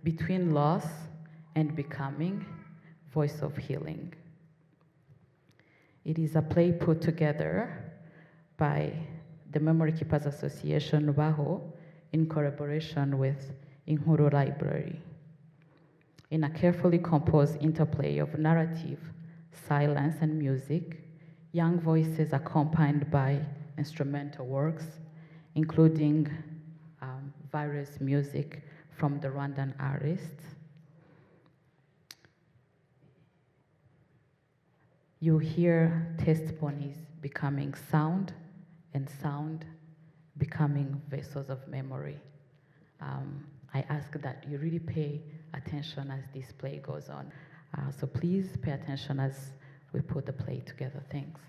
Between Loss and Becoming, Voice of Healing. It is a play put together by the Memory Keepers Association, WAHO, in collaboration with Inkuru Library. In a carefully composed interplay of narrative, silence, and music, young voices accompanied by instrumental works, including various music from the Rwandan artists. You hear testimonies becoming sound, and sound becoming vessels of memory. I ask that you really pay attention as this play goes on. So please pay attention as we put the play together. Thanks.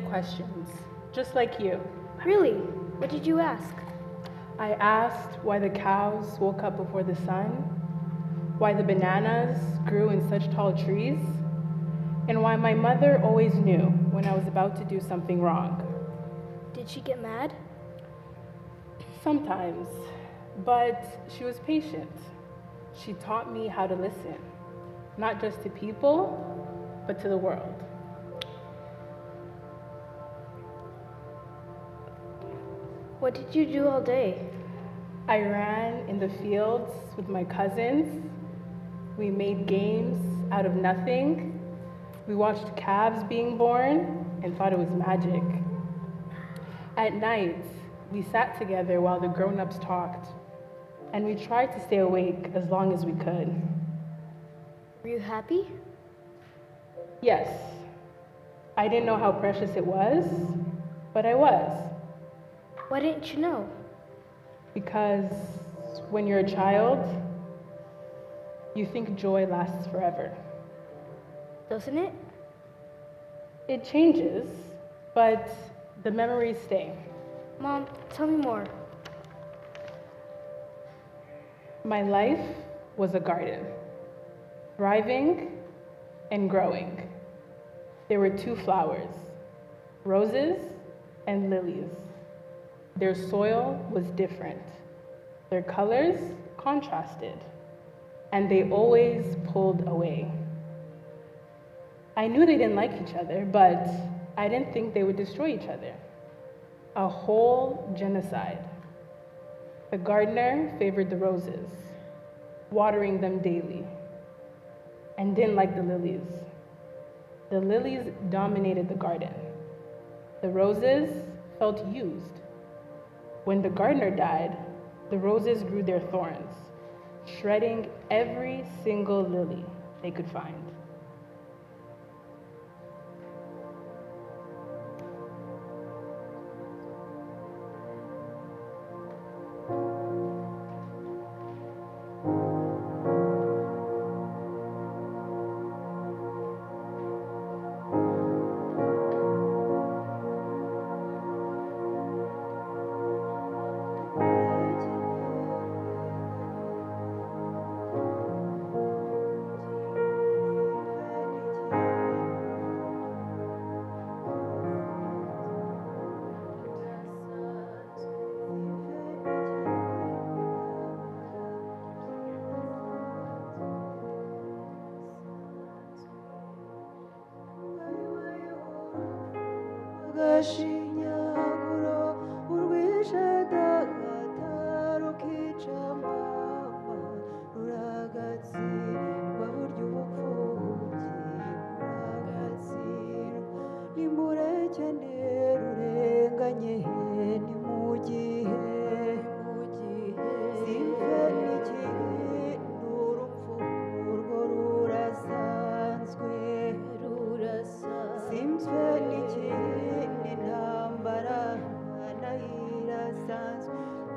Questions, just like you. Really? What did you ask? I asked why the cows woke up before the sun, why the bananas grew in such tall trees, and why my mother always knew when I was about to do something wrong. Did she get mad? Sometimes, but she was patient. She taught me how to listen, not just to people, but to the world. What did you do all day? I ran in the fields with my cousins. We made games out of nothing. We watched calves being born and thought it was magic. At night, we sat together while the grown-ups talked, and we tried to stay awake as long as we could. Were you happy? Yes. I didn't know how precious it was, but I was. Why didn't you know? Because when you're a child, you think joy lasts forever. Doesn't it? It changes, but the memories stay. Mom, tell me more. My life was a garden, thriving and growing. There were two flowers, roses and lilies. Their soil was different. Their colors contrasted, and they always pulled away. I knew they didn't like each other, but I didn't think they would destroy each other. A whole genocide. The gardener favored the roses, watering them daily, and didn't like the lilies. The lilies dominated the garden. The roses felt used. When the gardener died, the roses grew their thorns, shredding every single lily. they could find. Gashinyaguro urwishe dagataro kicamama ruragatsindwa burya ubupfubyi ruragatsindwa nimureke nderurenganye nimugihe simfe n'ikihe n'urupfu urwo rurasanzwe simfe n'ikihe n'intambara nahirasanzwe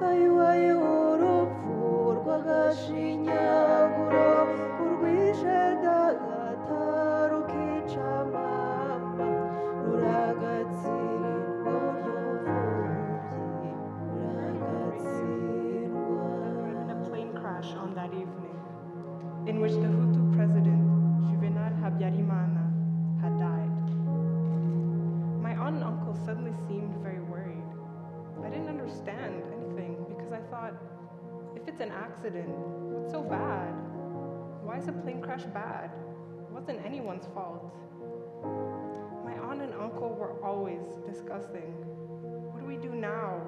ayiwaye urupfu rw'agashinyaguro urwishe dagataro kicamama ruragatsindwa ry'ubupfubyi ruragatsindwa. In a plane crash on that evening, in which the Hutu president, Juvenal Habyarimana, had died. My aunt and uncle suddenly seemed very worried. I didn't understand anything because I thought, if it's an accident, what's so bad? Why is a plane crash bad? It wasn't anyone's fault. My aunt and uncle were always discussing, what do we do now?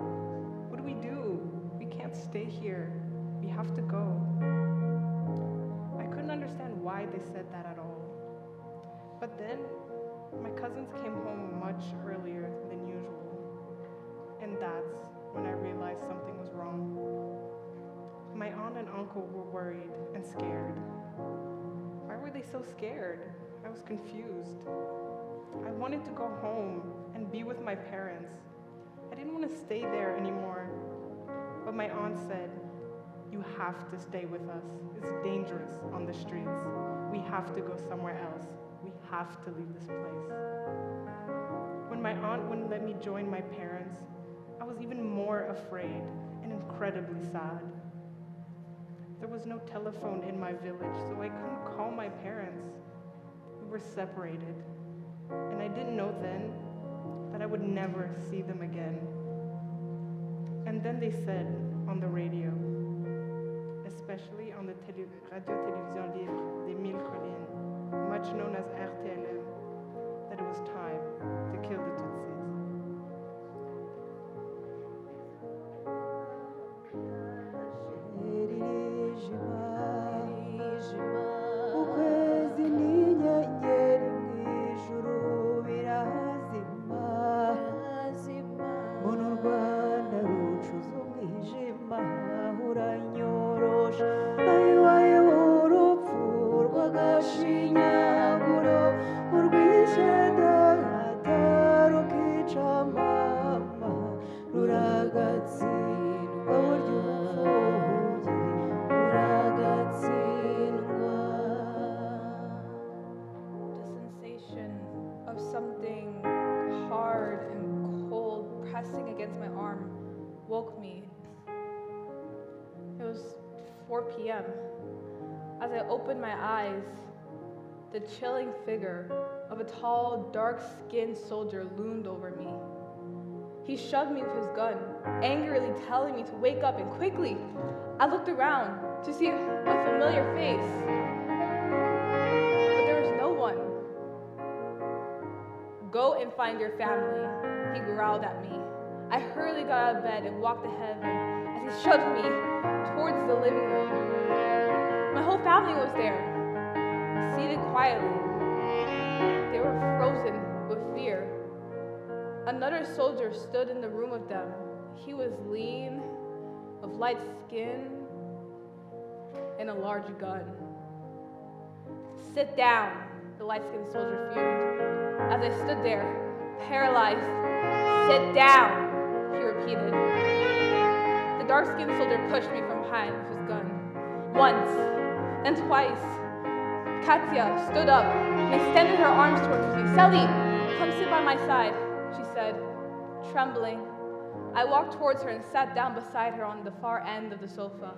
What do we do? We can't stay here. We have to go. I couldn't understand why they said that at all. But then, my cousins came home much earlier than usual, and that's when I realized something was wrong. My aunt and uncle were worried and scared. Why were they so scared? I was confused. I wanted to go home and be with my parents. I didn't want to stay there anymore. But my aunt said, you have to stay with us. It's dangerous on the streets. We have to go somewhere else. We have to leave this place. When my aunt wouldn't let me join my parents, I was even more afraid and incredibly sad. There was no telephone in my village, so I couldn't call my parents. We were separated, and I didn't know then that I would never see them again. And then they said on the radio, especially on the radio-télévision des Mille Collines, much known as RTLM, that it was time to kill the Tutsis. Ukwezi n'inyenyeri mw'ijuru birazima mbona u Rwanda rucuza umwijima uranyorosha ayiwaye urupfu rw'agashinyaguro urwishe dagataro kicamama ruragatsindwa burya ubupfubyi ruragatsindwa. The sensation of something hard and cold pressing against my arm woke me. It was 4 p.m. As I opened my eyes, the chilling figure of a tall, dark-skinned soldier loomed over me. He shoved me with his gun, angrily telling me to wake up and quickly. I looked around to see a familiar face, but there was no one. Go and find your family, he growled at me. I hurriedly got out of bed and walked ahead of him as he shoved me towards the living room. My whole family was there, seated quietly. They were frozen with fear. Another soldier stood in the room with them. He was lean, of light skin, and a large gun. Sit down, the light-skinned soldier fumed. As I stood there, paralyzed. Sit down, he repeated. The dark-skinned soldier pushed me from behind with his gun. Once, then twice. Katya stood up and extended her arms towards me. Sally, come sit by my side, she said, trembling. I walked towards her and sat down beside her on the far end of the sofa.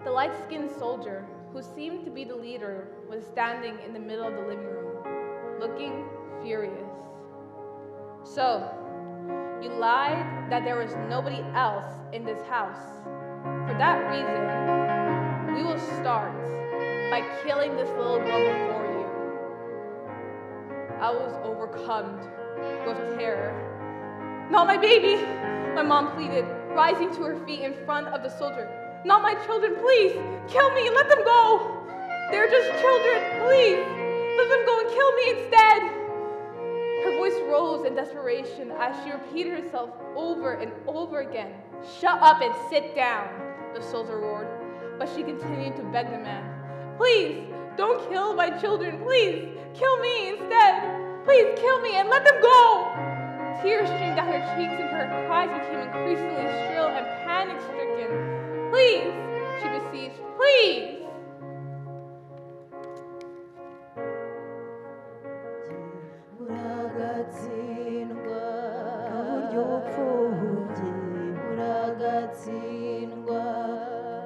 The light-skinned soldier, who seemed to be the leader, was standing in the middle of the living room, looking furious. So, you lied that there was nobody else in this house. For that reason, we will start by killing this little girl before you. I was overcome with terror. Not my baby, my mom pleaded, rising to her feet in front of the soldier. Not my children, please, kill me and let them go. They're just children, please, let them go and kill me instead. Her voice rose in desperation as she repeated herself over and over again. Shut up and sit down, the soldier roared, but she continued to beg the man. Please, don't kill my children, please, kill me instead. Please kill me and let them go. Tears streamed down her cheeks and her cries became increasingly shrill and panic-stricken. Please, she beseeched, please. Uragatsindwa, buryo bupfubyi, uragatsindwa,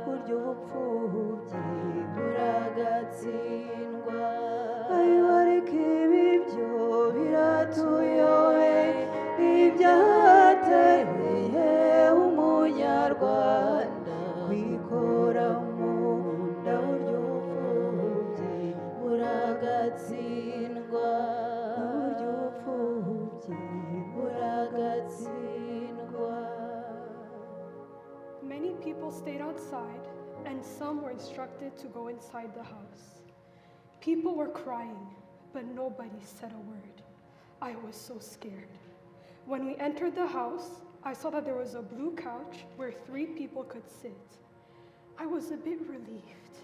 buryo bupfubyi, uragatsindwa. Ayo ariko ibi byo biratuyobe, ibyateye umunyarwanda kwikora mu nda, buryo bupfubyi, uragatsindwa. Many people stayed outside, and some were instructed to go inside the house. People were crying, but nobody said a word. I was so scared. When we entered the house, I saw that there was a blue couch where 3 people could sit. I was a bit relieved.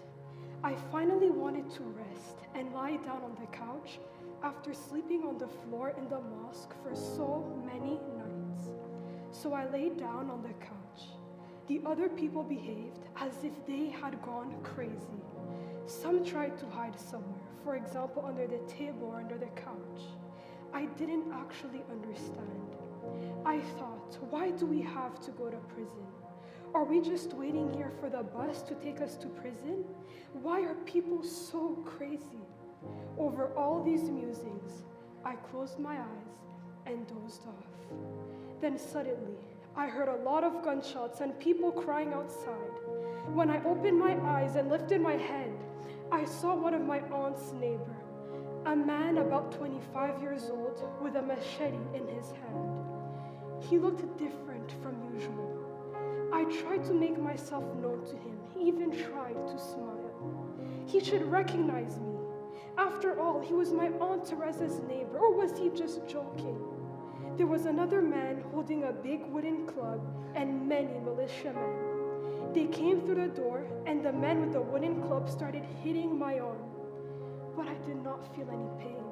I finally wanted to rest and lie down on the couch after sleeping on the floor in the mosque for so many nights. So I lay down on the couch. The other people behaved as if they had gone crazy. Some tried to hide somewhere, for example, under the table or under the couch. I didn't actually understand. I thought, why do we have to go to prison? Are we just waiting here for the bus to take us to prison? Why are people so crazy? Over all these musings, I closed my eyes and dozed off. Then suddenly, I heard a lot of gunshots and people crying outside. When I opened my eyes and lifted my head, I saw one of my aunt's neighbor, a man about 25 years old with a machete in his hand. He looked different from usual. I tried to make myself known to him. He even tried to smile. He should recognize me. After all, he was my Aunt Teresa's neighbor, or was he just joking? There was another man holding a big wooden club and many militiamen. They came through the door, and the man with the wooden club started hitting my arm. But I did not feel any pain.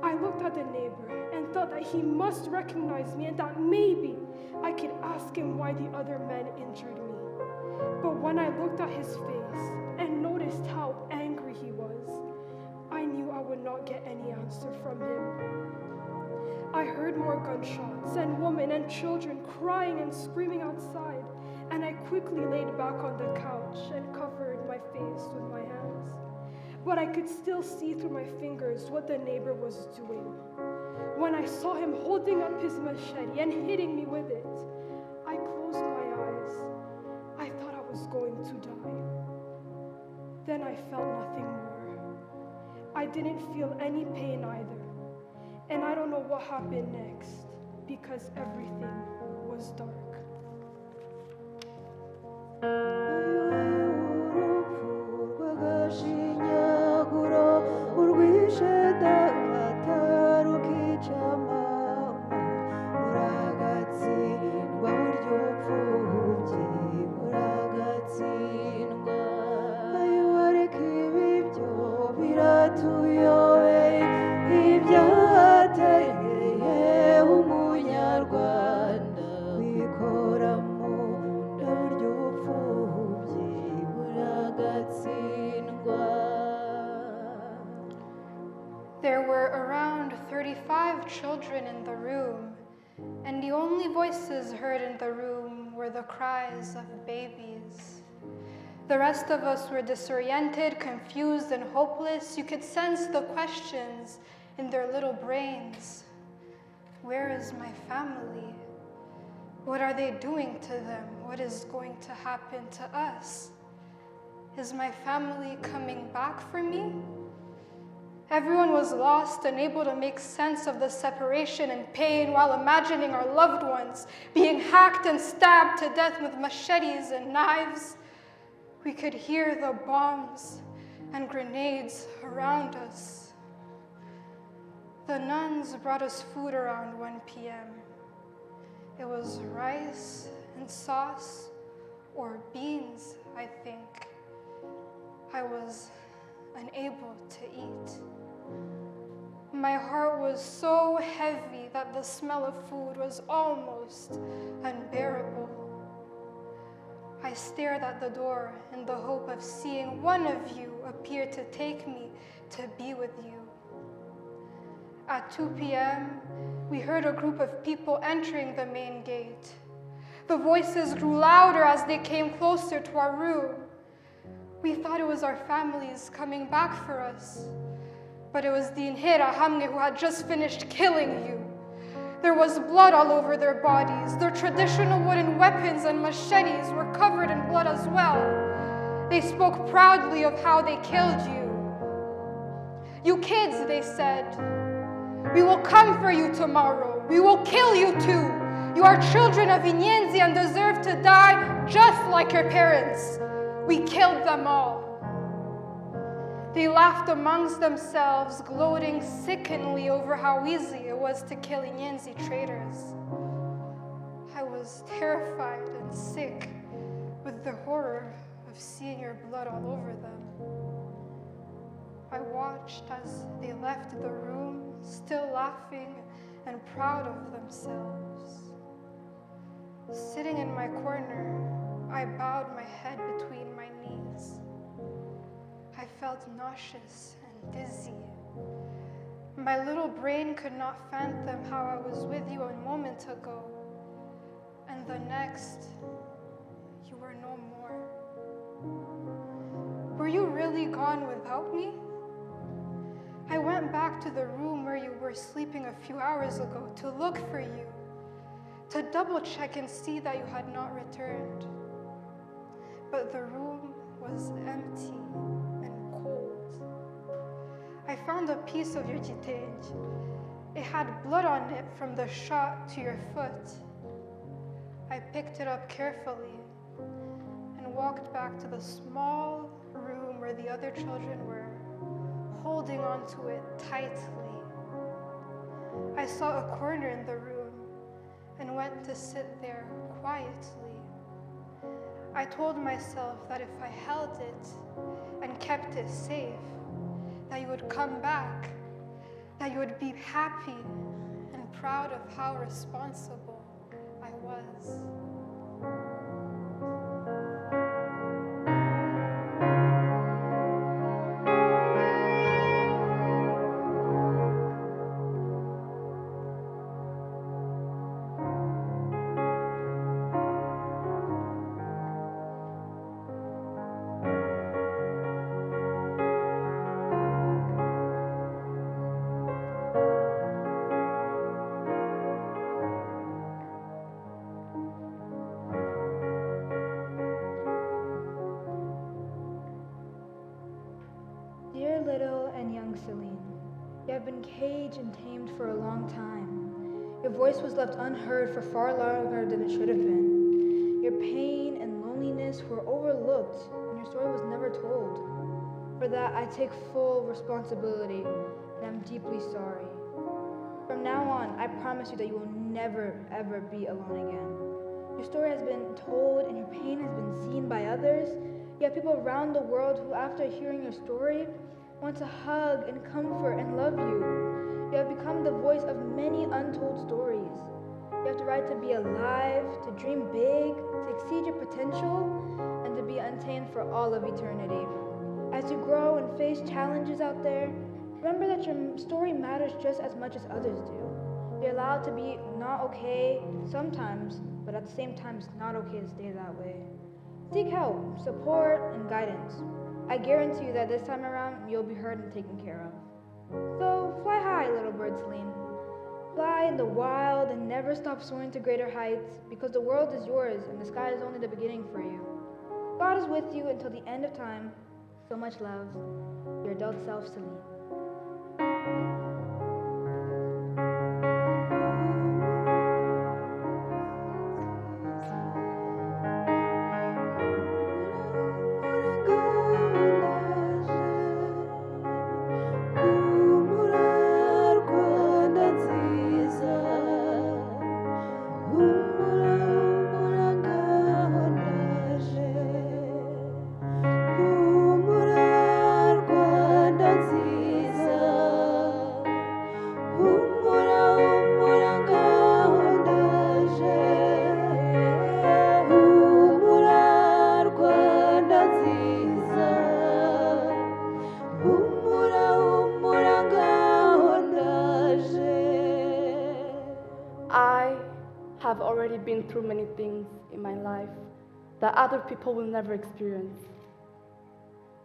I looked at the neighbor and thought that he must recognize me and that maybe I could ask him why the other man injured me. But when I looked at his face and noticed how angry he was, I knew I would not get any answer from him. I heard more gunshots and women and children crying and screaming outside, and I quickly laid back on the couch and covered my face with my hands. But I could still see through my fingers what the neighbor was doing. When I saw him holding up his machete and hitting me with it, I closed my eyes. I thought I was going to die. Then I felt nothing more. I didn't feel any pain either. And I don't know what happened next, because everything was dark. Uragatsindwa, ayo ariko ibi byo only voices heard in the room were the cries of babies. The rest of us were disoriented, confused, and hopeless. You could sense the questions in their little brains. Where is my family? What are they doing to them? What is going to happen to us? Is my family coming back for me? Everyone was lost, unable to make sense of the separation and pain while imagining our loved ones being hacked and stabbed to death with machetes and knives. We could hear the bombs and grenades around us. The nuns brought us food around 1 p.m. It was rice and sauce, or beans, I think. I was unable to eat. My heart was so heavy that the smell of food was almost unbearable. I stared at the door in the hope of seeing one of you appear to take me to be with you. At 2 p.m., we heard a group of people entering the main gate. The voices grew louder as they came closer to our room. We thought it was our families coming back for us, but it was the Interahamwe who had just finished killing you. There was blood all over their bodies. Their traditional wooden weapons and machetes were covered in blood as well. They spoke proudly of how they killed you. You kids, they said, we will come for you tomorrow. We will kill you too. You are children of Inyenzi and deserve to die just like your parents. We killed them all. They laughed amongst themselves, gloating sickeningly over how easy it was to kill Inyenzi traitors. I was terrified and sick with the horror of seeing your blood all over them. I watched as they left the room, still laughing and proud of themselves. Sitting in my corner, I bowed my head between my knees. I felt nauseous and dizzy. My little brain could not fathom how I was with you a moment ago, and the next, you were no more. Were you really gone without me? I went back to the room where you were sleeping a few hours ago to look for you, to double check and see that you had not returned. But the room was empty and cold. I found a piece of your jitenge. It had blood on it from the shot to your foot. I picked it up carefully and walked back to the small room where the other children were, holding onto it tightly. I saw a corner in the room and went to sit there quietly. I told myself that if I held it and kept it safe, that you would come back, that you would be happy and proud of how responsible I was. Dear little and young Celine, you have been caged and tamed for a long time. Your voice was left unheard for far longer than it should have been. Your pain and loneliness were overlooked, and your story was never told. For that, I take full responsibility, and I'm deeply sorry. From now on, I promise you that you will never, ever be alone again. Your story has been told, and your pain has been seen by others. You have people around the world who, after hearing your story, want to hug and comfort and love you. You have become the voice of many untold stories. You have the right to be alive, to dream big, to exceed your potential, and to be untamed for all of eternity. As you grow and face challenges out there, remember that your story matters just as much as others do. They're allowed to be not okay sometimes, but at the same time, it's not okay to stay that way. Seek help, support, and guidance. I guarantee you that this time around, you'll be heard and taken care of. So fly high, little bird Celine. Fly in the wild and never stop soaring to greater heights, because the world is yours and the sky is only the beginning for you. God is with you until the end of time. So much love. Your adult self, Celine. I've already been through many things in my life that other people will never experience.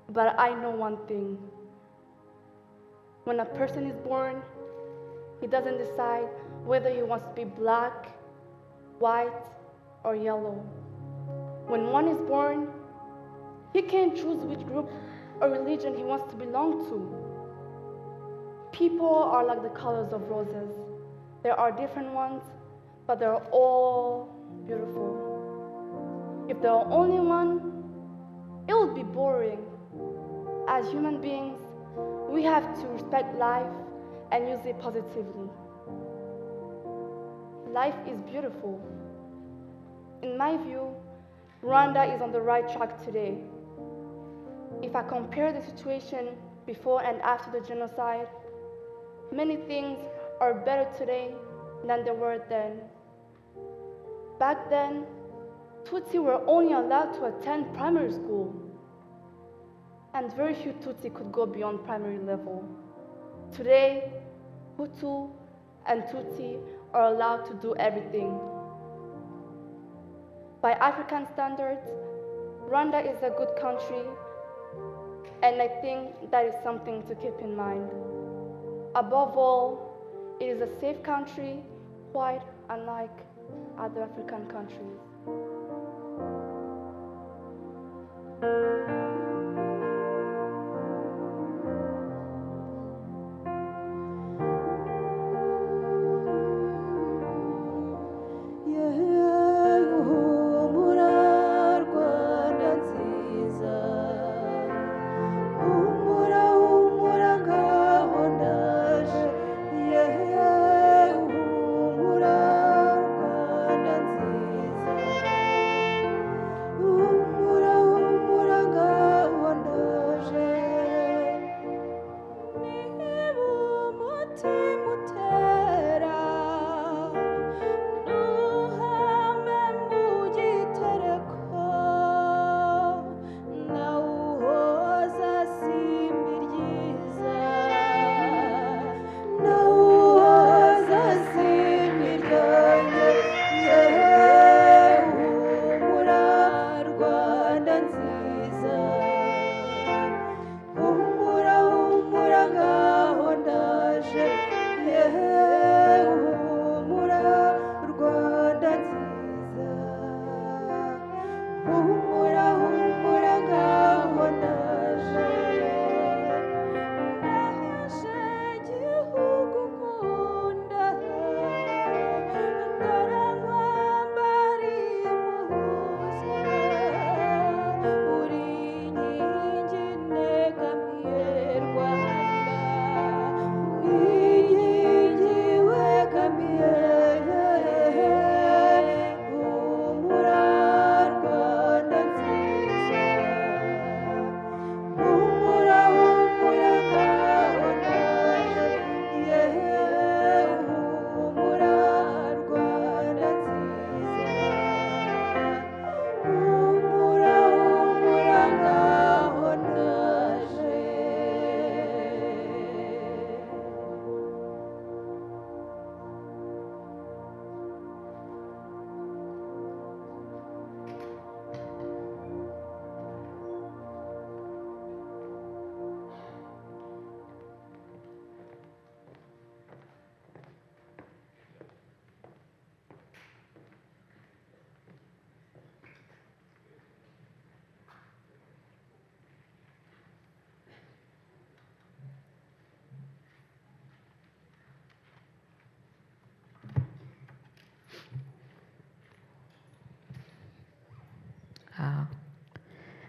But I know one thing. When a person is born, he doesn't decide whether he wants to be black, white, or yellow. When one is born, he can't choose which group or religion he wants to belong to. People are like the colors of roses. There are different ones, but they're all beautiful. If there are only one, it would be boring. As human beings, we have to respect life and use it positively. Life is beautiful. In my view, Rwanda is on the right track today. If I compare the situation before and after the genocide, many things are better today than they were then. Back then, Tutsi were only allowed to attend primary school, and very few Tutsi could go beyond primary level. Today, Hutu and Tutsi are allowed to do everything. By African standards, Rwanda is a good country, and I think that is something to keep in mind. Above all, it is a safe country, quite unlike other African countries. Humura, humura,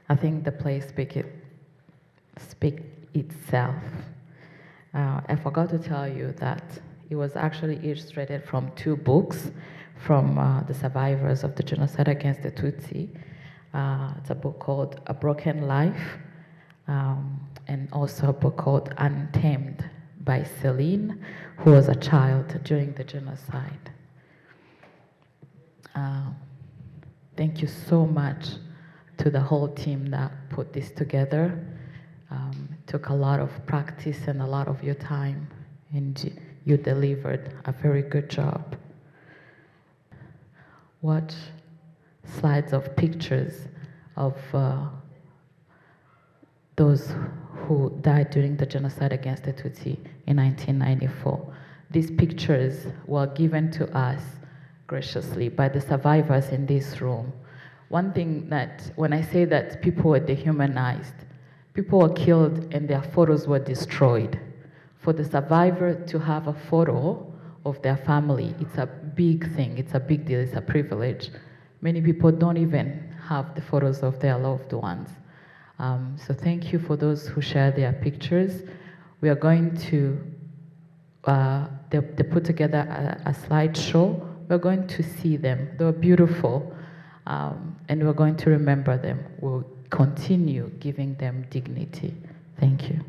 I think the play speak itself. I forgot to tell you that it was actually illustrated from 2 books from the survivors of the genocide against the Tutsi. It's a book called A Broken Life, and also a book called Untamed by Celine, who was a child during the genocide. Thank you so much to the whole team that put this together. It took a lot of practice and a lot of your time, and you delivered a very good job. Watch slides of pictures of those who died during the genocide against the Tutsi in 1994. These pictures were given to us graciously by the survivors in this room. One thing that, when I say that people were dehumanized, people were killed and their photos were destroyed. For the survivor to have a photo of their family, it's a big thing, it's a big deal, it's a privilege. Many people don't even have the photos of their loved ones. So thank you for those who share their pictures. We are going to, they put together a slideshow. We're going to see them. They're beautiful, and we're going to remember them. We'll continue giving them dignity. Thank you.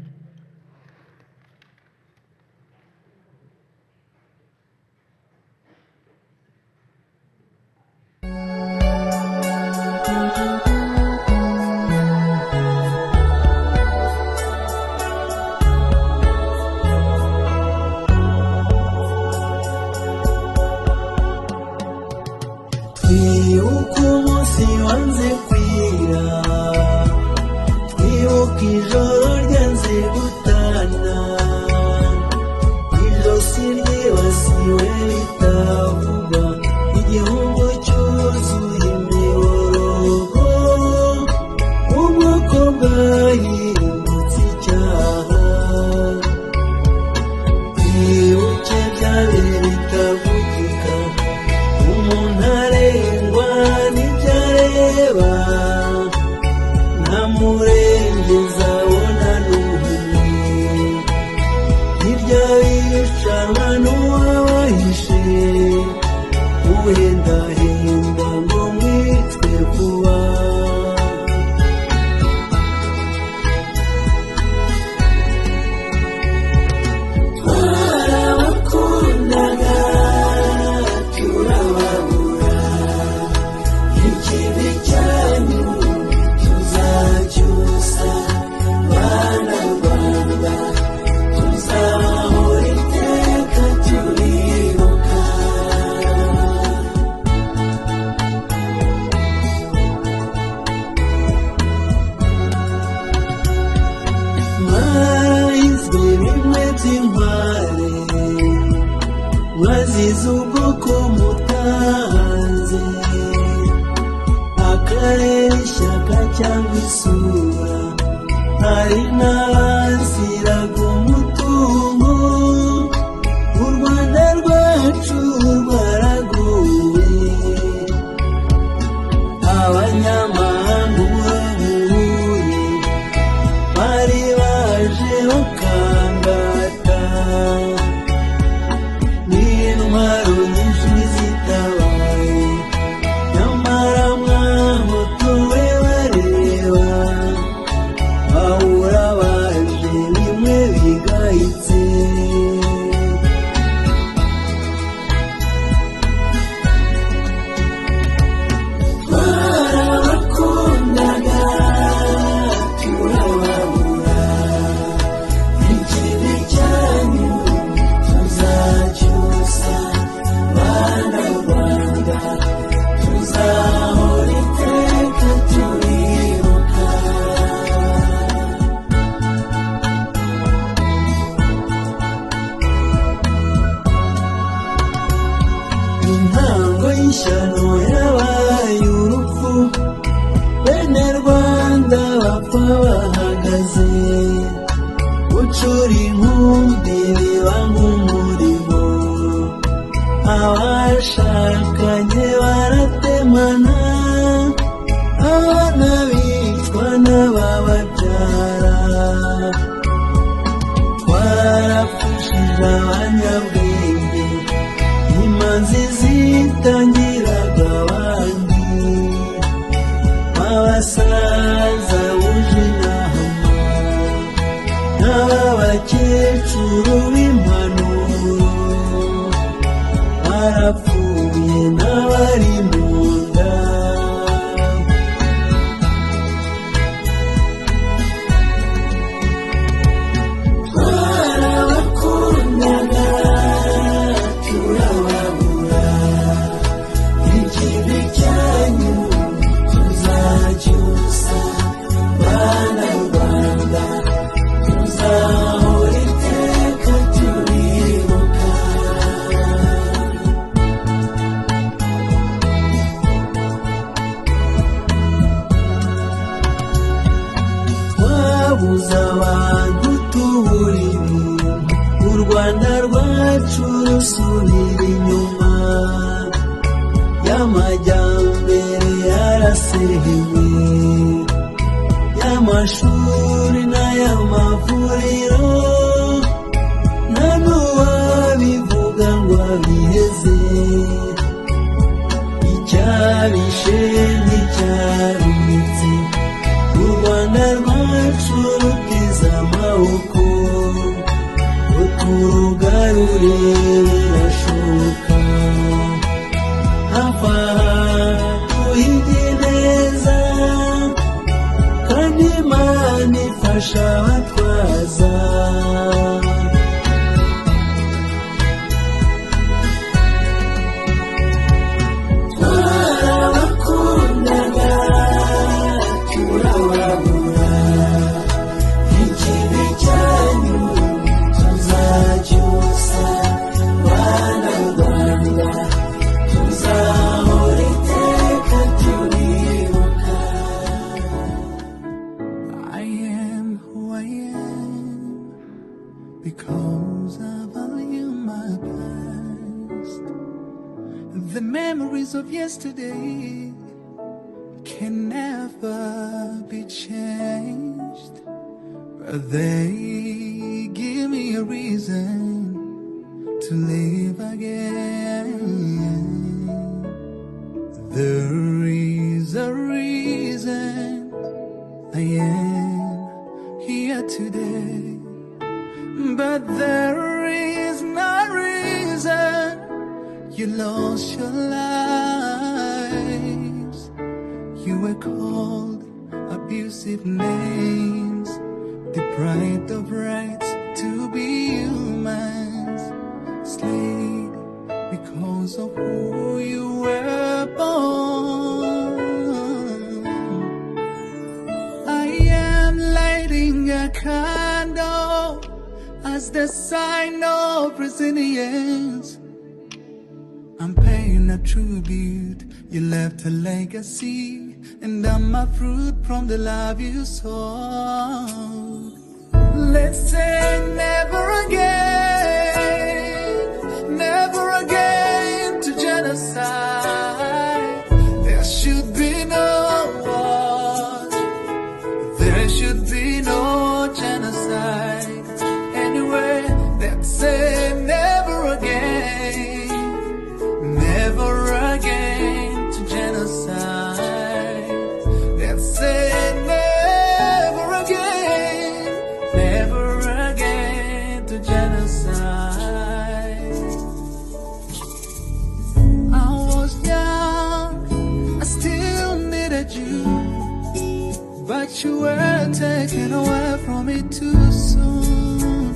abana bicwa n'abababyara, twarapfushije abanyabwenge, imanzi zitangiraga abandi, abasaza buje inama n'abakecuru b'impanuro, barapfuye n'abari mu nda. Twarabakundaga turababura, ikibi cyanyu tuzacyusa, bana Rwanda tuzahora iteka turibuka. Twabuze abantu tubura ibintu, u Rwanda rwacu rusubira inyuma, y'amajyambere yarasehewe, y'amashuri n'ay'amavuriro, nta n'uwabivuga ngo abiheze, icyabishe nticyarumitse, u Rwanda rwacu ruteze amaboko, ngo turugarure birashoboka, hafi aha tuhige neza, kandi Imana ifasha abatwaza. Twarabakundaga turababura, ikibi cyanyu tuzacyusa, bana Rwanda tuzahora iteka turibuka. I am who I am because I value my past. The memories of yesterday can never be changed, but they give me a reason to live again. There is a reason I am here today, but there is no reason you lost your lives. You were called abusive names, deprived of rights to be humans, slayed because of who you were born. I am lighting a candle as the sign of resilience. I'm paying a tribute. You left a legacy, and I'm a fruit from the love you sowed. Let's say never again to genocide. There should be no war. There should be no genocide. Anyway, let's say never again to genocide. Let's say never again to genocide. I was young, I still needed you, but you were taken away from me too soon.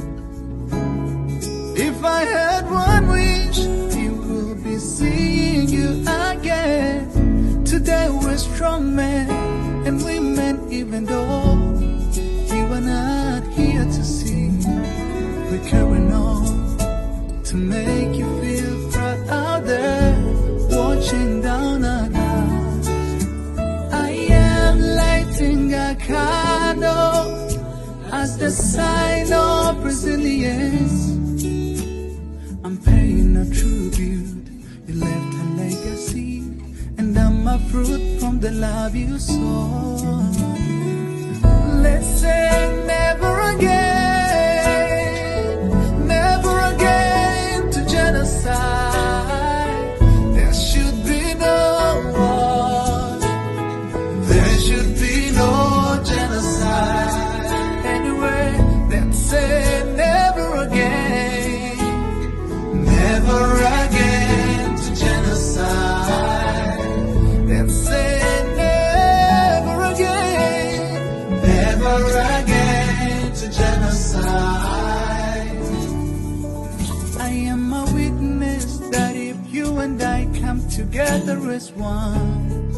If I had one wish, it would be seeing you again. Today we're strong men and women, even though you are not here to see. We're carrying on to make you feel proud out there, watching down on us. I am lighting a candle as the sign of resilience. I'm paying a tribute. You left a legacy, and I'm a fruit from the love you sow. Let's say never again to genocide. There should be no war. There should be no genocide. Anyway, let's say never again to genocide. Let's say never again to genocide. I am a witness that if you and I come together as one,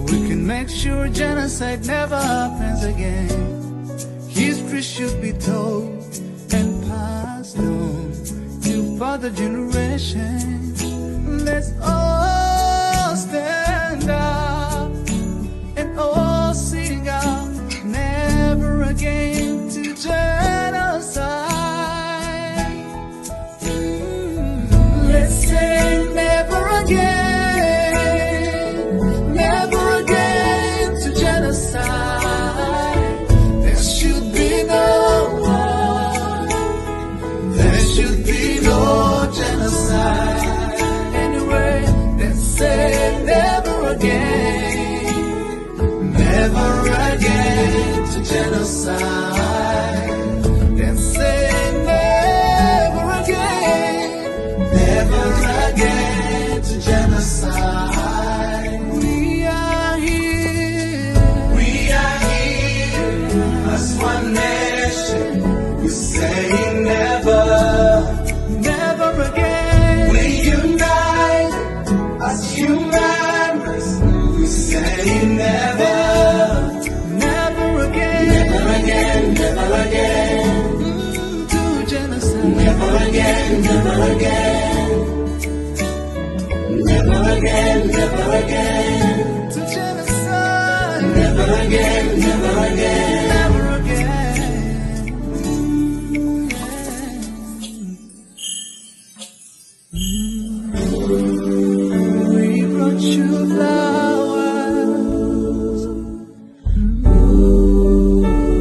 we can make sure genocide never happens again. History should be told and passed on to further generations. Let's all stand up and all sing out, never again to genocide. Let's say never again to genocide. There should be no war. There should be no genocide. Anyway, let's say never again to genocide. Let's say never again to genocide. We are here as one nation. We say never again. We unite as humans. We say never again to genocide. Never again to genocide. Never again. We brought you flowers.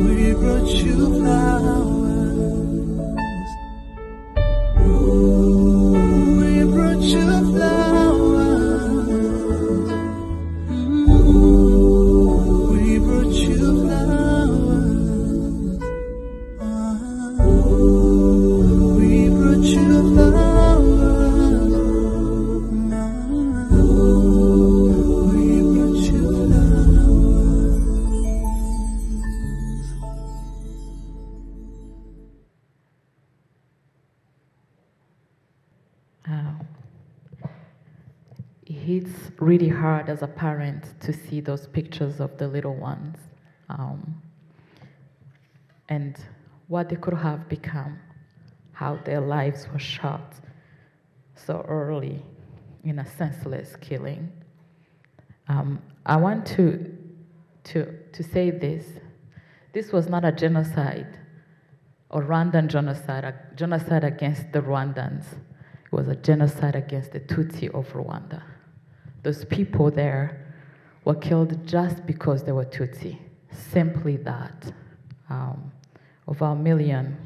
We brought you flowers. We brought you flowers. We brought you flowers. We brought you flowers. We brought you flowers. It hits really hard as a parent to see those pictures of the little ones and what they could have become, how their lives were shot so early in a senseless killing. I want to say this. This was not a genocide or Rwandan genocide, a genocide against the Rwandans. It was a genocide against the Tutsi of Rwanda. Those people there were killed just because they were Tutsi. Simply that. Over 1 million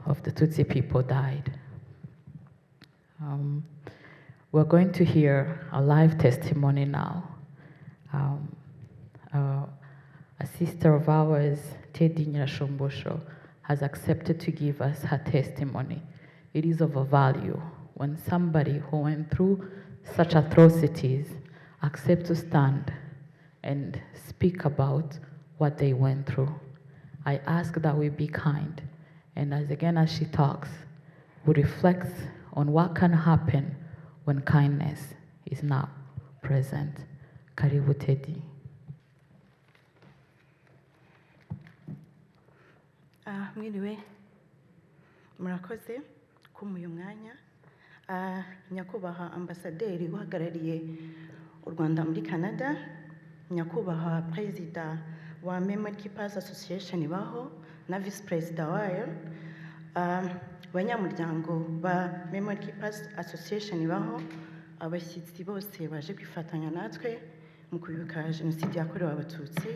of the Tutsi people died. We're going to hear a live testimony now. A sister of ours, Teddy Nyashombosho, has accepted to give us her testimony. It is of a value when somebody who went through such atrocities accepts to stand and speak about what they went through. I ask that we be kind, and as she talks, we reflect on what can happen when kindness is not present. Karibu Teddy. Mwiriwe, murakoze kumuha umwanya. Nyakubahwa ambasaderi uhagarariye u Rwanda muri Canada, nyakubahwa perezida wa Memory Keepers Association baho na vice perezida wayo, banyamuryango ba Memory Keepers Association baho, abashyitsi bose baje kwifatanya natwe mu kwibuka Jenoside yakorewe Abatutsi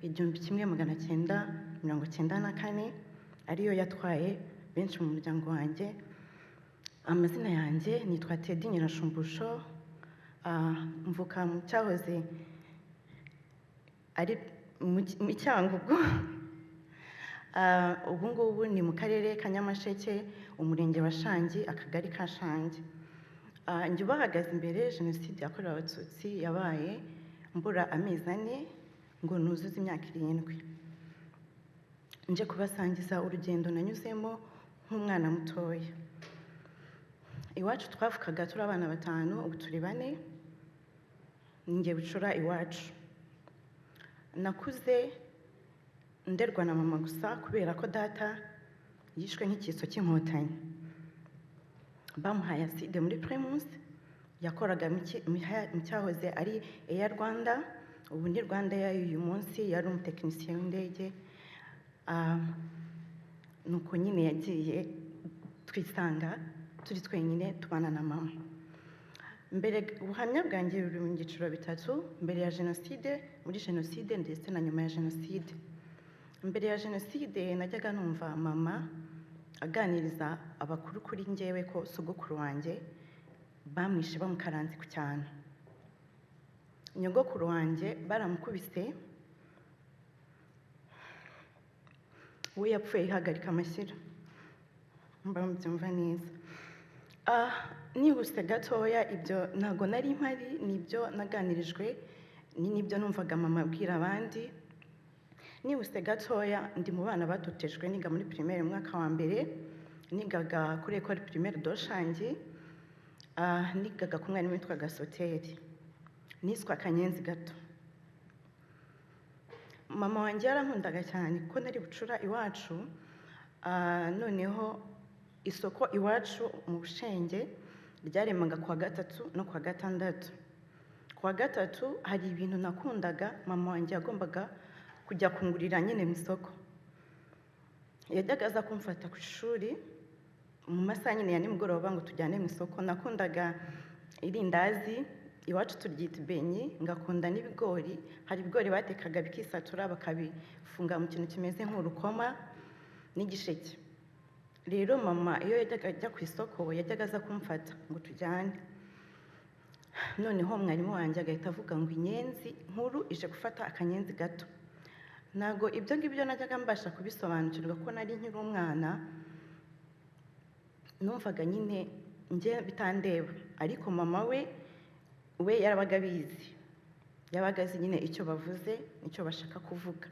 1994 ariyo yatwaye benshi mu muryango wanjye. Amazina yanjye nitwa Teddy Nyirashumbusho, mvuka mu cyahoze ari mu Cyangugu. Ubu ngubu ni mu karere ka Nyamasheke, umurenge wa Shangi, akagari ka Shangi. Njye bahagaze imbere Jenoside yakorewe Abatutsi yabaye mbura amezi 4 ngo nuzuze imyaka 7. Nje kubasangiza urugendo nanyuzemo nk'umwana mutoya. Iwacu twavukaga turi abana 5, ubu turi 4. Ninjye bucura iwacu. Nakuze nderwa na mama gusa kubera ko data yishwe nk'ikiso cy'inkotanyi. Bamuhaye aside muri Primus, yakoraga mu cyahoze ari Air Rwanda, ubu ni Rwanda y'uyu munsi, yari umutekinisiye w'indege. Nuko nyine yagiye twisanga turi twenyine tubana na mama. Mbere ubuhamya bwanjye buri mu byiciro bitatu: mbere ya Jenoside, muri Jenoside ndetse na nyuma ya Jenoside. Mbere ya Jenoside najyaga numva mama aganiriza abakuru kuri njyewe ko sogokuru wanjye bamwishe bamukaranze ku cyane. Nyogokuru wanjye baramukubise, we yapfuye ihagarika amashyira. Mbamubyumva neza. Nihuse gatoya, ibyo ntago nari mpari, nibyo naganirijwe, nibyo numvaga mama abwira abandi. Nihuse gatoya, ndi mu bana badutejwe niga muri primaire mu mwaka wa mbere, nigaga kuri école primaire de Shangi, nigaga ku mwarimu witwaga Soteri, niswa Kanyenzi gato. Mama wanjye yarankundaga cyane kuko nari bucura iwacu. Noneho isoko iwacu mu Bushenge ryaremaga kwa gatatu no kwa gatandatu. Kwa gatatu hari ibintu nakundaga, mama wanjye yagombaga kujya kungurira nyine mu isoko. Yajyaga aza kumfata ku ishuri mu masaha nyine ya nimugoroba ngo tujyane mu isoko. Nakundaga irindazi, iwacu turyita benyi, ngakunda n'ibigori. Hari ibigori batekaga bikisatura bakabifunga mu kintu kimeze nk'urukoma n'igisheke. Rero mama iyo yajyaga ajya ku isoko yajyaga aza kumfata ngo tujyane. Noneho mwarimu wanjye agahita avuga ngo inyenzi nkuru ije gufata akanyenzi gato. Nago ibyo ngibyo najyaga mbasha kubisobanukirwa ko nari nkiri umwana, numvaga nyine nje bitandeba. Ariko mama we yarabaga abizi, yabaga azi nyine icyo bavuze, icyo bashaka kuvuga.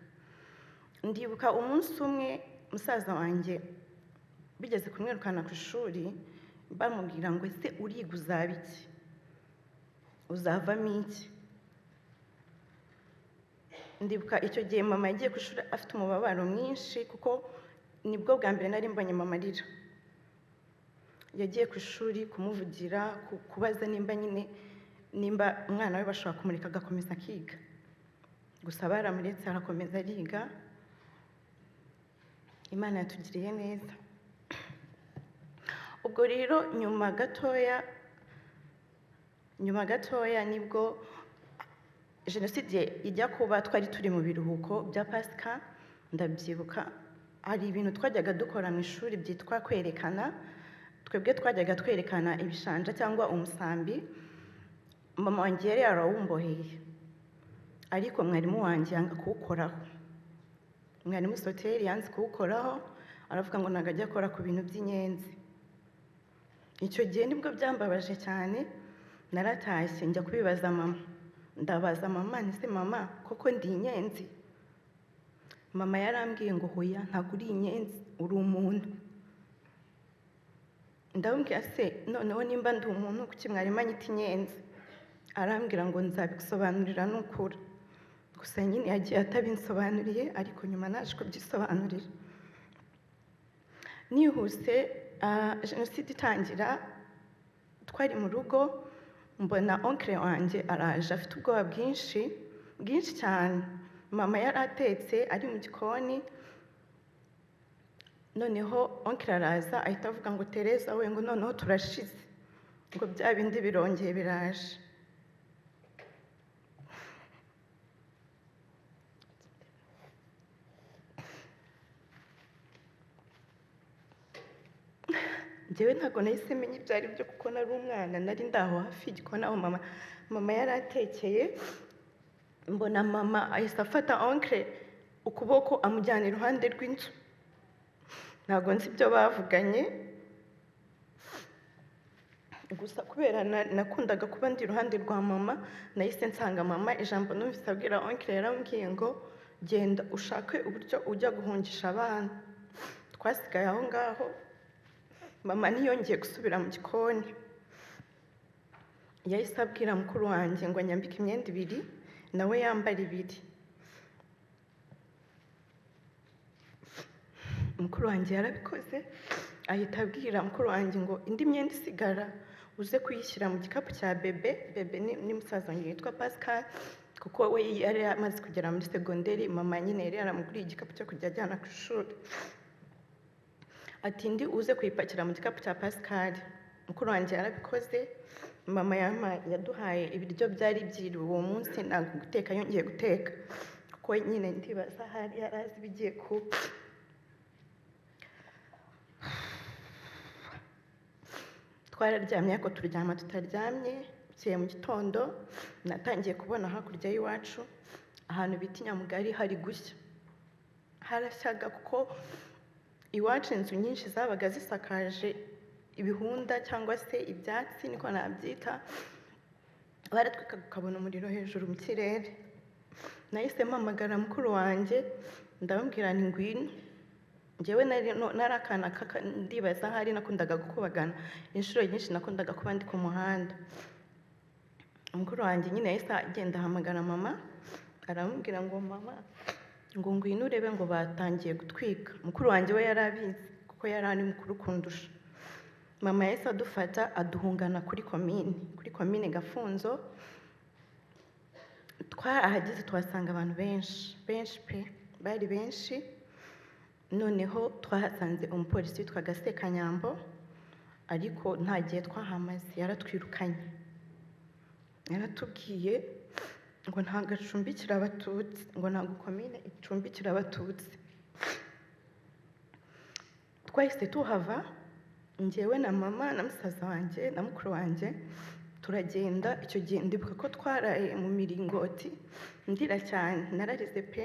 Ndibuka umunsi umwe musaza wanjye bigeze kumwirukana ku ishuri, bamubwira ngo ese uriga uzaba iki, uzavamo iki? Ndibuka icyo gihe mama yagiye ku ishuri afite umubabaro mwinshi kuko nibwo bwa mbere nari mbonye mama arira. Yagiye ku ishuri kumuvugira, kubaza nimba umwana we bashobora kumurika agakomeza akiga. Gusa baramuretse arakomeza ariga. Imana yatugiriye neza. Ubwo rero nyuma gatoya nibwo Jenoside ijya kuba, twari turi mu biruhuko bya Pasika. Ndabyibuka hari ibintu twajyaga dukora mu ishuri byitwa kwerekana. Twebwe twajyaga twerekana ibishanja cyangwa umusambi. Mama wanjye yari yarawumboheye, ariko mwarimu wanjye yanga kuwukoraho. Mwarimu Soteri yanze kuwukoraho, aravuga ngo ntabwo ajya akora ku bintu by'inyenzi. Icyo gihe nibwo byambabaje cyane. Naratashye njya kubibaza mama. Ndabaza mama, nise mama koko ndi inyenzi? Mama yarambwiye ngo hoya, ntabwo uri inyenzi, uri umuntu. Ndamubwira se noneho nimba ndi umuntu kuki mwarimu anyita inyenzi? Arambwira ngo nzabigusobanurira nukura. Gusa nyine yagiye atabinsobanuriye, ariko nyuma naje kubyisobanurira. Nihuse Jenoside itangira, twari mu rugo, mbona onkle wanjye araje afite ubwoba bwinshi cyane. Mama yari atetse ari mu gikoni, noneho onkle araza ahita avuga ngo Teresa we ngo noneho turashize. ngo bya bindi birongeye biraje. Njyewe ntabwo nahise menya ibyo ari byo kuko nari umwana, nari ndaho hafi y'igikoni aho mama yari atekeye, mbona mama ahise afata onkle ukuboko amujyana iruhande rw'inzu. Ntabwo nzi ibyo bavuganye, gusa kubera nakundaga kuba ndi iruhande rwa mama, nahise nsanga mama ijambo numvise abwira onkle yarambwiye ngo genda ushake uburyo ujya guhungisha abana. Twasigaye aho ngaho, mama ntiyongeye gusubira mu gikoni. Yahise abwira mukuru wanjye ngo anyambike imyenda ibiri nawe yambara ibiri. Mukuru wanjye yarabikoze, ahita abwira mukuru wanjye ngo indi myenda isigara uze kuyishyira mu gikapu cya bebe. Bebe ni musaza wanjye yitwa Pascal, kuko we yari amaze kugera muri segonderi, mama nyine yari yaramuguriye igikapu cyo kujya ajyana ku ishuri. Ati ndi uze kuyipakira mu gikapu cya Pascal. Mukuru wanjye yarabikoze, mama yaduhaye ibiryo byari byiriwe uwo munsi, ntabwo guteka yongeye guteka kuko nyine ndibaza hari yarazi bigiye kuba. Twararyamye ariko turyama tutaryamye. Bukeye mu gitondo natangiye kubona hakurya y'iwacu ahantu bita Nyamugari hari gushya, harashyaga kuko iwacu inzu nyinshi zabaga zisakaje ibihunda cyangwa se ibyatsi niko nabyita, baratwikaga ukabona umuriro hejuru mu kirere. Nahise mpamagara mukuru wanjye ndamubwira nti ngwino. Njyewe nari akana ndibaza hari nakundaga gukubagana, inshuro nyinshi nakundaga kuba ndi ku muhanda. Mukuru wanjye nyine yahise agenda ahamagara mama, aramubwira ngo mama ngo ngwino urebe ngo batangiye gutwika. Mukuru wanjye we yari abizi kuko yari ari mukuru kundusha. Mama yahise adufata aduhungana kuri komine Gafunzo. Twahageze tuhasanga abantu benshi pe, bari benshi. Noneho twahasanze umupolisi witwaga Sekanyambo, ariko nta gihe twahamaze, yaratwirukanye. Yaratubwiye ngo ntabwo acumbikira abatutsi, ngo ntabwo komine icumbikira abatutsi. Twahise tuhava, njyewe na mama na musaza wanjye na mukuru wanjye turagenda. Icyo gihe ndibuka ko twaraye mu miringoti, ndira cyane, nararize pe.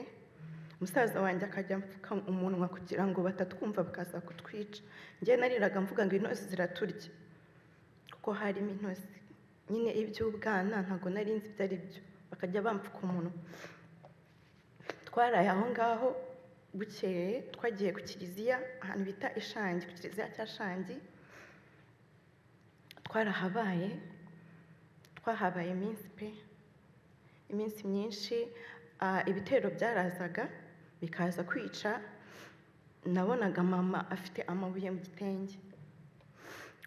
Musaza wanjye akajya amfuka umunwa kugira ngo batatwumva bakaza kutwica. Njye nariraga mvuga ngo intozi ziraturya kuko harimo intozi nyine iby'ubwana, ntabwo nari nzi ibyo ari byo, bakajya bamfuka umunwa. Twaraye aho ngaho. Bukeye twagiye ku kiliziya ahantu bita Ishangi, ku kiliziya cya Shangi. Twahabaye iminsi pe, iminsi myinshi. Ibitero byarazaga bikaza kwica. Nabonaga mama afite amabuye mu gitenge,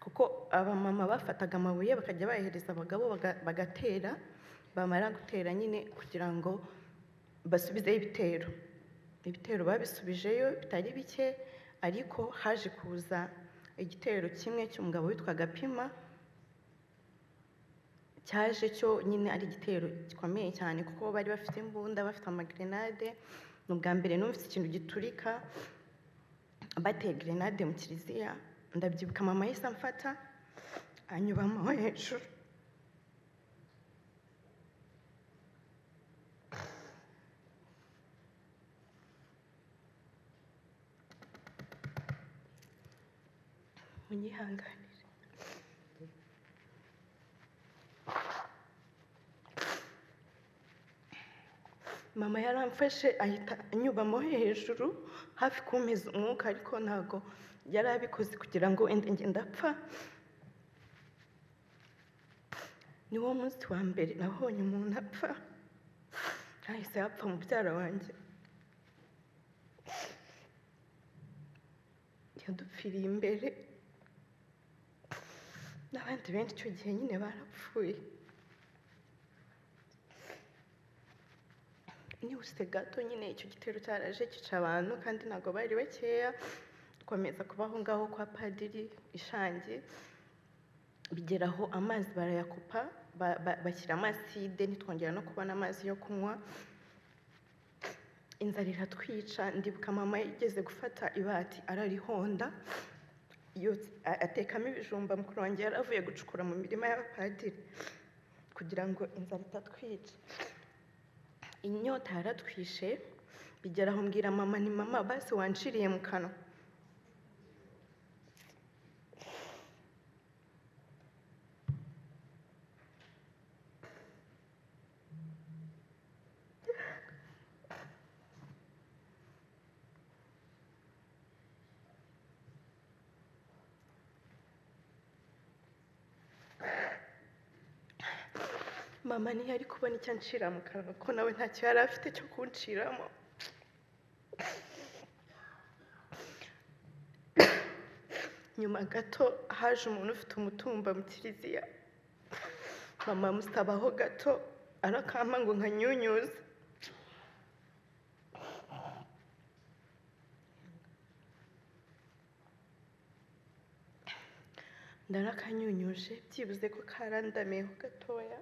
kuko abamama bafataga amabuye bakajya bayahereza abagabo bagatera, bamara gutera nyine kugira ngo basubizeyo ibitero. Ibitero babisubijeyo bitari bike, ariko haje kuza igitero kimwe cy'umugabo witwaga Pima, cyaje cyo nyine ari igitero gikomeye cyane kuko bari bafite imbunda, bafite amagrenade. Ni ubwa mbere numvise ikintu giturika, bateye grenade mu kiliziya. Ndabyibuka mama yahise amfata anyubamo hejuru. Munyihanganire. Mama yaramfashe ahita anyubamo hejuru hafi kumeza umwuka, ariko ntago yari abikoze kugira ngo wenda ndapfa. Niwo munsi wa mbere nabonye umuntu apfa. Hahise hapfa mubyara wanjye, yadupfiriye imbere. N'abandi benshi icyo gihe nyine barapfuye. Nihuse gato nyine icyo gitero cyaraje cyica abantu, kandi ntabwo bari bakeya. Dukomeza kubaho ngaho kwa padiri Ishangi. bigeraho amazi barayakupa bashyiramo aside ntitwongera no kubona amazi yo kunywa. Inzara iratwica. Ndibuka mama yigeze gufata ibati ararihonda atekamo ibijumba. Mukuru wanjye yari avuye gucukura mu mirima y'abapadiri kugira ngo inzara itatwica. Inyota yaratwishe, bigeraho mbwira mama ni mama basi wanciriye mu kanwa. Mama ntiyari kubona icyo ancira mu kanwa kuko nawe ntacyo yari afite cyo kunciramo. Nyuma gato haje umuntu ufite umutumba mu kiliziya. Mama amusabaho gato arakampa ngo nkanyunyuze. Ndarakanyunyuje byibuze ko karandamiyeho gatoya.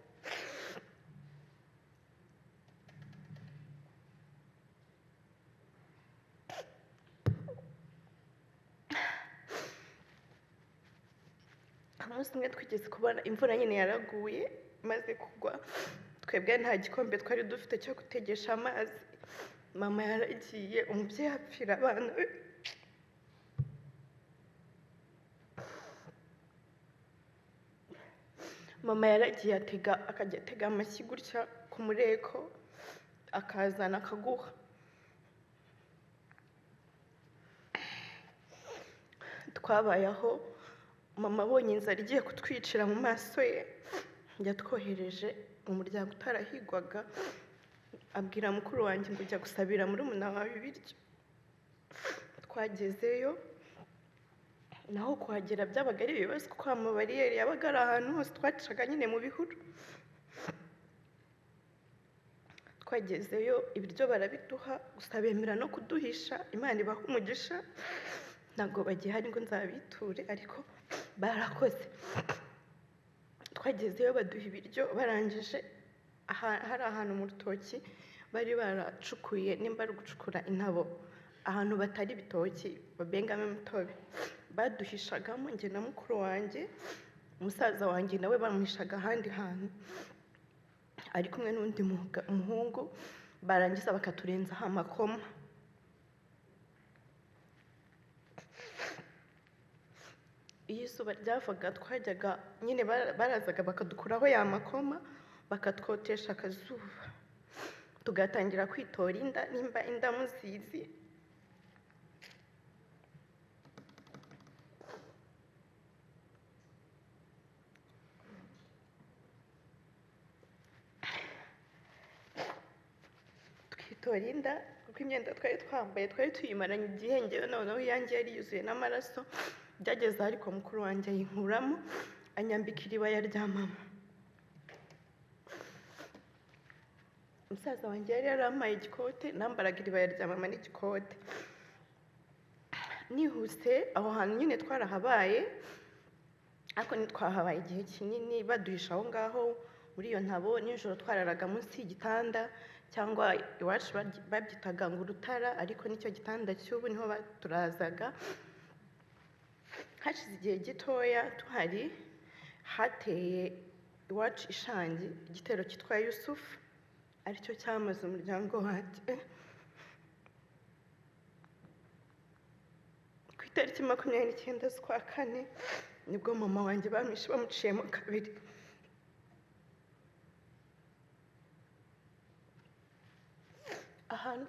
Umunsi umwe twigeze kubona imvura nyine yaraguye maze kugwa, twebwe nta gikombe twari dufite cyo gutegesha amazi. Mama yaragiye, umubyeyi apfira abana be. Mama yaragiye akajya atega amashyi gutya ku mureko akazana akaguha. Twabayeho, mama abonye inzara igiye kutwicira mu maso ye yatwohereje mu muryango utarahigwaga, abwira mukuru wanjye ngo ujya gusabira murumuna wawe ibiryo. Twagezeyo naho kuhagera byabaga ari ibibazo kuko amabariyeri yabaga ari ahantu hose, twacaga nyine mu bihuru. Twagezeyo ibiryo barabiduha, gusa bemera no kuduhisha. Imana ibaha umugisha, ntabwo bagihari ngo nzabiture ariko barakoze. Twagezeyo baduha ibiryo, barangije hari ahantu mu rutoki bari baracukuye, nimba ari gucukura intabo, ahantu batari ibitoki babengamo imitobe, baduhishagamo njye na mukuru wanjye. Musaza wanjye nawe bamuhishaga ahandi hantu ari kumwe n'undi muhungu, barangiza bakaturenzaho amakoma. Iyo izuba ryavaga twajyaga nyine barazaga bakadukuraho ya makoma bakatwotesha akazuba, tugatangira kwitora inda, nimba inda muzizi. Twitora inda kuko imyenda twari twambaye twari tuyimaranye igihe, ngewe noneho iyanjye yari yuzuye n'amaraso. Byageze ariko mukuru wanjye ayinkuramo anyambika iribaya rya mama. Musaza wanjye yari yarampaye igikote, nambaraga iribaya rya mama n'igikote. Nihuse aho hantu nyine twarahabaye, ariko ntitwahabaye igihe kinini, baduhisha aho ngaho muri iyo ntabo. Nijoro twararaga munsi y'igitanda, cyangwa iwacu babyitaga ngo urutara, ariko nicyo gitanda cy'ubu niho baturazaga. Hashize igihe gitoya tuhari, hateye iwacu ishangi igitero cyitwa Yusufu, aricyo cyamaze umuryango wanjye. Ku itariki 29 z'ukwa kane nibwo mama wanjye bamwishe bamuciyemo kabiri. Ahantu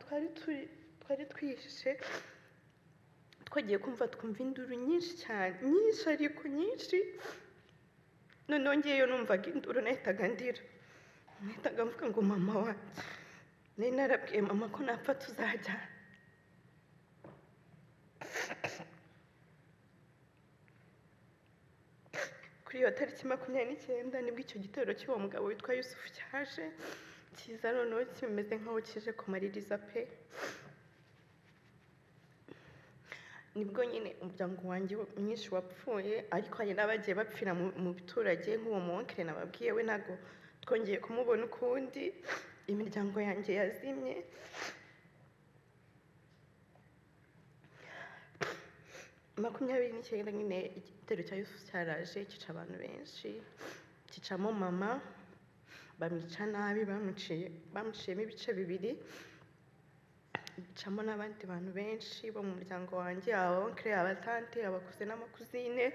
twari twihishe, twagiye twumva induru nyinshi cyane, nyinshi ariko nyinshi. Noneho ngeyo numvaga induru nahitaga ndira, nahitaga mvuga ngo mama wanjye, nari narabwiye mama ko napfa tuzajyana. Kuri iyo tariki 29 nibwo icyo gitero cy'uwo mugabo witwa Yusufu cyaje kiza, noneho kimeze nk'aho kije kumaririza pe. nibwo nyine umuryango wanjye mwinshi wapfuye, ariko hari n'abagiye bapfira mu biturage nk'uwo muwonkere nababwiye we ntabwo twongeye kumubona ukundi, imiryango yanjye yazimye. Makumyabiri n'icyenda nyine igitero cya Yusufu cyaraje cyica abantu benshi, cyicamo mama, bamwica nabi, bamuciyemo ibice bibiri, bicamo n'abandi bantu benshi bo mu muryango wanjye, abonkere, abatante, abakuze n'amakuzine.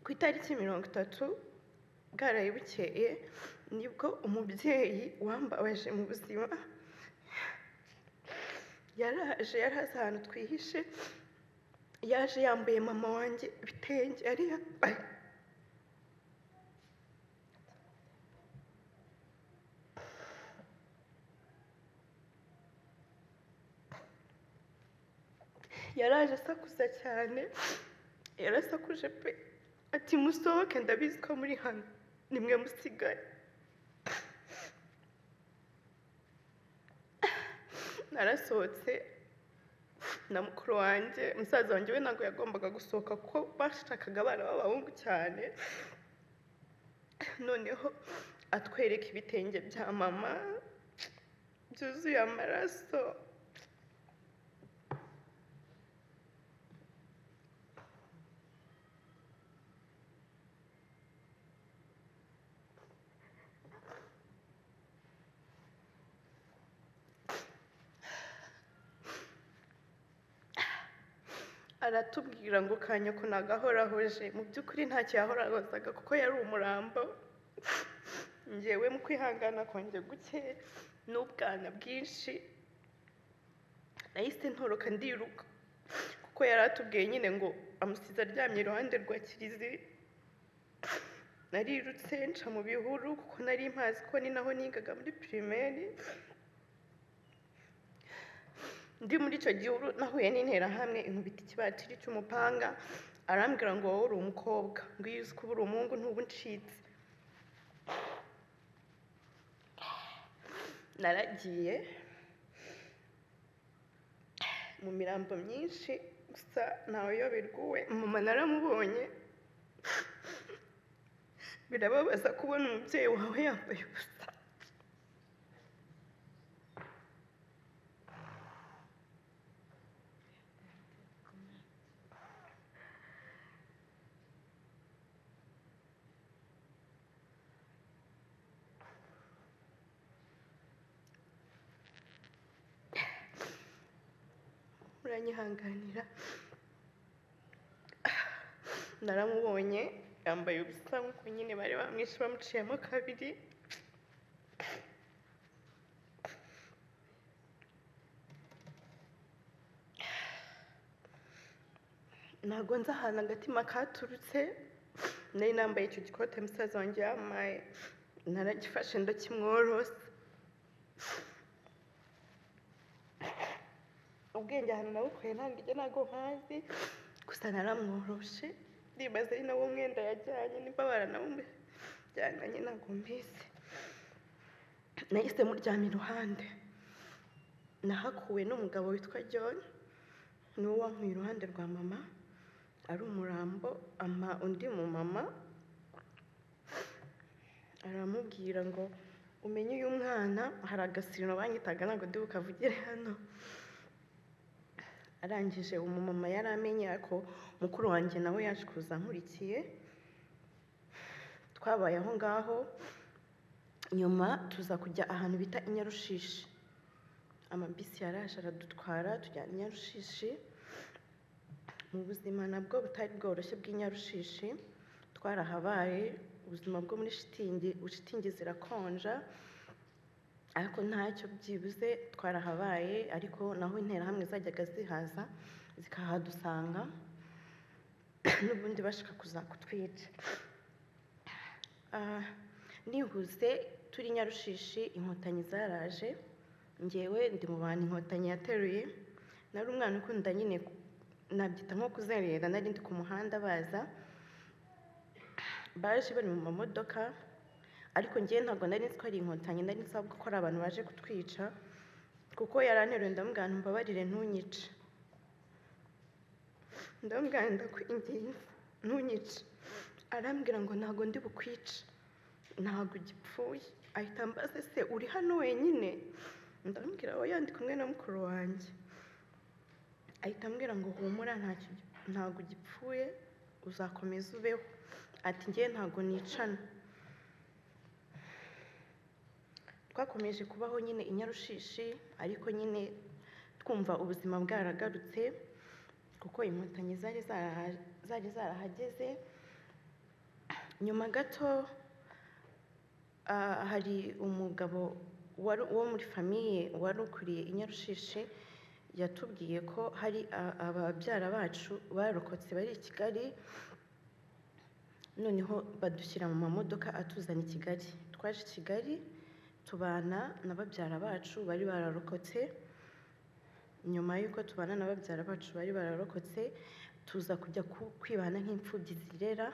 Ku itariki 30 bwaraye bukeye nibwo umubyeyi wambabaje mu buzima yaraje ahantu twihishe, yaje yambaye mama wanjye ibitenge yari yambaye. Yaraje asakuza cyane, yarasakuje pe, ati musohoke ndabizi ko muri hano, nimwe musigaye. Narasohotse na mukuru wanjye, musaza wanjye we ntabwo yagombaga gusohoka kuko bashakaga abana b'abahungu cyane. Noneho atwereka ibitenge bya mama byuzuye amaraso. Aratubwira ngo kanyoko nagahorahoje, mu by'ukuri ntacyo yahorahozaga kuko yari umurambo. Njyewe mu kwihangana kwanjye guke n'ubwana bwinshi nahise ntoroka ndiruka, kuko yari atubwiye nyine ngo amusize aryamye iruhande rwa kiliziya. Narirutse nca mu bihuru kuko nari mpazi ko ni naho nigaga muri primaire. Ndi muri icyo gihuru nahuye n'interahamwe inkubita ikibatiri cy'umupanga, arambwira ngo wowe uri umukobwa, ngo iyo uzi ko uri umuhungu ntuba uncitse. Naragiye mu mirambo myinshi, gusa ntawe uyoberwa uwe. Mama naramubonye, birababaza kubona umubyeyi wawe yambaye ubusa. Muranyihanganira, naramubonye yambaye ubusa nk'uko nyine bari bamwishe bamuciyemo kabiri. Ntabwo nzi ahantu agatima katurutse, nari nambaye icyo gikote musaza wanjye yamaye, naragifashe ndakimworosa. Ubwenge ahantu nabukuye ntabwo mpazi, gusa naramworoshe, ndibaza ari nawo mwenda yajyanye, niba baranawumujyananye ntabwo mbizi. Nahise muryama iruhande, nahakuwe n'umugabo witwa John, niwo wankuye iruhande rwa mama, ari umurambo. Ama undi mu mama aramubwira ngo umenye uyu mwana hari agasirino banyitaga, ntabwo ndi bukavugire hano. Arangije umumama yari amenye, ariko mukuru wanjye nawe yaje kuza nkurikiye. Twabaye aho ngaho, nyuma tuza kujya ahantu bita i Nyarushishi. Amabisi yaraje aradutwara tujyana i Nyarushishi. Mu buzima nabwo butari bworoshye bw'i Nyarushishi, twarahabaye. Ubuzima bwo muri shitingi zirakonja, ariko ntacyo byibuze twarahabaye. Ariko naho interahamwe zajyaga zihaza zikahadusanga, n'ubundi bashaka kuza kutwica. Nihuse turi Nyarushishi, inkotanyi zaraje. Njyewe ndi mu bantu inkotanyi yateruye. Nari umwana ukunda nyine, nabyita nko kuzerera. Nari ndi ku muhanda baza, baje bari mu mamodoka, ariko njyewe ntabwo nari nzi ko ari inkotanyi, nari nzi ko ari abantu baje kutwica, kuko yaranteruye ndamubwira nti mbabarire ntunyice. ndamubwira ndakwinginze ntunyice, arambwira ngo ntabwo ndi bukwice, ntabwo ugipfuye. Ahita ambaza se uri hano wenyine? Ndamubwira oya ndi kumwe na mukuru wanjye. Ahita ambwira ngo humura ntabwo ugipfuye, uzakomeza ubeho. Ati ngiye ntabwo nicana. Twakomeje kubaho nyine i Nyarushishi, ariko nyine twumva ubuzima bwaragarutse kuko inkotanyi zari zarahageze. Nyuma gato hari umugabo wo muri famiye wari ukuriye i Nyarushishi yatubwiye ko hari ababyara bacu barokotse bari i Kigali, noneho badushyira mu mamodoka atuzana i Kigali. Twaje i Kigali tubana na babyara bacu bari bararokotse. Nyuma y'uko tubana na babyara bacu bari bararokotse, tuza kujya kwibana nk'imfubyi zirera.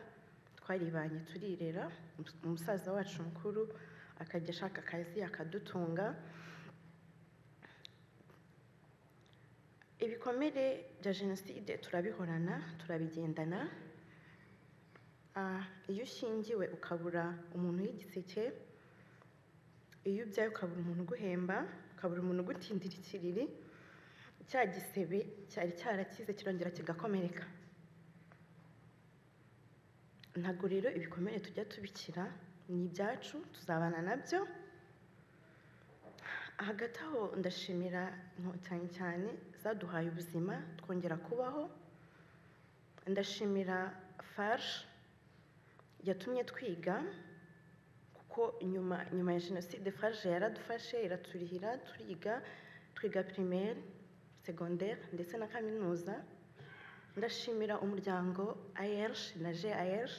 Twaribanye turirera, umusaza wacu mukuru akajya ashaka akazi akadutunga. Ibikomere bya jenoside turabihorana, turabigendana. Iyo ushyingiwe ukabura umuntu w'igiseke, iyo ubyaye ukabura umuntu uguhemba, ukabura umuntu ugutindira ikiriri, cya gisebe cyari cyarakize kirongera kigakomereka. Ntabwo rero ibikomere tujya tubikira, ni ibyacu, tuzabana nabyo. Hagati aho ndashimira inkotanyi cyane zaduhaye ubuzima twongera kubaho. Ndashimira FARG yatumye twiga, kuko nyuma ya jenoside FARG yaradufashe iraturihira twiga primaire, secondaire ndetse na kaminuza. Ndashimira umuryango ARG na GARG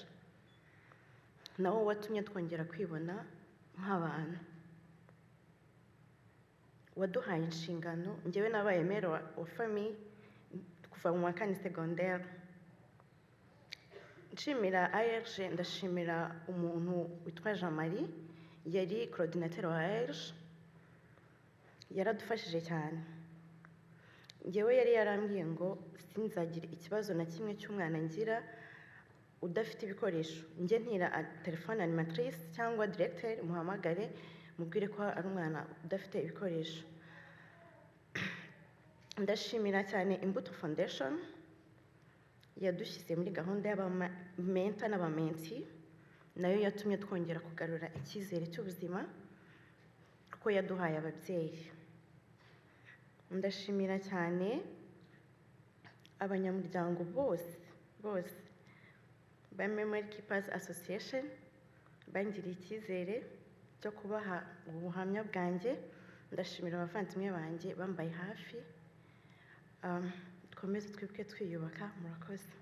nawo watumye twongera kwibona nk'abantu, waduhaye inshingano. Njyewe nabaye maire wa famille kuva mu wa kane secondaire. Nshimira ARG, ndashimira umuntu witwa Jean Marie, yari coordinateur wa ARG, yaradufashije cyane. Njyewe yari yarambwiye ngo sinzagira ikibazo na kimwe cy'umwana ngira udafite ibikoresho. Njye ntira telefone animatrice cyangwa directeur muhamagare mubwire ko ari umwana udafite ibikoresho. Ndashimira cyane Imbuto Foundation yadushyize muri gahunda y'abamenta n'abamenti, nayo yatumye twongera kugarura icyizere cy'ubuzima kuko yaduhaye ababyeyi. Ndashimira cyane abanyamuryango bose ba Memory Keepers Association bangiriye icyizere cyo kubaha ubuhamya bwanjye. Ndashimira abavandimwe banjye bambaye hafi. Dukomeze twibuke twiyubaka. Murakoze.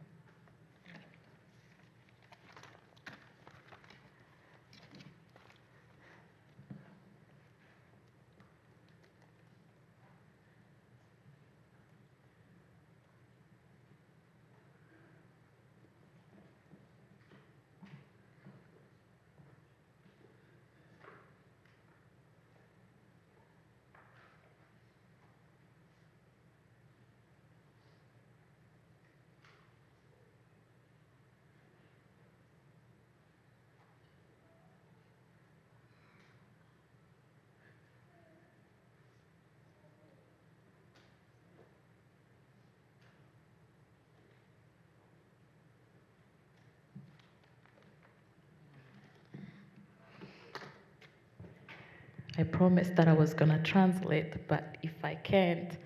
I promised that I was going to translate, but if I can't,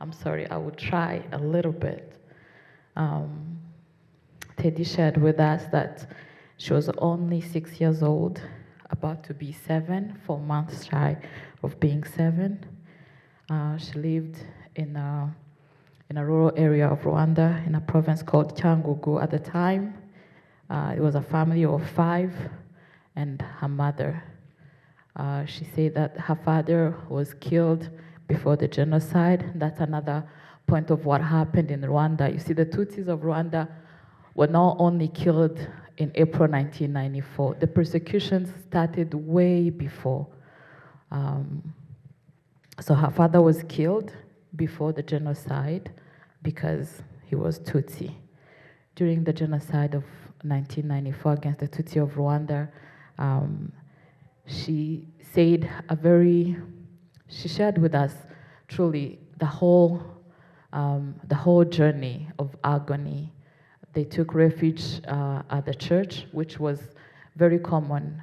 I'm sorry, I will try a little bit. Teddy shared with us that she was only 6 years old, about to be 7, 4 months shy of being 7. She lived in a rural area of Rwanda, in a province called Cyangugu at the time. It was a family of 5 and her mother. She said that her father was killed before the genocide. That's another point of what happened in Rwanda. You see, the Tutsis of Rwanda were not only killed in April 1994. The persecutions started way before. So her father was killed before the genocide because he was Tutsi. during the genocide of 1994 against the Tutsi of Rwanda. She said she shared with us truly the whole journey of agony. They took refuge at the church, which was very common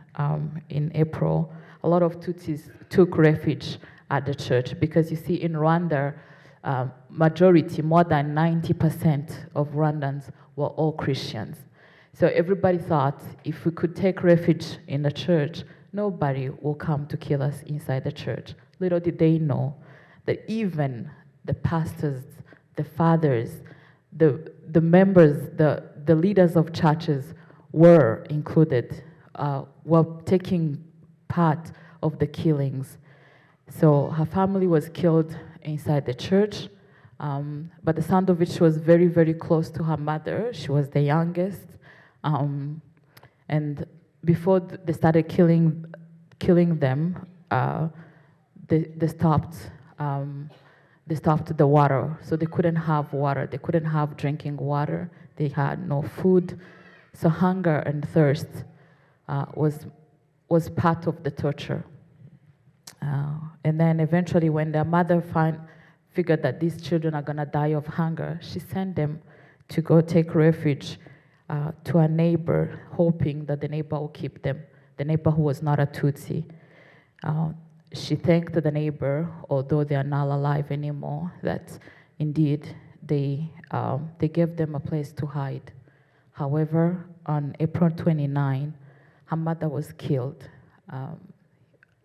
in April. A lot of Tutsis took refuge at the church because you see in Rwanda, majority, more than 90% of Rwandans were all Christians. So everybody thought if we could take refuge in the church, nobody will come to kill us inside the church. Little did they know that even the pastors, the fathers, the members, the leaders of churches were included, were taking part of the killings. So her family was killed inside the church, but the son of which was very, very close to her mother. She was the youngest. And before they started killing them, they stopped the water. So they couldn't have water. They couldn't have drinking water. They had no food. So hunger and thirst was part of the torture. And then eventually when their mother figured that these children are gonna die of hunger, she sent them to go take refuge to a neighbor, hoping that the neighbor will keep them, the neighbor who was not a Tutsi. She thanked the neighbor, although they are not alive anymore, that indeed they gave them a place to hide. However, on April 29, her mother was killed.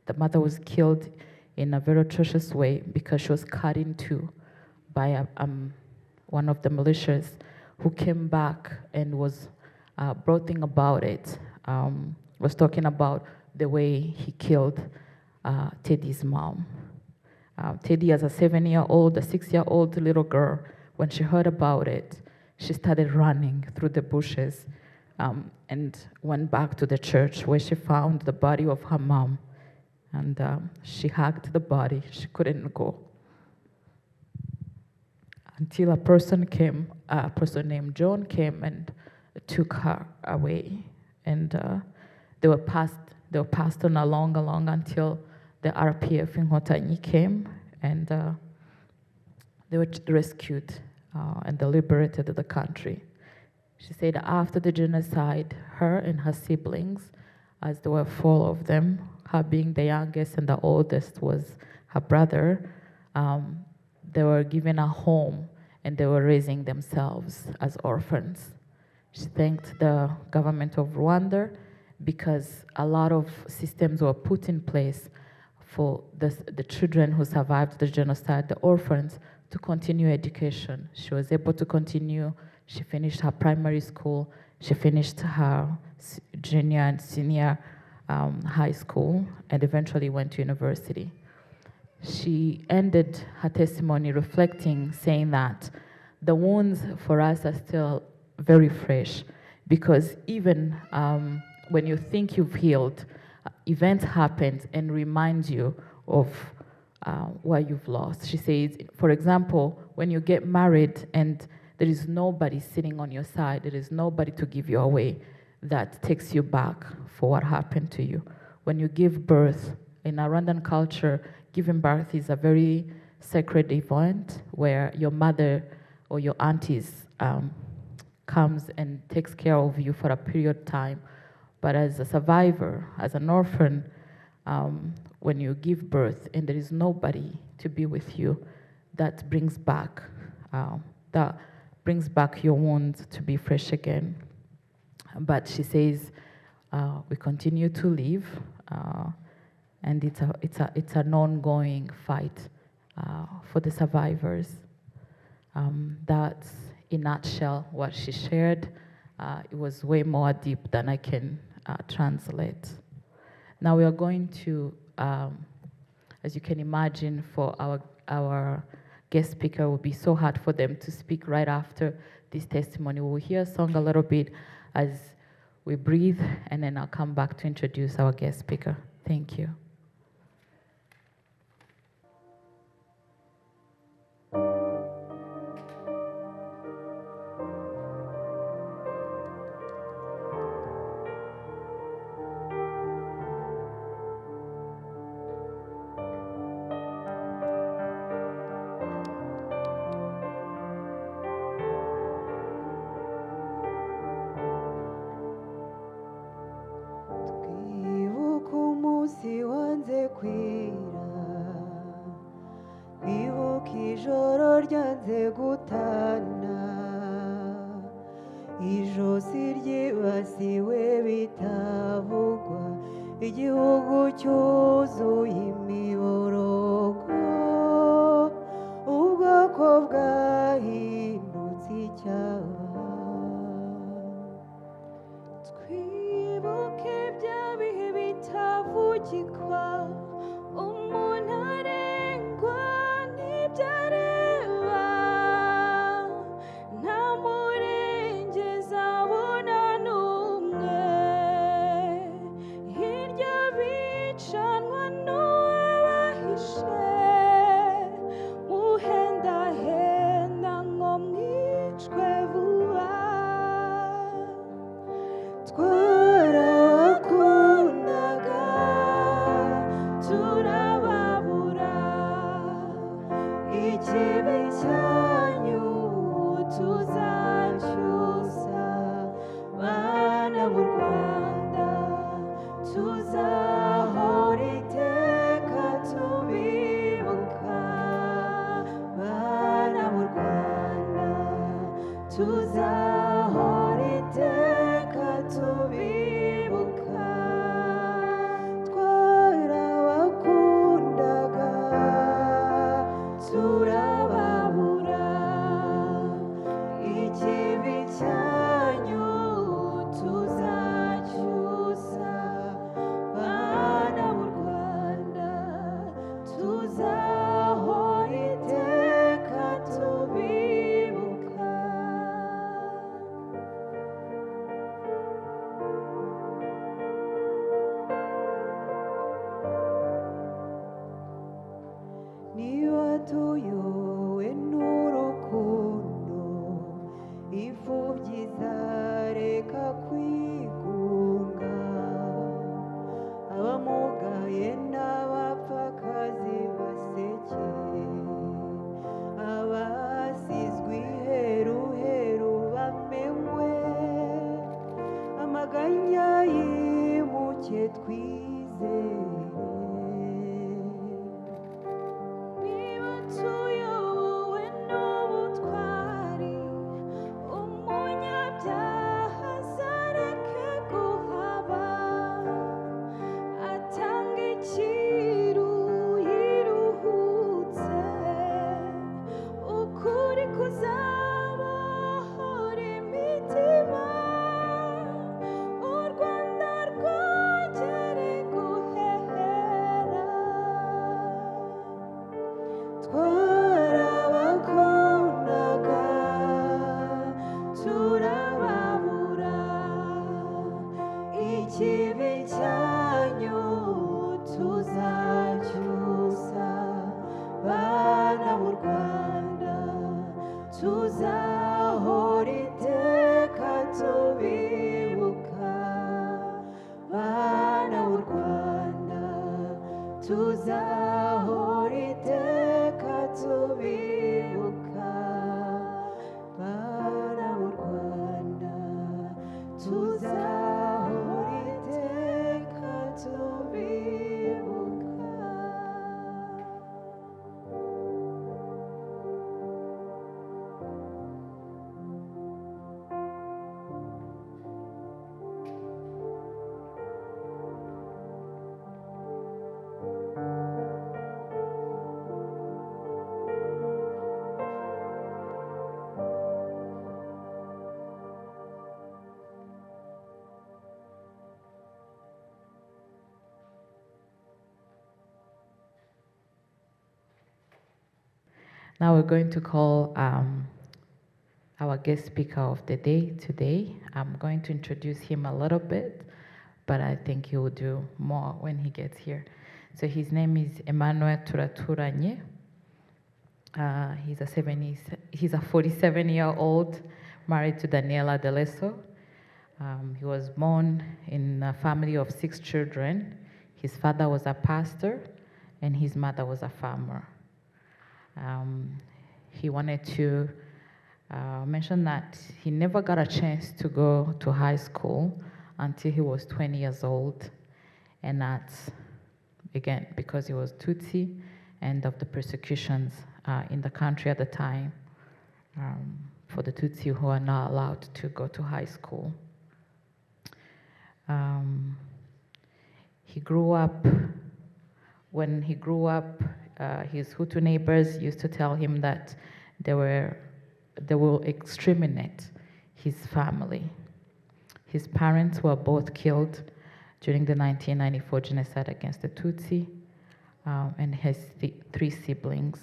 The mother was killed in a very atrocious way because she was cut in two by one of the militias who came back and was brooding about it, was talking about the way he killed Teddy's mom. Teddy, as a 7-year-old, a 6-year-old little girl, when she heard about it, she started running through the bushes and went back to the church where she found the body of her mom. And she hugged the body. She couldn't go. Until a person named John came and took her away. And they were passed on along until the RPF in Inkotanyi came, and they were rescued and they liberated the country. She said after the genocide, her and her siblings, as there were 4 of them, her being the youngest and the oldest was her brother, they were given a home and they were raising themselves as orphans. She thanked the government of Rwanda because a lot of systems were put in place for the children who survived the genocide, the orphans, to continue education. She was able to continue. She finished her primary school. She finished her junior and senior high school and eventually went to university. She ended her testimony reflecting, saying that the wounds for us are still very fresh because even when you think you've healed, events happen and remind you of what you've lost. She says, for example, when you get married and there is nobody sitting on your side, there is nobody to give you away, that takes you back for what happened to you. When you give birth, in our Rwandan culture, giving birth is a very sacred event where your mother or your aunties comes and takes care of you for a period of time. But as a survivor, as an orphan, when you give birth and there is nobody to be with you, that brings back your wounds to be fresh again. But she says we continue to live, and it's an ongoing fight for the survivors. That's in a nutshell what she shared. It was way more deep than I can translate. Now we are going to, as you can imagine, for our guest speaker, it will be so hard for them to speak right after this testimony. We'll hear a song a little bit as we breathe, and then I'll come back to introduce our guest speaker. Thank you. ijoro ryanze gutana, ijosi ryibasiwe bitavugwa, igihugu cyuzuye imiborogo, ubwoko bwahindutse icyaha. Twibuke bya bihe bitavugikwa, umuntu arengwa n'ibyo areba, nta murengezi abona n'umwe, hirya bicanwa n'uwabahishe, muhendahenda ngo mwicwe vuba. Twarabakundaga turababura, ikibi cyanyu tuzacyusa, bana b'u Rwanda tuzahora iteka tubibuka, bana b'u Rwanda tuzahora iteka tubibuka. Twarabakundaga turababura, ikibi cyanyu tuzacyusa, bana b'u Rwanda tuzahora iteka tubibuka. Niba tuyobowe n'urukundo, imfubyi zareka kwigunga, abamugaye n'abapfakazi baseke, abasizwe iheruheru bamenywe, amaganya yimuke twizere. Niba tuyobowe n'ubutwari, umunyabyaha azareke guhaba, atange icyiru yiruhutse, ukuri kuzabohora imitima, u Rwanda rwongere guhehera. Twarabakundaga turababura, ikibi cyanyu tuzacyusa, bana b'u Rwanda tuzahora iteka tubibuka, bana b'u Rwanda tuzahora iteka tubibuka, bana b'u Rwanda tuzahora iteka tubibuka. Now we're going to call our guest speaker of the day today. I'm going to introduce him a little bit, but I think he will do more when he gets here. So his name is Emmanuel Turaturanye. He's a 47-year-old married to Daniela Deleso. He was born in a family of 6 children. His father was a pastor, and his mother was a farmer. He wanted to mention that he never got a chance to go to high school until he was 20 years old, and that's, again, because he was Tutsi and of the persecutions in the country at the time for the Tutsi who are not allowed to go to high school. He grew up, when he grew up, his Hutu neighbors used to tell him that they will exterminate his family. His parents were both killed during the 1994 genocide against the Tutsi, and has three siblings.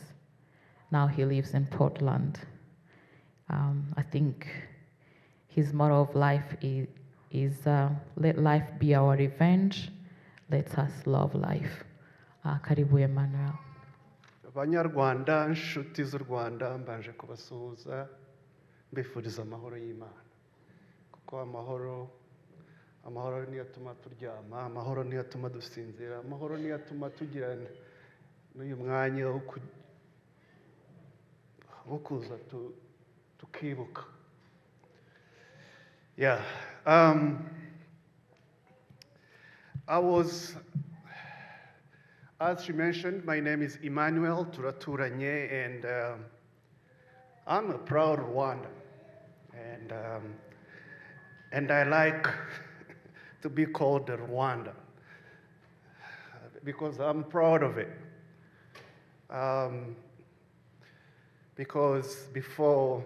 Now he lives in Portland. I think his motto of life is let life be our revenge, let us love life. Karibu Emmanuel. Abanyarwanda, inshuti z'u Rwanda, mbanje kubasuhuza mbifuriza amahoro y'Imana. Kuko amahoro niyo atuma turyama, amahoro niyo atuma dusinzira, amahoro niyo atuma tugira n'uyu mwanya wo kuza tukibuka. Yeah. As she mentioned, my name is Emmanuel Turaturanye, and I'm a proud Rwandan. And I like to be called the Rwanda because I'm proud of it. Because before,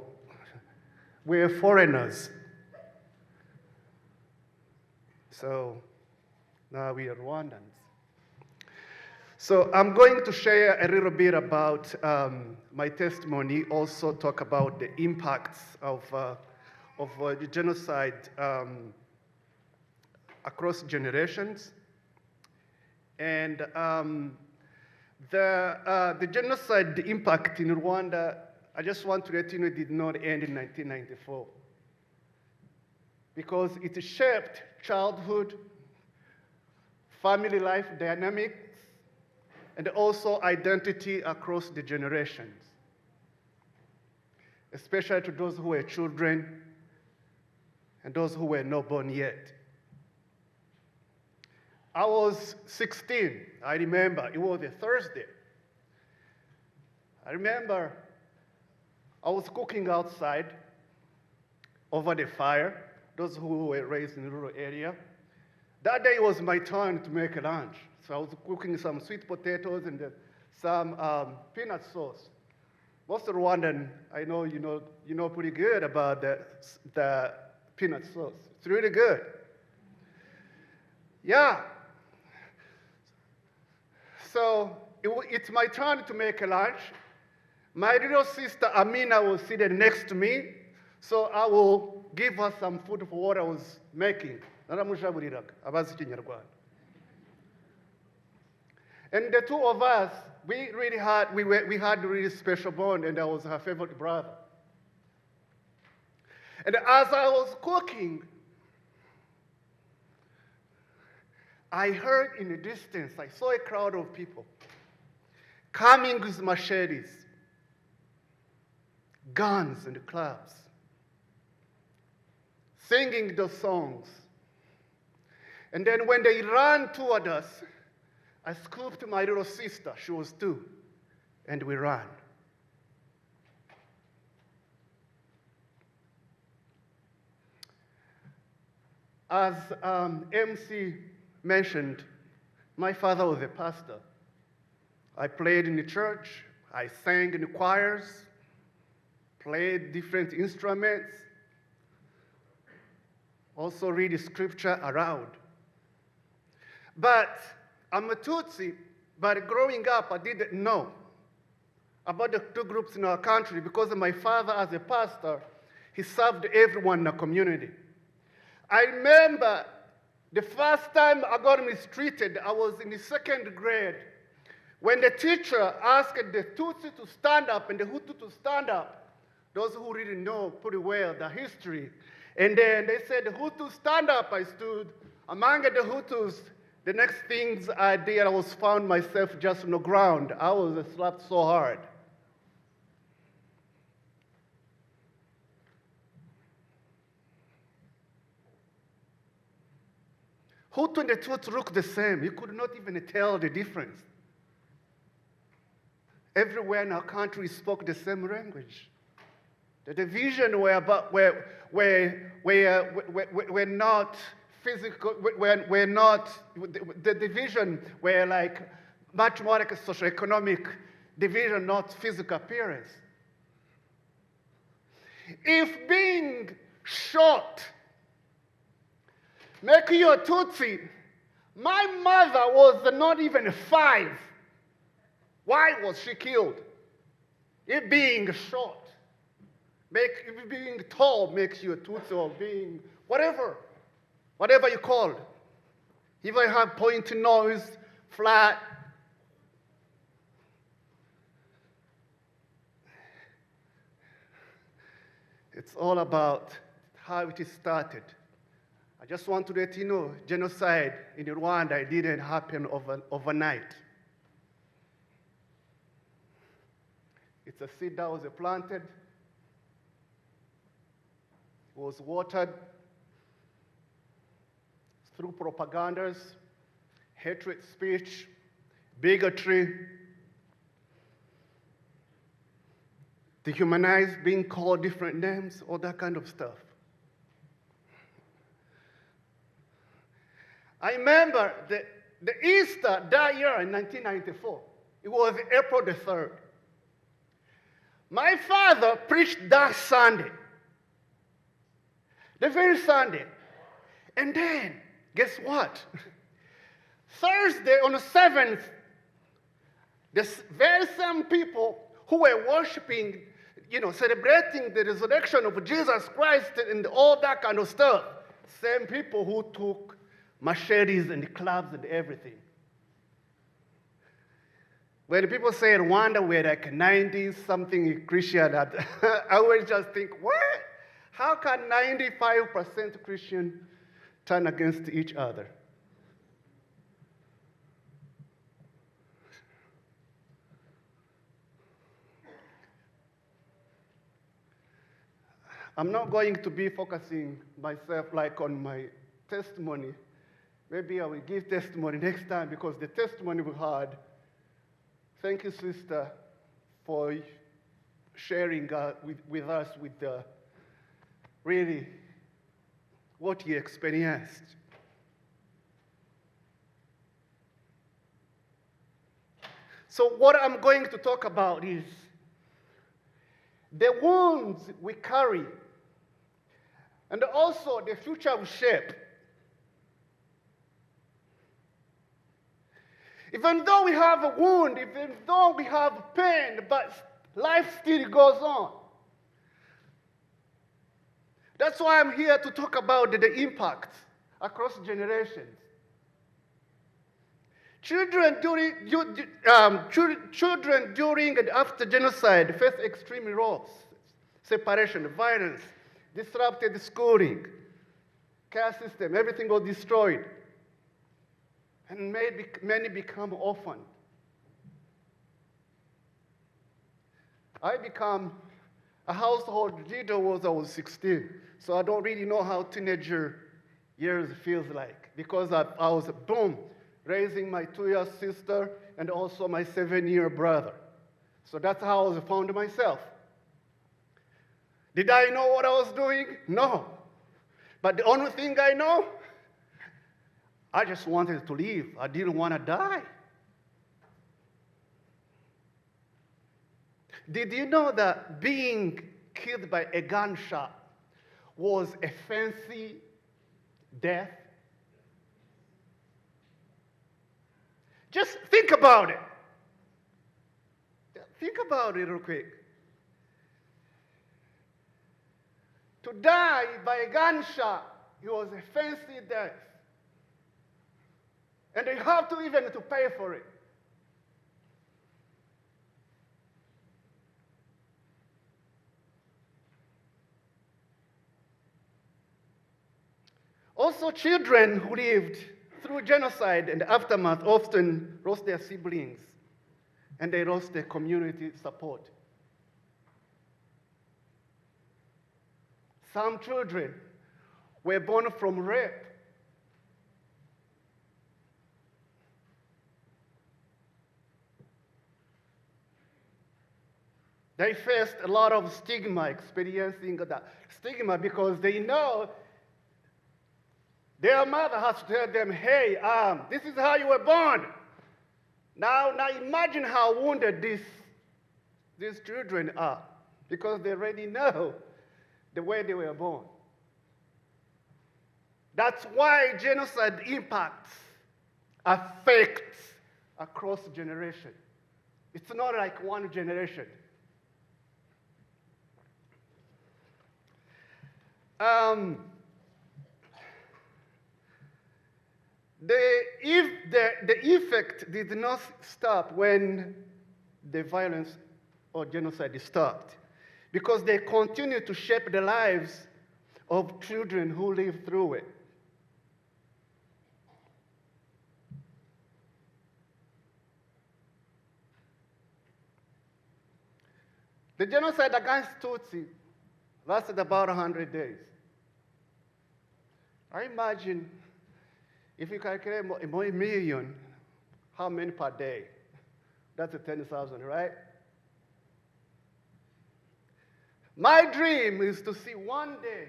we're foreigners. So now we are Rwandans. So I'm going to share a little bit about my testimony, also talk about the impacts of the genocide across generations. And the genocide impact in Rwanda, I just want to let you know, did not end in 1994. Because it shaped childhood, family life dynamics, and also identity across the generations, especially to those who were children and those who were not born yet. I was 16, I remember, it was a Thursday. I remember I was cooking outside over the fire, those who were raised in the rural area. That day was my turn to make lunch. So I was cooking some sweet potatoes and some peanut sauce. Most Rwandan, I know you know pretty good about the peanut sauce. It's really good. Yeah. So it's my turn to make a lunch. My little sister Amina was sitting next to me, so I will give her some food for what I was making. And the two of us, we had a really special bond, and I was her favorite brother. And as I was cooking, I heard in the distance, I saw a crowd of people coming with machetes, guns, and clubs, singing the songs. And then when they ran toward us, I scooped my little sister, she was 2, and we ran. As MC mentioned, my father was a pastor. I played in the church, I sang in the choirs, played different instruments, also read scripture aloud. But I'm a Tutsi, but growing up, I didn't know about the two groups in our country because my father, as a pastor, he served everyone in the community. I remember the first time I got mistreated, I was in the 2nd grade, when the teacher asked the Tutsi to stand up and the Hutu to stand up, those who really know pretty well the history. And then they said, the Hutu stand up. I stood among the Hutus. The next things I did, I was found myself just on the ground. I was slapped so hard. Hutu and the Tutsi look the same. You could not even tell the difference. everywhere in our country spoke the same language. The division were not physical, were not, the division were like much more like a socioeconomic division, not physical appearance. If being short make you a Tutsi, my mother was not even 5. Why was she killed? If being short, if being tall makes you a Tutsi, or being whatever you called. If I have pointy nose, flat, it's all about how it started. I just want to let you know, genocide in Rwanda, it didn't happen overnight. It's a seed that was planted, was watered through propagandas, hatred speech, bigotry, dehumanized, being called different names, all that kind of stuff. I remember the Easter that year in 1994. It was April the 3rd. My father preached that Sunday, the very Sunday. And then, guess what? Thursday on the 7th, the very same people who were worshiping, celebrating the resurrection of Jesus Christ and all that kind of stuff, same people who took machetes and clubs and everything. When people say Rwanda, we're like 90-something Christian, I always just think, what? How can 95% Christian turn against each other? I'm not going to be focusing myself like on my testimony. Maybe I will give testimony next time, because the testimony we heard. Thank you, sister, for sharing with us really what you experienced. So what I'm going to talk about is the wounds we carry, and also the future we shape. Even though we have a wound, even though we have pain, but life still goes on. That's why I'm here to talk about the impact across generations. Children during and after genocide face extreme loss, separation, violence, disrupted schooling, care system, everything was destroyed. And many become orphaned. I became a household leader when I was 16, so I don't really know how teenager years feels like, because I was, boom, raising my 2-year sister and also my 7-year brother. So that's how I found myself. Did I know what I was doing? No. But the only thing I know, I just wanted to live. I didn't want to die. Did you know that being killed by a gunshot was a fancy death? Just think about it. Think about it real quick. To die by a gunshot, it was a fancy death. And you have to even to pay for it. Also, children who lived through genocide and aftermath often lost their siblings, and they lost their community support. Some children were born from rape. They faced a lot of stigma, experiencing that stigma because they know their mother has to tell them, hey, this is how you were born. Now imagine how wounded these children are because they already know the way they were born. That's why genocide impacts, affects across generation. It's not like one generation. The effect did not stop when the violence or genocide stopped, because they continue to shape the lives of children who live through it. The genocide against Tutsi lasted about 100 days. I imagine if you calculate a million, how many per day? That's 10,000, right? My dream is to see one day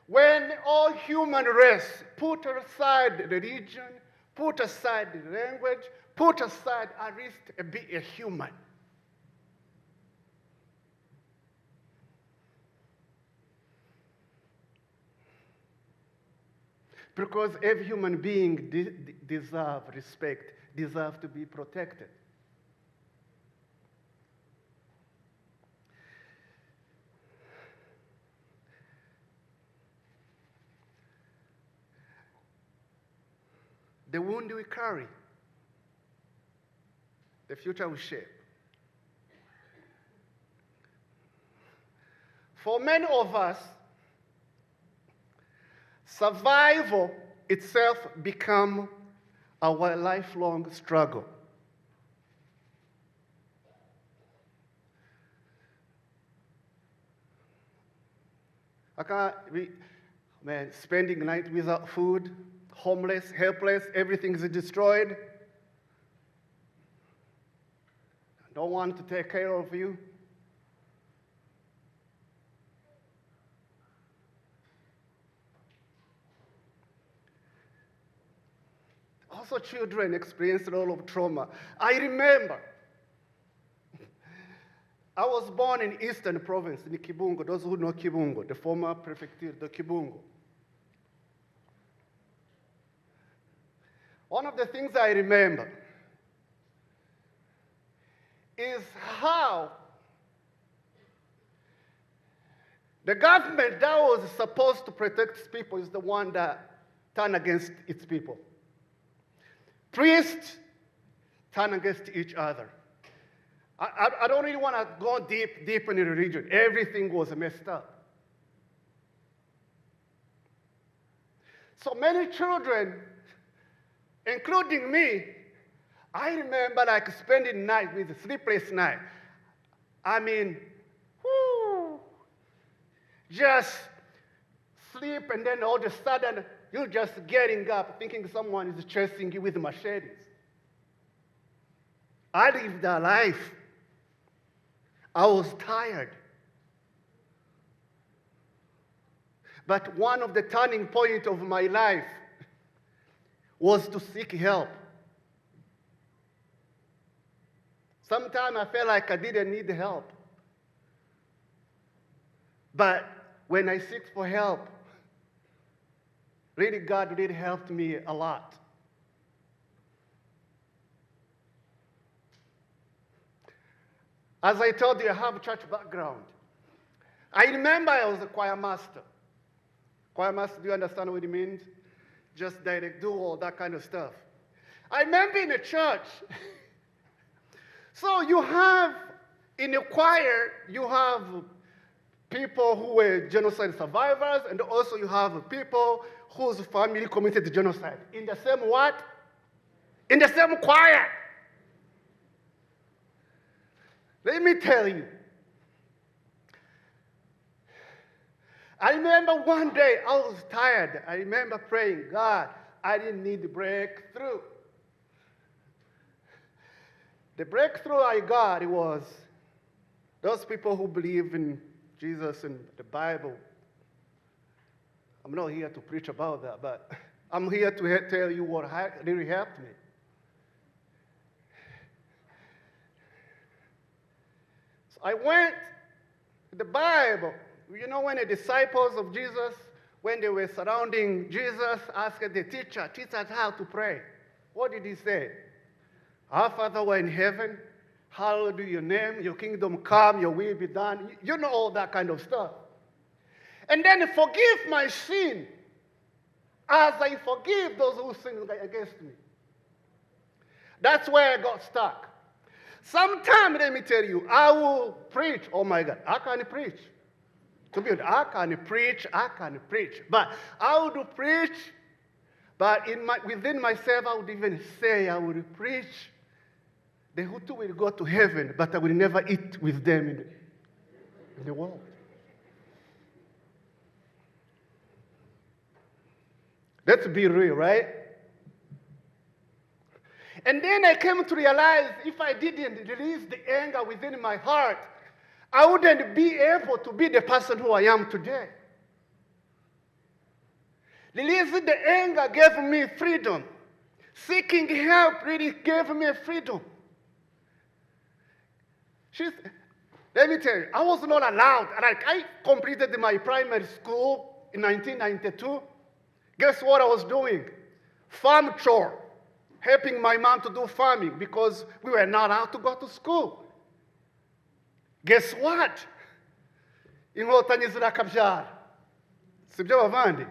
when all human race put aside the religion, put aside the language, put aside at least be a human. Because every human being deserves respect, deserves to be protected. The wound we carry, the future we shape. For many of us, survival itself becomes our lifelong struggle. Spending night without food, homeless, helpless, everything is destroyed. No one to take care of you. Also, children experience a lot of trauma. I remember, I was born in Eastern Province, in Kibungo. Those who know Kibungo, the former prefecture, the Kibungo. One of the things I remember is how the government that was supposed to protect its people is the one that turned against its people. Priests turn against each other. I don't really want to go deep in the religion. Everything was messed up. So many children, including me, I remember like spending night with a sleepless night. I mean, just sleep and then all of a sudden you're just getting up thinking someone is chasing you with machetes. I lived that life. I was tired. But one of the turning points of my life was to seek help. Sometimes I felt like I didn't need help. But when I seek for help, really God really helped me a lot. As I told you, I have a church background. I remember I was a choir master. Choir master, do you understand what it means? Just direct, do all that kind of stuff. I remember in a church, so you have, in a choir, you have people who were genocide survivors, and also you have people whose family committed genocide. In the same what? In the same choir. Let me tell you. I remember one day I was tired. I remember praying, God, I didn't need the breakthrough. The breakthrough I got was Those people who believe in Jesus and the Bible, I'm not here to preach about that, but I'm here to tell you what really helped me. So I went to the Bible. You know, when the disciples of Jesus, when they were surrounding Jesus, asked the teacher, teach us how to pray. What did he say? Our Father who art in heaven, hallowed be your name, your kingdom come, your will be done. You know all that kind of stuff. And then forgive my sin as I forgive those who sin against me. That's where I got stuck. Sometimes, let me tell you, I will preach. Oh my God, I can't preach. To be honest, I can't preach. But I would preach, but within myself, I would even say I would preach. The Hutu will go to heaven, but I will never eat with them in the world. Let's be real, right? And then I came to realize if I didn't release the anger within my heart, I wouldn't be able to be the person who I am today. Releasing the anger gave me freedom. Seeking help really gave me freedom. Let me tell you, I was not allowed. Like, I completed my primary school in 1992. Guess what I was doing? Farm chore, helping my mom to do farming because we were not allowed to go to school. Guess what? Inkotanyi zirakabyara. Sibyo bavandi?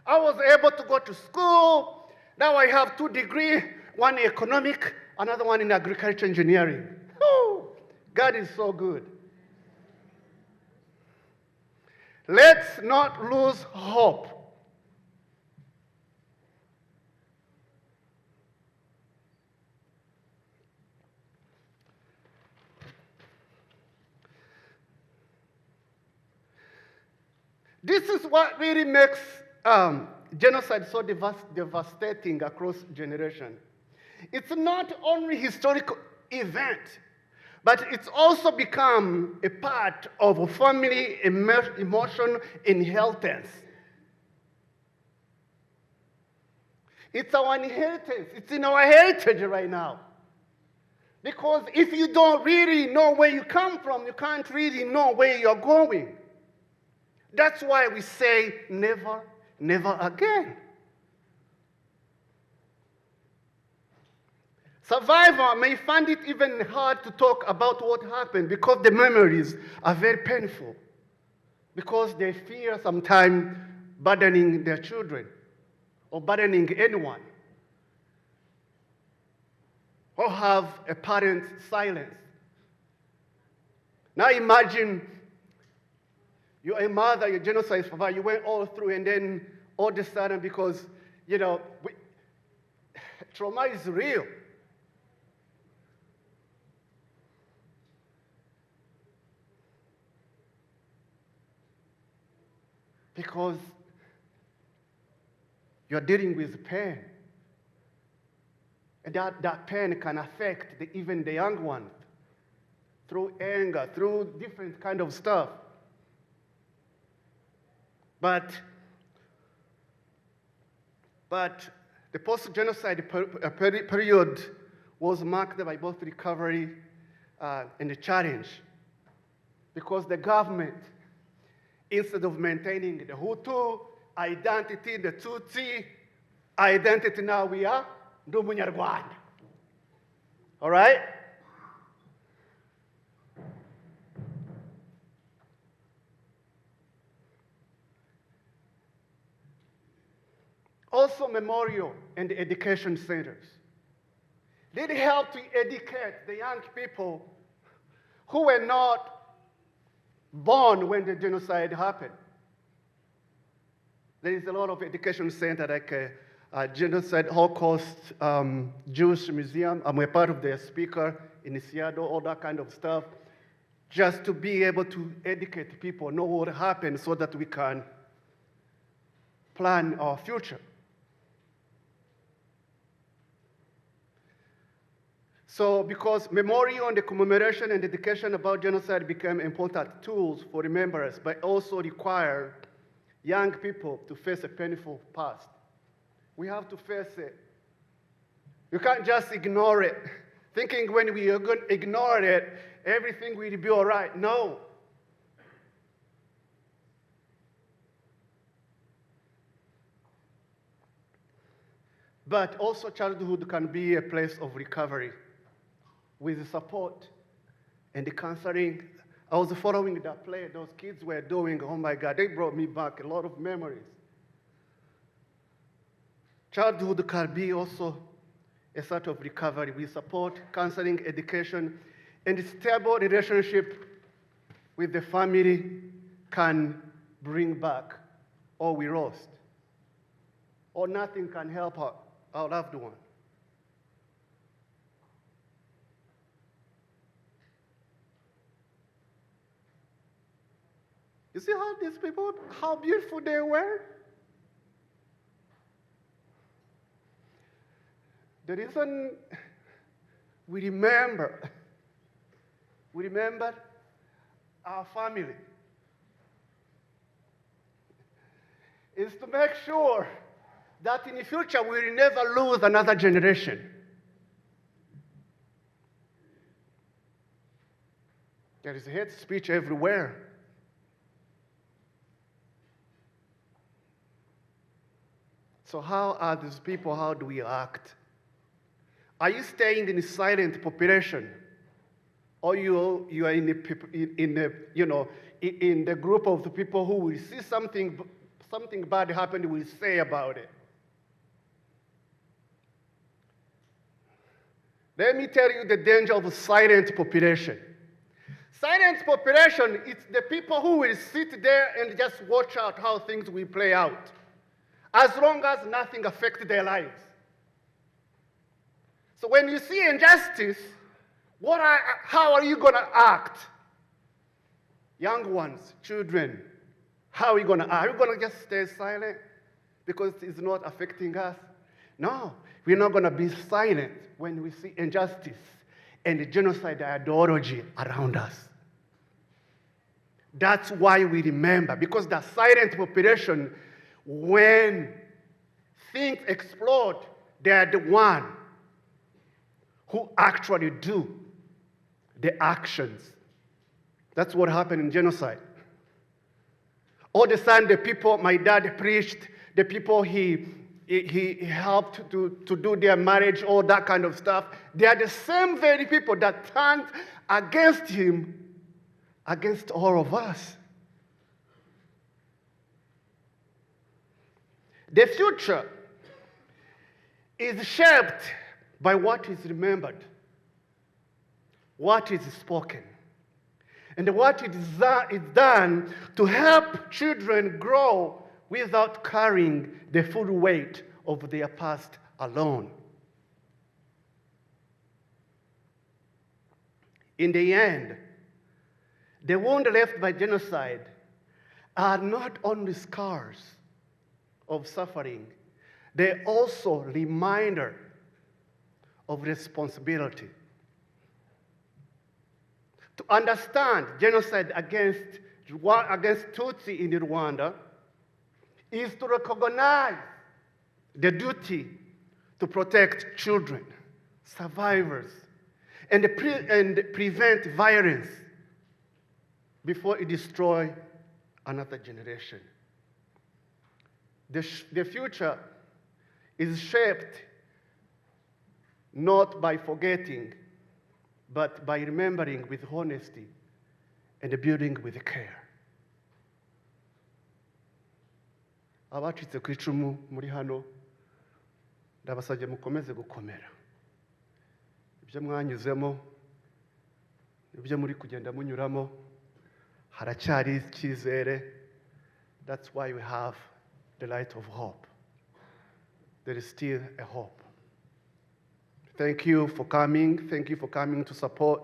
I was able to go to school. Now I have 2 degrees, one in economic, another one in agriculture engineering. Woo! God is so good. Let's not lose hope. This is what really makes genocide so devastating across generations. It's not only historical event, but it's also become a part of family emotion inheritance. It's our inheritance. It's in our heritage right now. Because if you don't really know where you come from, you can't really know where you're going. That's why we say never, never again. Survivor may find it even hard to talk about what happened because the memories are very painful. Because they fear sometimes burdening their children or burdening anyone. Or have a parent silence. Now imagine you're a mother, you're a genocide survivor, you went all through, and then all of a sudden, because, trauma is real. Because you're dealing with pain. And that pain can affect even the young ones through anger, through different kind of stuff. But the post-genocide period was marked by both recovery and a challenge. Because the government, instead of maintaining the Hutu identity, the Tutsi identity, now we are do Munyarwanda. All right? Also memorial and education centers. Did help to educate the young people who were not born when the genocide happened. There is a lot of education centers like Genocide Holocaust Jewish Museum. I'm a part of their speaker in Seattle, all that kind of stuff, just to be able to educate people, know what happened so that we can plan our future. So because memorial and the commemoration and education about genocide became important tools for remembrance, but also require young people to face a painful past. We have to face it. You can't just ignore it, thinking when we are going to ignore it, everything will be all right. No. But also childhood can be a place of recovery with the support and the counseling. I was following that play those kids were doing. Oh my God, they brought me back a lot of memories. Childhood can be also a sort of recovery with support, counseling, education, and a stable relationship with the family can bring back all we lost. Or nothing can help our loved one. You see how these people, how beautiful they were? The reason we remember our family is to make sure that in the future we will never lose another generation. There is hate speech everywhere. So how are these people, how do we act? Are you staying in a silent population? Or you are in the group of the people who will see something bad happen, will say about it? Let me tell you the danger of a silent population. Silent population, it's the people who will sit there and just watch out how things will play out, as long as nothing affects their lives. So when you see injustice, how are you going to act? Young ones, children, how are you going to act? Are you going to just stay silent because it's not affecting us? No, we're not going to be silent when we see injustice and the genocide ideology around us. That's why we remember, because the silent population, when things explode, they are the one who actually do the actions. That's what happened in genocide. All the time, the people my dad preached, the people he helped to do their marriage, all that kind of stuff, they are the same very people that turned against him, against all of us. The future is shaped by what is remembered, what is spoken, and what is done to help children grow without carrying the full weight of their past alone. In the end, the wounds left by genocide are not only scars of suffering, they're also a reminder of responsibility. To understand genocide against Tutsi in Rwanda is to recognize the duty to protect children, survivors, and prevent violence before it destroys another generation. The future is shaped not by forgetting, but by remembering with honesty and building with care. Abacitse ku icumu muri hano ndabasabye mukomeze gukomera. Ibyo mwanyuzemo, ibyo muri kugenda munyuramo, haracyari icyizere. That's why we have the light of hope. There is still a hope. Thank you for coming. Thank you for coming to support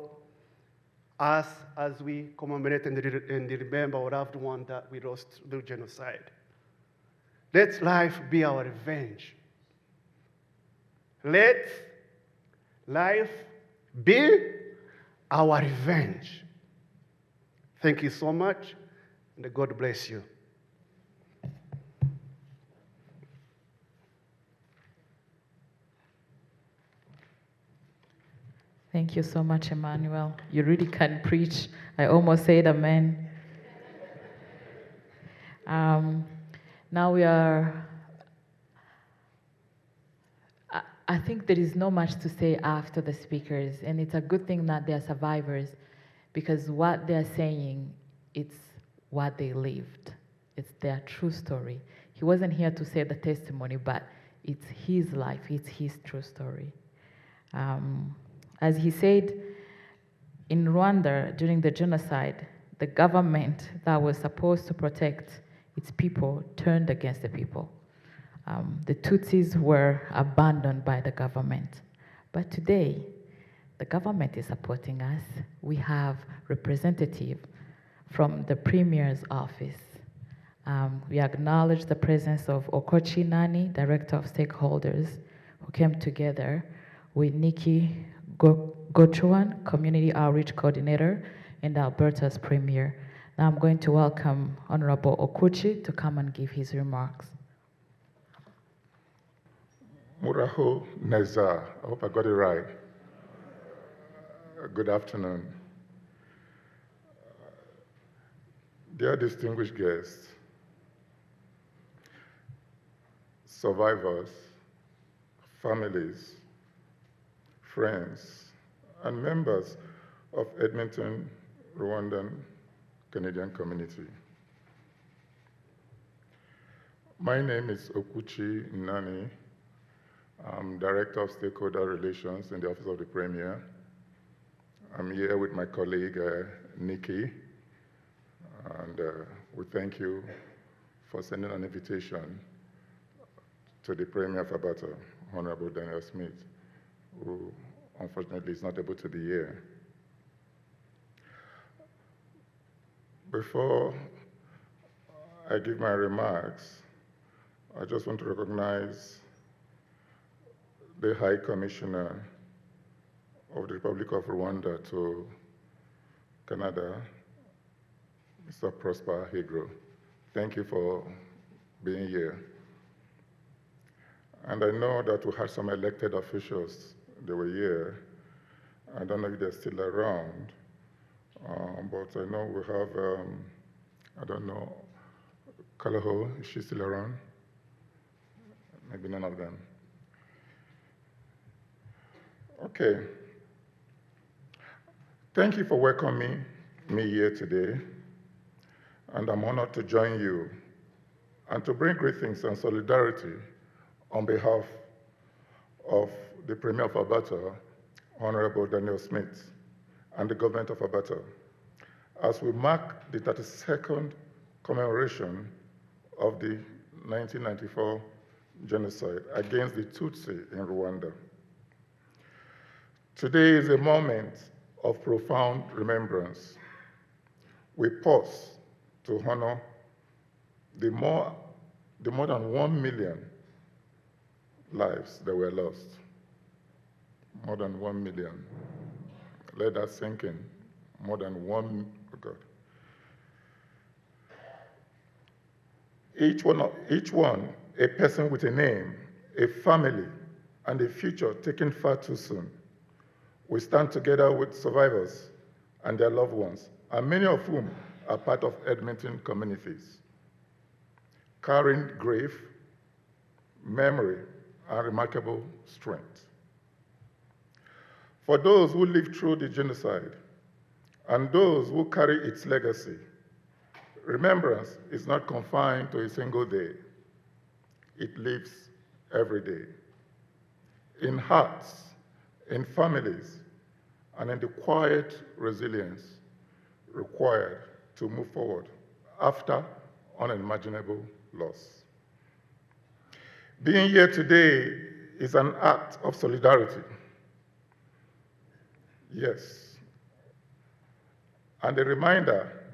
us as we commemorate and remember our loved one that we lost through genocide. Let life be our revenge. Let life be our revenge. Thank you so much, and God bless you. Thank you so much, Emmanuel. You really can preach. I almost said amen. Now we are, I think there is not much to say after the speakers, and it's a good thing that they are survivors, because what they're saying, it's what they lived. It's their true story. He wasn't here to say the testimony, but it's his life, it's his true story. As he said, in Rwanda, during the genocide, the government that was supposed to protect its people turned against the people. The Tutsis were abandoned by the government. But today, the government is supporting us. We have representative from the Premier's office. We acknowledge the presence of Okochi Nani, Director of Stakeholders, who came together with Nikki Gochuan, Community Outreach Coordinator, and Alberta's Premier. Now I'm going to welcome Honorable Okuchi to come and give his remarks. Muraho Neza, I hope I got it right. Good afternoon. Dear distinguished guests, survivors, families, friends, and members of Edmonton, Rwandan Canadian community. My name is Okuchi Nani. I'm Director of Stakeholder Relations in the Office of the Premier. I'm here with my colleague, Nikki, and we thank you for sending an invitation to the Premier of Alberta, Honorable Daniel Smith, who unfortunately is not able to be here. Before I give my remarks, I just want to recognize the High Commissioner of the Republic of Rwanda to Canada, Mr. Prosper Higiro. Thank you for being here. And I know that we had some elected officials, they were here. I don't know if they're still around, but I know we have, I don't know, Kalaho, is she still around? Maybe none of them. Okay. Thank you for welcoming me here today, and I'm honored to join you and to bring greetings and solidarity on behalf of the Premier of Alberta, Honorable Daniel Smith, and the government of Alberta, as we mark the 32nd commemoration of the 1994 genocide against the Tutsi in Rwanda. Today is a moment of profound remembrance. We pause to honor the more than 1 million lives that were lost. More than 1 million. Let that sink in. More than 1, oh God. Each one, a person with a name, a family, and a future taken far too soon. We stand together with survivors and their loved ones, and many of whom are part of Edmonton communities, carrying grief, memory, and remarkable strength. For those who lived through the genocide and those who carry its legacy, remembrance is not confined to a single day. It lives every day, in hearts, in families, and in the quiet resilience required to move forward after unimaginable loss. Being here today is an act of solidarity. Yes, and a reminder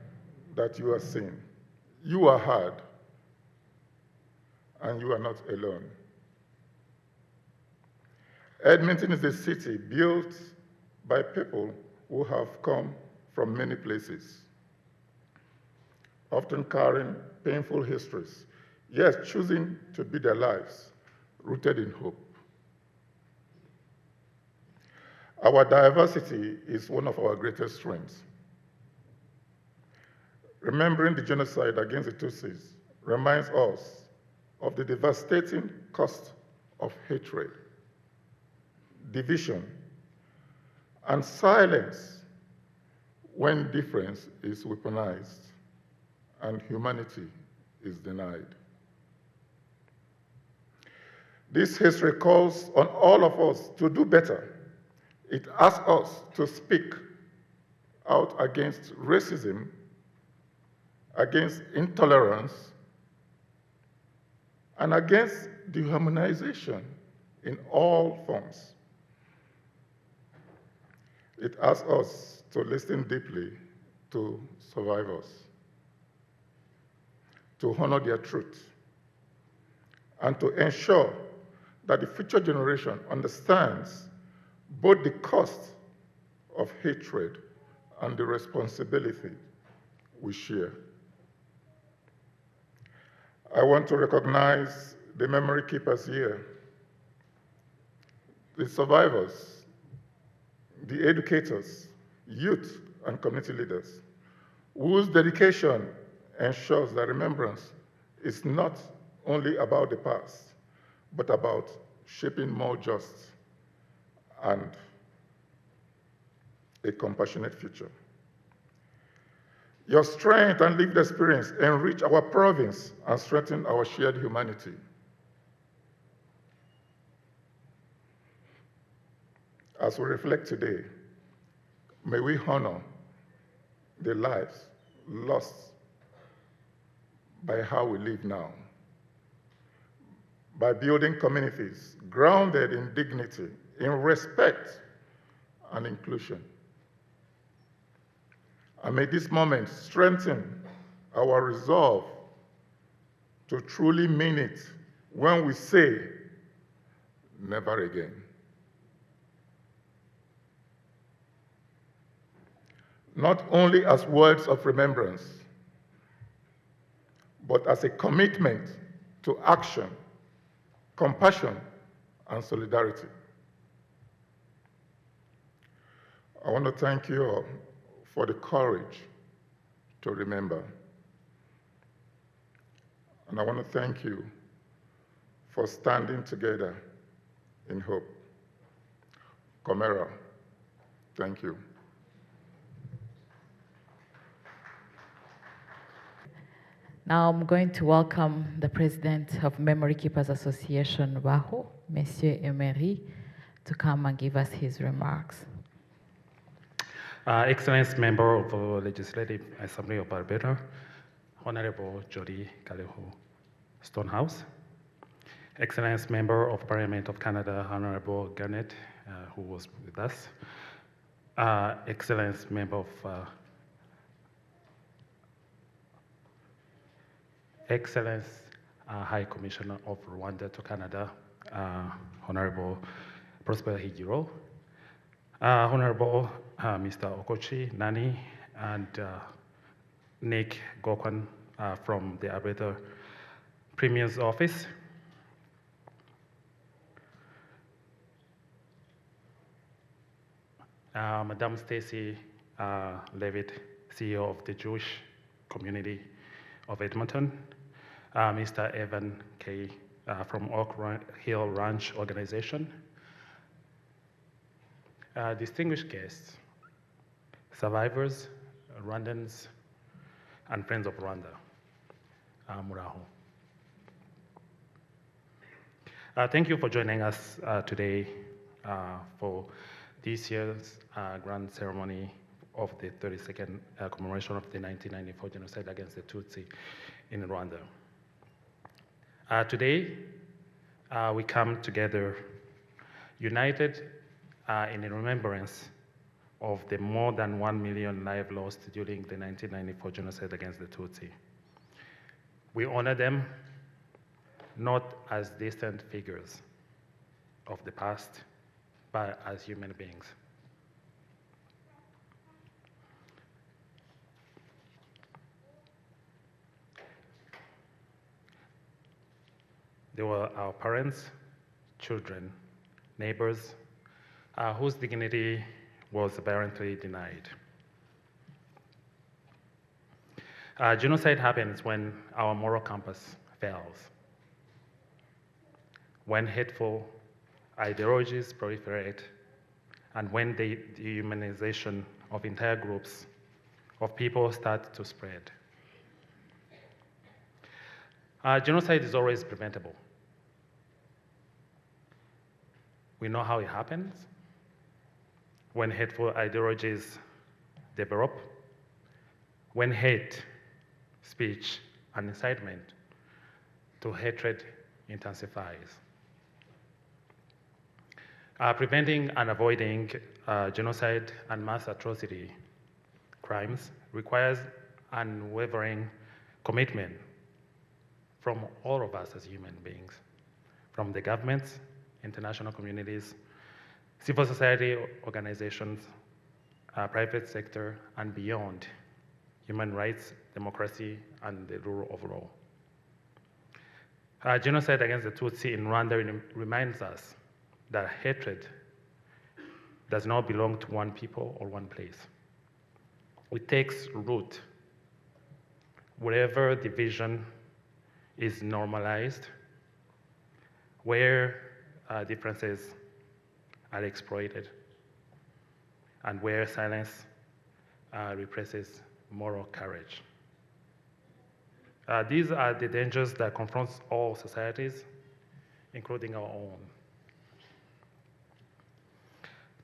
that you are seen, you are heard, and you are not alone. Edmonton is a city built by people who have come from many places, often carrying painful histories, yet choosing to be their lives rooted in hope. Our diversity is one of our greatest strengths. Remembering the genocide against the Tutsis reminds us of the devastating cost of hatred, division, and silence when difference is weaponized and humanity is denied. This history calls on all of us to do better. It asks us to speak out against racism, against intolerance, and against dehumanization in all forms. It asks us to listen deeply to survivors, to honor their truth, and to ensure that the future generation understands both the cost of hatred and the responsibility we share. I want to recognize the memory keepers here, the survivors, the educators, youth, and community leaders, whose dedication ensures that remembrance is not only about the past, but about shaping more just and a compassionate future. Your strength and lived experience enrich our province and strengthen our shared humanity. As we reflect today, may we honor the lives lost by how we live now, by building communities grounded in dignity, in respect, and inclusion. And may this moment strengthen our resolve to truly mean it when we say, never again. Not only as words of remembrance, but as a commitment to action, compassion, and solidarity. I want to thank you all for the courage to remember. And I want to thank you for standing together in hope. Komera, thank you. Now I'm going to welcome the President of Memory Keepers Association, WAHO, Monsieur Emery, to come and give us his remarks. Excellence Member of the Legislative Assembly of Barbados, Honorable Jody Galeho Stonehouse, Excellence Member of Parliament of Canada, Honorable Garnett, who was with us, Excellence Member of Excellence High Commissioner of Rwanda to Canada, Honorable Prosper Higiro, Honorable Mr. Okochi Nani, and Nick Gokwan from the Alberta Premier's Office. Madame Stacy Levitt, CEO of the Jewish Community of Edmonton, Mr. Evan Kay from Oak Hill Ranch Organization, distinguished guests, survivors, Rwandans, and friends of Rwanda, Muraho. Thank you for joining us today for this year's grand ceremony of the 32nd commemoration of the 1994 genocide against the Tutsi in Rwanda. Today, we come together united in remembrance of the more than 1 million lives lost during the 1994 genocide against the Tutsi. We honor them not as distant figures of the past, but as human beings. They were our parents, children, neighbors, whose dignity was apparently denied. Genocide happens when our moral compass fails, when hateful ideologies proliferate, and when the dehumanization of entire groups of people start to spread. Genocide is always preventable. We know how it happens. When hateful ideologies develop, when hate speech and incitement to hatred intensifies. Preventing and avoiding genocide and mass atrocity crimes requires unwavering commitment from all of us as human beings, from the governments, international communities, civil society organizations, private sector, and beyond, human rights, democracy, and the rule of law. Genocide against the Tutsi in Rwanda reminds us that hatred does not belong to one people or one place. It takes root wherever division is normalized, where differences are exploited, and where silence represses moral courage. These are the dangers that confront all societies, including our own.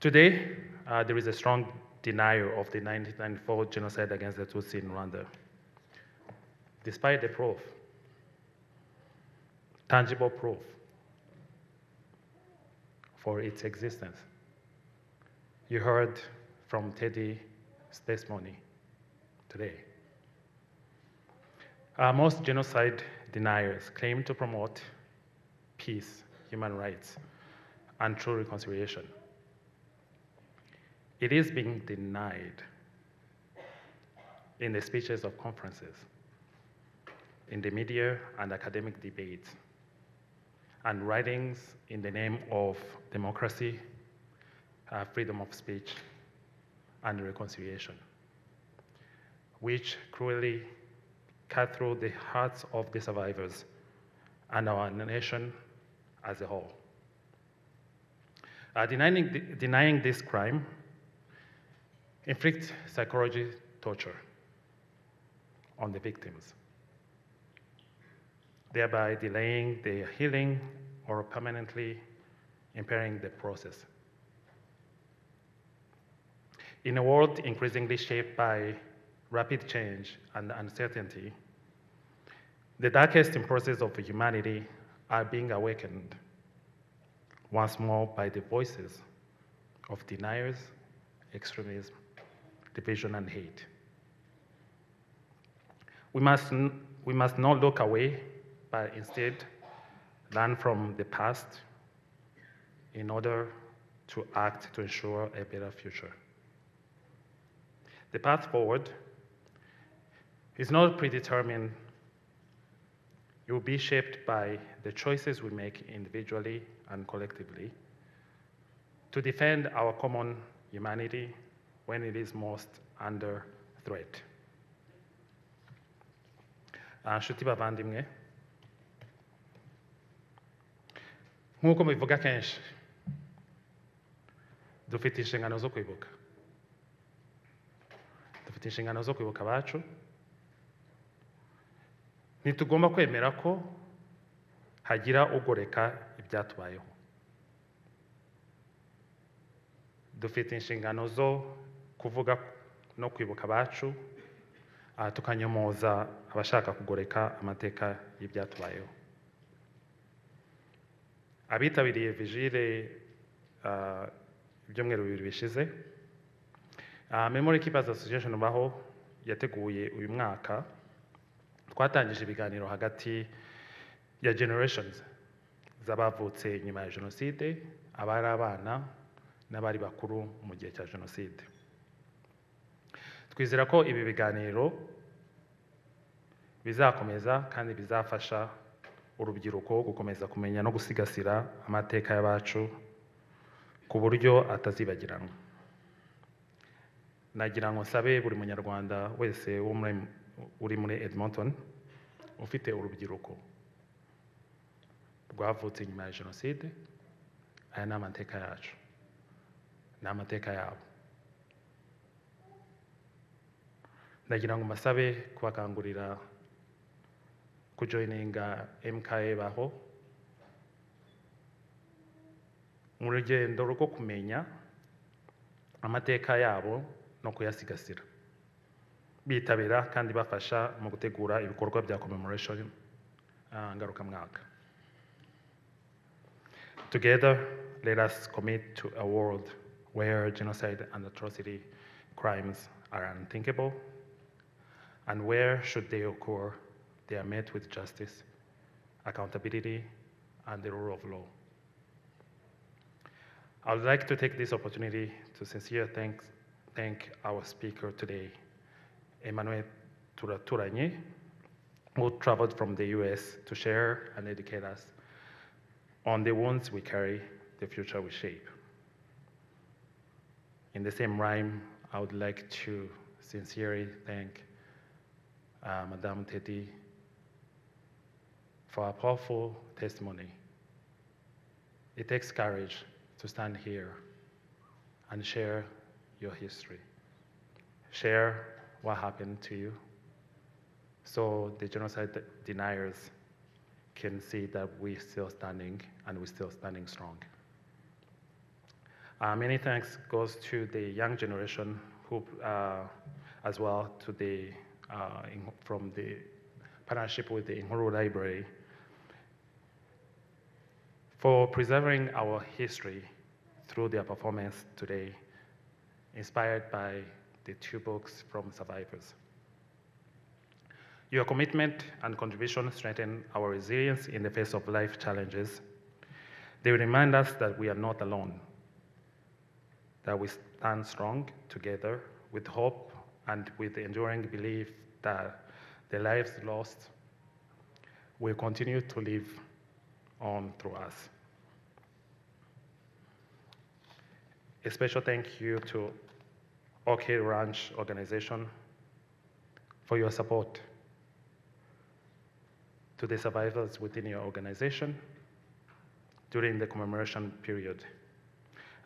Today, there is a strong denial of the 1994 genocide against the Tutsi in Rwanda. Despite the proof, tangible proof for its existence. You heard from Teddy's testimony today. Most genocide deniers claim to promote peace, human rights, and true reconciliation. It is being denied in the speeches of conferences, in the media and academic debates, and writings in the name of democracy, freedom of speech, and reconciliation, which cruelly cut through the hearts of the survivors and our nation as a whole. Denying this crime inflicts psychological torture on the victims, thereby delaying their healing or permanently impairing the process. In a world increasingly shaped by rapid change and uncertainty, the darkest impulses of humanity are being awakened once more by the voices of deniers, extremism, division, and hate. We must not look away, but instead learn from the past in order to act to ensure a better future. The path forward is not predetermined. It will be shaped by the choices we make individually and collectively to defend our common humanity when it is most under threat. Nshuti bavandimwe, nk'uko mubivuga kenshi, dufite inshingano zo kwibuka. Dufite inshingano zo kwibuka abacu. Ntitugomba kwemera ko hagira ugoreka ibyatubayeho. Dufite inshingano zo kuvuga no kwibuka abacu, tukanyomoza abashaka kugoreka amateka y'ibyatubayeho. Abitabiriye vigile ibyumweru bibiri bishize, Memory Keepers Association baho yateguye uyu mwaka, twatangije ibiganiro hagati ya generations z'abavutse nyuma ya jenoside, abari abana n'abari bakuru mu gihe cya jenoside. Twizera ko ibi biganiro bizakomeza kandi bizafasha urubyiruko gukomeza kumenya no gusigasira amateka y'abacu ku buryo atazibagiranwa. Nagira ngo nsabe buri munyarwanda wese uri muri Edmonton ufite urubyiruko rwavutse nyuma ya jenoside, aya ni amateka yacu, ni amateka yabo. Nagira ngo mbasabe kubakangurira kujoininga MKA baho mu rugendo rwo kumenya amateka yabo no kuyasigasira, bitabira kandi bafasha mu gutegura ibikorwa bya commemoration ngarukamwaka. Together, let us commit to a world where genocide and atrocity crimes are unthinkable, and where, should they occur, they are met with justice, accountability, and the rule of law. I would like to take this opportunity to sincerely thank our speaker today, Emmanuel Turaturanye, who traveled from the US to share and educate us on the wounds we carry, the future we shape. In the same rhyme, I would like to sincerely thank Madame Teddy for a powerful testimony. It takes courage to stand here and share your history. Share what happened to you so the genocide deniers can see that we're still standing and we're still standing strong. Many thanks goes to the young generation who, as well to the, from the partnership with the Inkuru Library for preserving our history through their performance today, inspired by the 2 books from survivors. Your commitment and contribution strengthen our resilience in the face of life challenges. They remind us that we are not alone, that we stand strong together with hope and with the enduring belief that the lives lost will continue to live on through us. A special thank you to OK Ranch organization for your support, to the survivors within your organization during the commemoration period.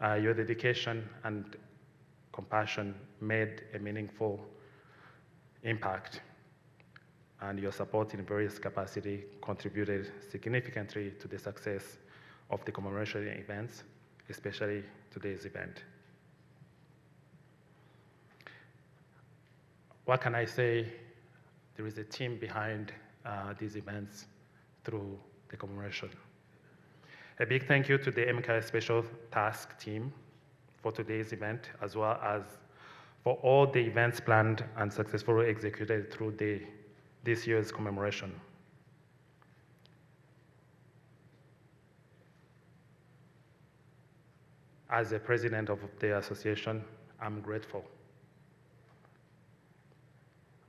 Your dedication and compassion made a meaningful impact, and your support in various capacities contributed significantly to the success of the commemoration events, especially today's event. What can I say? There is a team behind these events through the commemoration. A big thank you to the MKA Special Task Team for today's event, as well as for all the events planned and successfully executed through this year's commemoration. As the president of the association, I'm grateful.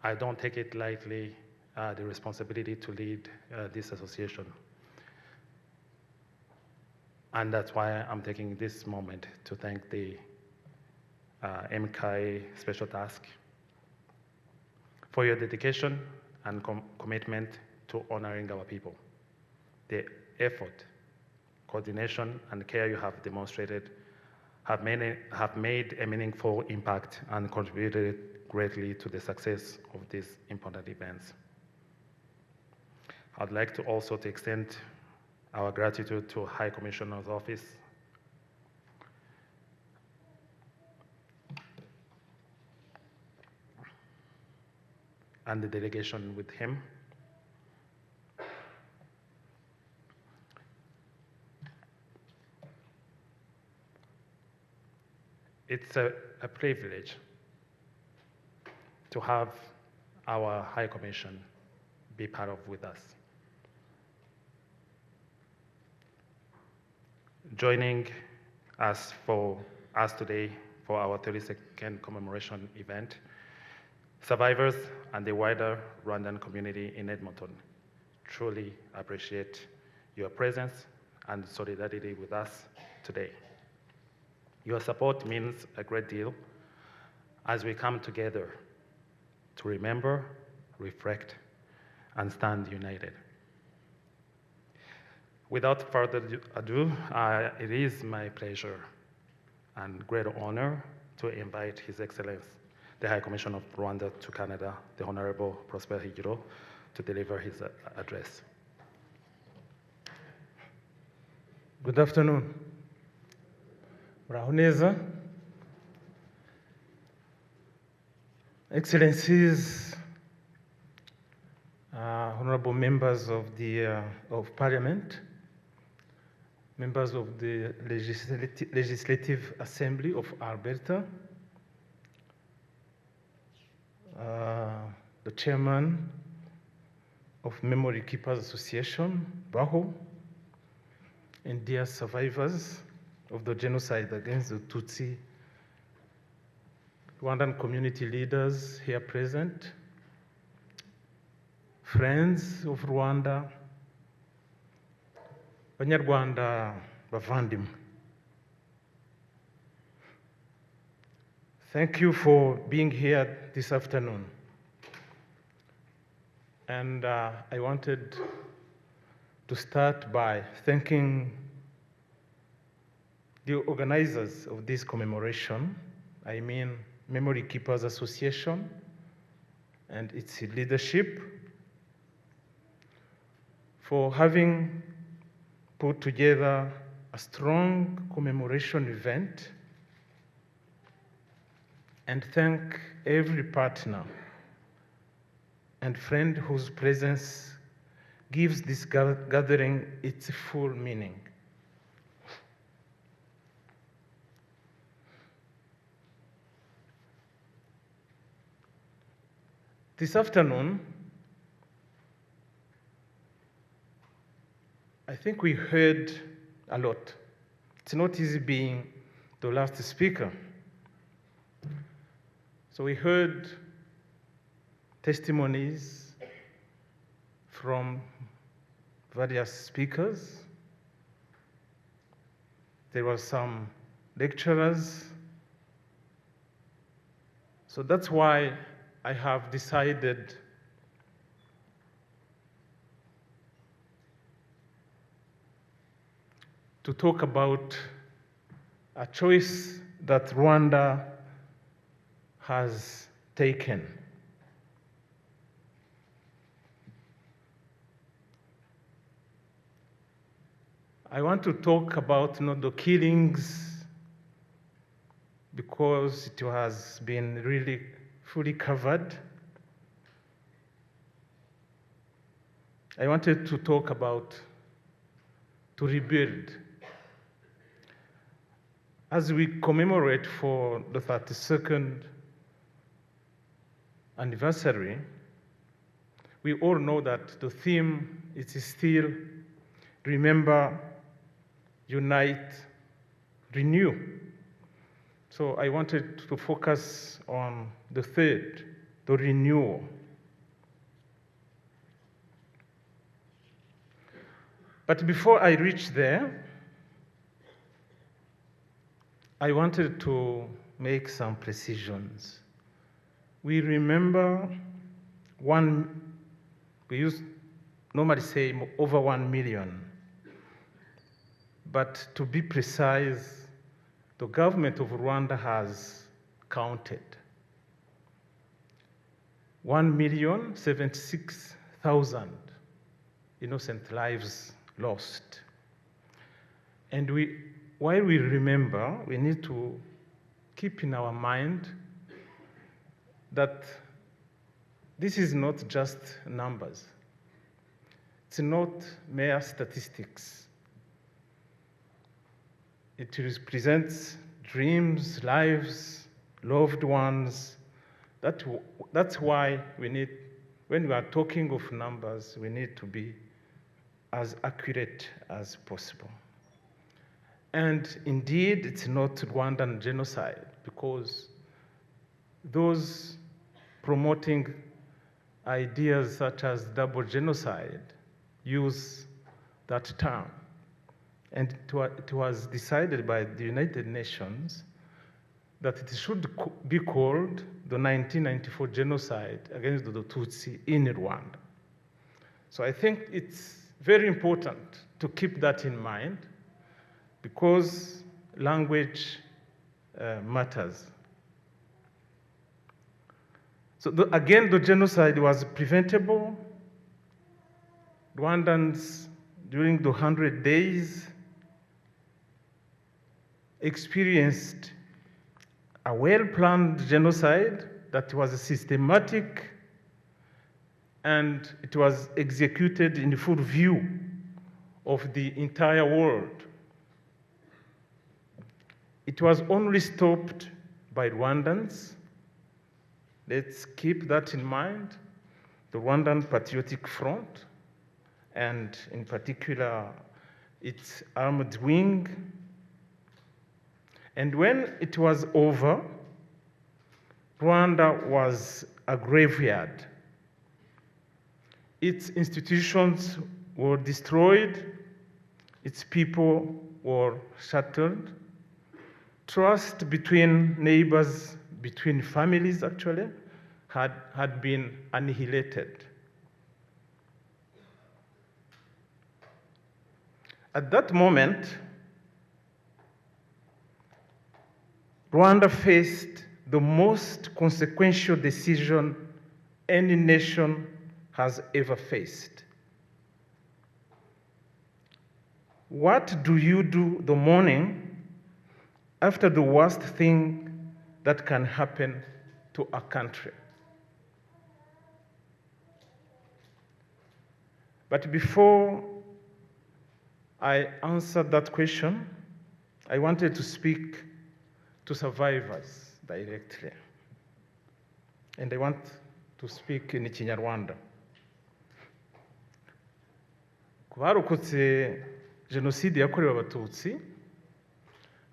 I don't take it lightly, the responsibility to lead this association. And that's why I'm taking this moment to thank the MKA Special Task for your dedication and commitment to honoring our people. The effort, coordination, and care you have demonstrated have made a meaningful impact and contributed greatly to the success of these important events. I'd like to also extend our gratitude to High Commissioner's Office and the delegation with him. It's a privilege to have our High Commission be part of with us. Joining us today for our 32nd commemoration event, survivors and the wider Rwandan community in Edmonton truly appreciate your presence and solidarity with us today. Your support means a great deal as we come together to remember, reflect, and stand united. Without further ado, it is my pleasure and great honor to invite His Excellency, the High Commissioner of Rwanda to Canada, the Honorable Prosper Higiro, to deliver his address. Good afternoon. Muraho neza. Excellencies, honorable members of the Parliament, members of the Legislative Assembly of Alberta, the chairman of Memory Keepers Association, BAHO, and dear survivors of the genocide against the Tutsi, Rwandan community leaders here present, friends of Rwanda, Banyarwanda bavandimwe. Thank you for being here this afternoon. And I wanted to start by thanking the organizers of this commemoration, I mean Memory Keepers Association and its leadership, for having put together a strong commemoration event, and thank every partner and friend whose presence gives this gathering its full meaning. This afternoon, I think we heard a lot. It's not easy being the last speaker. So we heard testimonies from various speakers. There were some lecturers. So that's why I have decided to talk about a choice that Rwanda has taken. I want to talk about the killings because it has been really fully covered. I wanted to talk about to rebuild. As we commemorate for the 32nd anniversary, we all know that the theme is still remember, unite, renew. So I wanted to focus on the third, the renewal. But before I reach there, I wanted to make some precisions. We remember we normally say over 1 million. But to be precise, the government of Rwanda has counted 1,076,000 innocent lives lost. And while we remember, we need to keep in our mind that this is not just numbers. It's not mere statistics. It represents dreams, lives, loved ones. That's why when we are talking of numbers, we need to be as accurate as possible. And indeed, it's not Rwandan genocide, because those promoting ideas such as double genocide use that term. And it was decided by the United Nations that it should be called the 1994 genocide against the Tutsi in Rwanda. So I think it's very important to keep that in mind because language matters. So again, the genocide was preventable. Rwandans, during the 100 days, experienced a well-planned genocide that was systematic and it was executed in full view of the entire world. It was only stopped by Rwandans. Let's keep that in mind. The Rwandan Patriotic Front, and in particular, its armed wing. And when it was over, Rwanda was a graveyard. Its institutions were destroyed, its people were shattered, trust between neighbors, between families actually, had been annihilated. At that moment, Rwanda faced the most consequential decision any nation has ever faced. What do you do the morning after the worst thing that can happen to a country? But before I answer that question, I wanted to speak to survivors directly. And I want to speak in Kinyarwanda. Ku barokotse Jenoside yakorewe Abatutsi,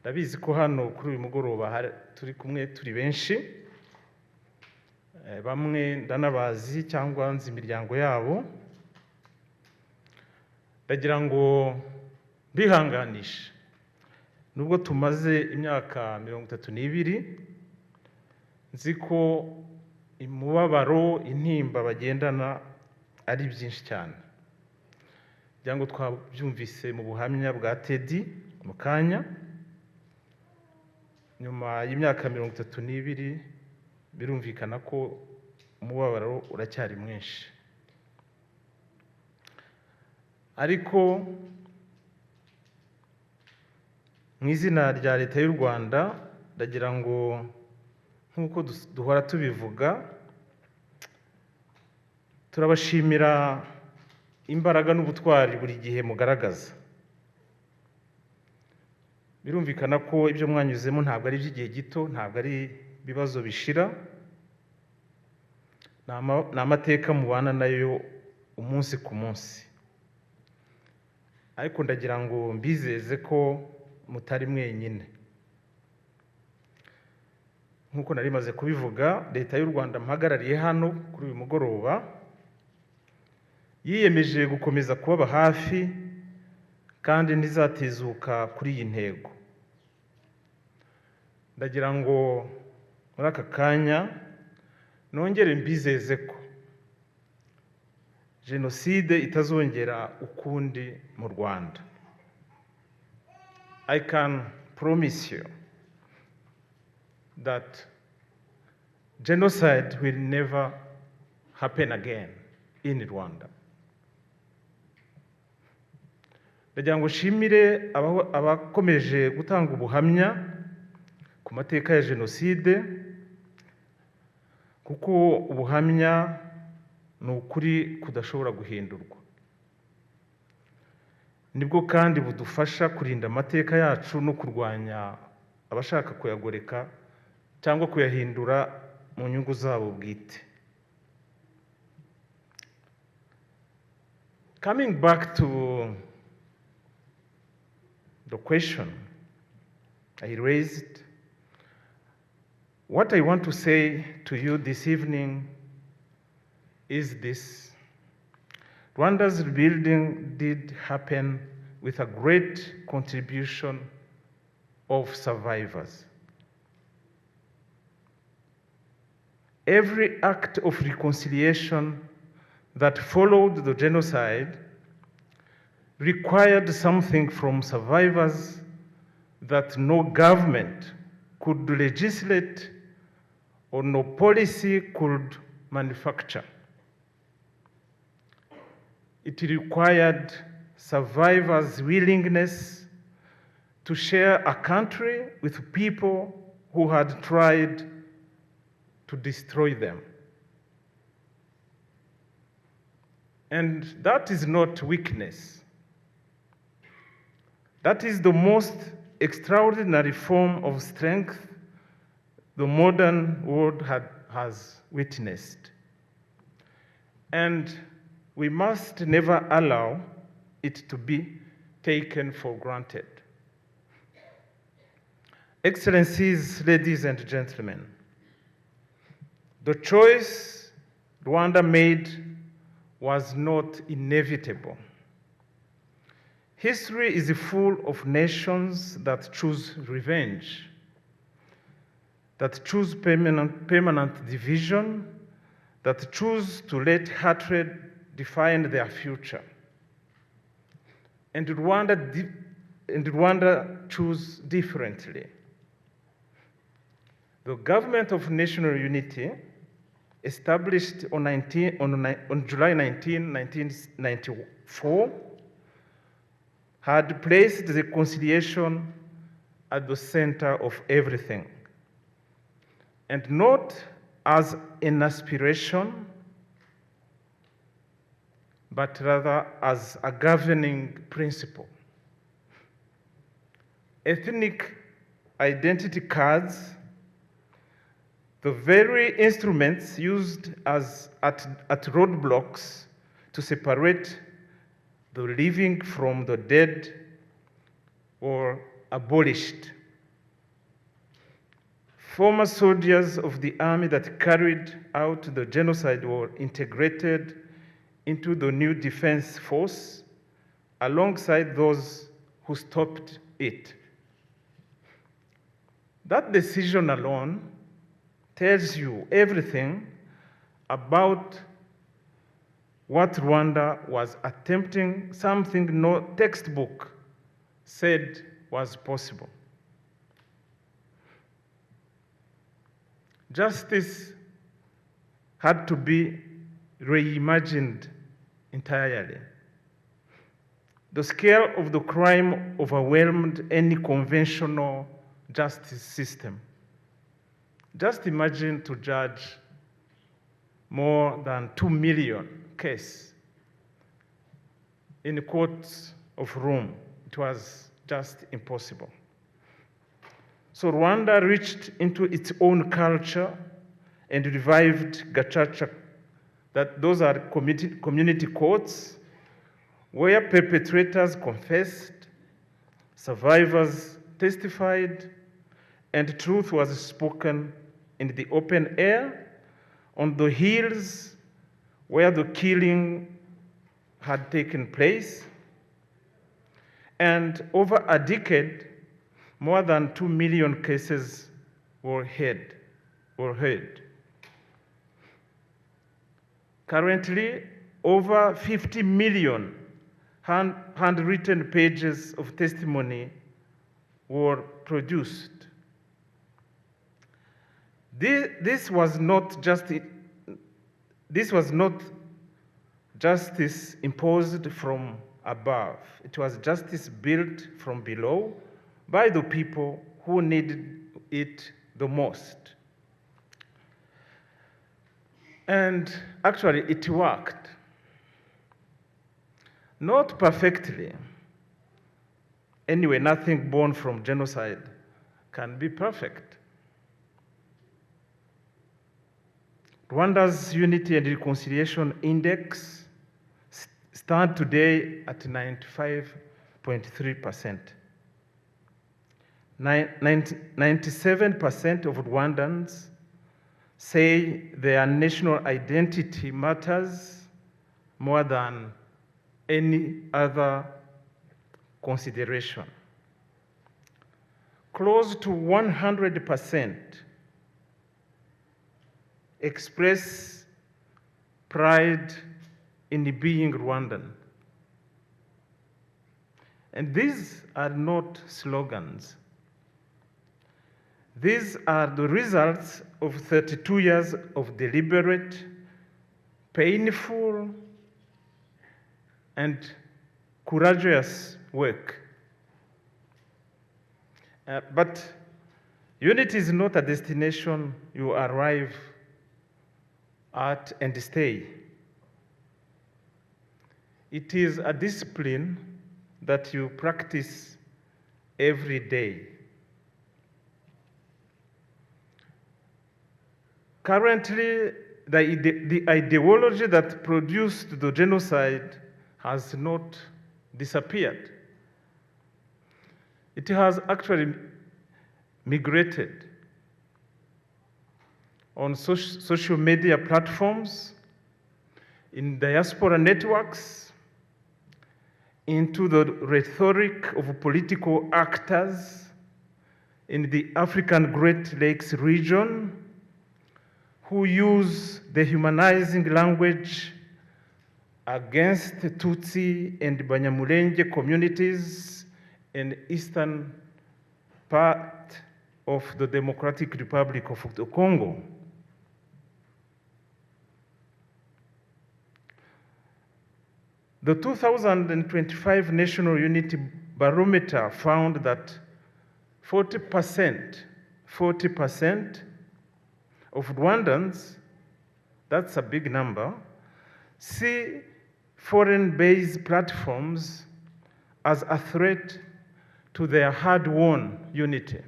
ndabizi ko hano kuri uyu mugoroba turi kumwe turi benshi, bamwe ndanabazi cyangwa nzi imiryango yabo, ndagira ngo mbihanganishe nubwo tumaze imyaka 32 nzi ko imubabaro intimba bagendana ari byinshi cyane. Kugira ngo twabyumvise mu buhamya bwa Teddy mu kanya, nyuma y'imyaka 32 birumvikana ko umubabaro uracyari mwinshi. Ariko mu izina rya Leta y'u Rwanda ndagira ngo nk'uko duhora tubivuga, turabashimira imbaraga n'ubutwari buri gihe mugaragaza. Birumvikana ko ibyo mwanyuzemo ntabwo ari iby'igihe gito, ntabwo ari ibibazo bishira, ni amateka mubana nayo umunsi ku munsi. Ariko ndagira ngo mbizeze ko mutari mwenyine. Nk'uko nari maze kubivuga, Leta y'u Rwanda mpagarariye hano kuri uyu mugoroba yiyemeje gukomeza kubaba hafi kandi ntizatezuka kuri iyi ntego. Ndagira ngo muri aka kanya nongere mbizeze ko Jenoside itazongera ukundi mu Rwanda. I can promise you that genocide will never happen again in Rwanda. Ndagira ngo nshimire abakomeje gutanga ubuhamya ku mateka ya Jenoside, kuko ubuhamya ni ukuri kudashobora guhindurwa. Nibwo kandi budufasha kurinda amateka yacu no kurwanya abashaka kuyagoreka cyangwa kuyahindura mu nyungu zabo bwite. Coming back to the question I raised, what I want to say to you this evening is this: Rwanda's rebuilding did happen with a great contribution of survivors. Every act of reconciliation that followed the genocide required something from survivors that no government could legislate or no policy could manufacture. It required survivors' willingness to share a country with people who had tried to destroy them. And that is not weakness. That is the most extraordinary form of strength the modern world has witnessed. And we must never allow it to be taken for granted. Excellencies, ladies and gentlemen, the choice Rwanda made was not inevitable. History is full of nations that choose revenge, that choose permanent division, that choose to let hatred define their future. And Rwanda chose differently. The Government of National Unity, established on July 19, 1994, had placed reconciliation at the center of everything, and not as an aspiration, but rather as a governing principle. Ethnic identity cards, the very instruments used at roadblocks to separate the living from the dead, were abolished. Former soldiers of the army that carried out the genocide were integrated into the new defense force alongside those who stopped it. That decision alone tells you everything about what Rwanda was attempting, something no textbook said was possible. Justice had to be reimagined entirely. The scale of the crime overwhelmed any conventional justice system. Just imagine to judge more than 2 million cases in the courts of Rome. It was just impossible. So Rwanda reached into its own culture and revived gacaca, that those are community courts where perpetrators confessed, survivors testified, and truth was spoken in the open air on the hills where the killing had taken place. And over a decade, more than 2 million cases were heard. Currently, over 50 million handwritten pages of testimony were produced. This was not justice imposed from above. It was justice built from below by the people who needed it the most. And actually, it worked. Not perfectly. Anyway, nothing born from genocide can be perfect. Rwanda's Unity and Reconciliation Index stands today at 95.3%. 97% of Rwandans say their national identity matters more than any other consideration. Close to 100% express pride in being Rwandan. And these are not slogans. These are the results of 32 years of deliberate, painful, and courageous work. But unity is not a destination you arrive at and stay. It is a discipline that you practice every day. Currently, the ideology that produced the genocide has not disappeared. It has actually migrated on social media platforms, in diaspora networks, into the rhetoric of political actors in the African Great Lakes region who use dehumanizing language against Tutsi and Banyamulenge communities in eastern part of the Democratic Republic of the Congo. The 2025 National Unity Barometer found that 40% of Rwandans, that's a big number, see foreign-based platforms as a threat to their hard-won unity.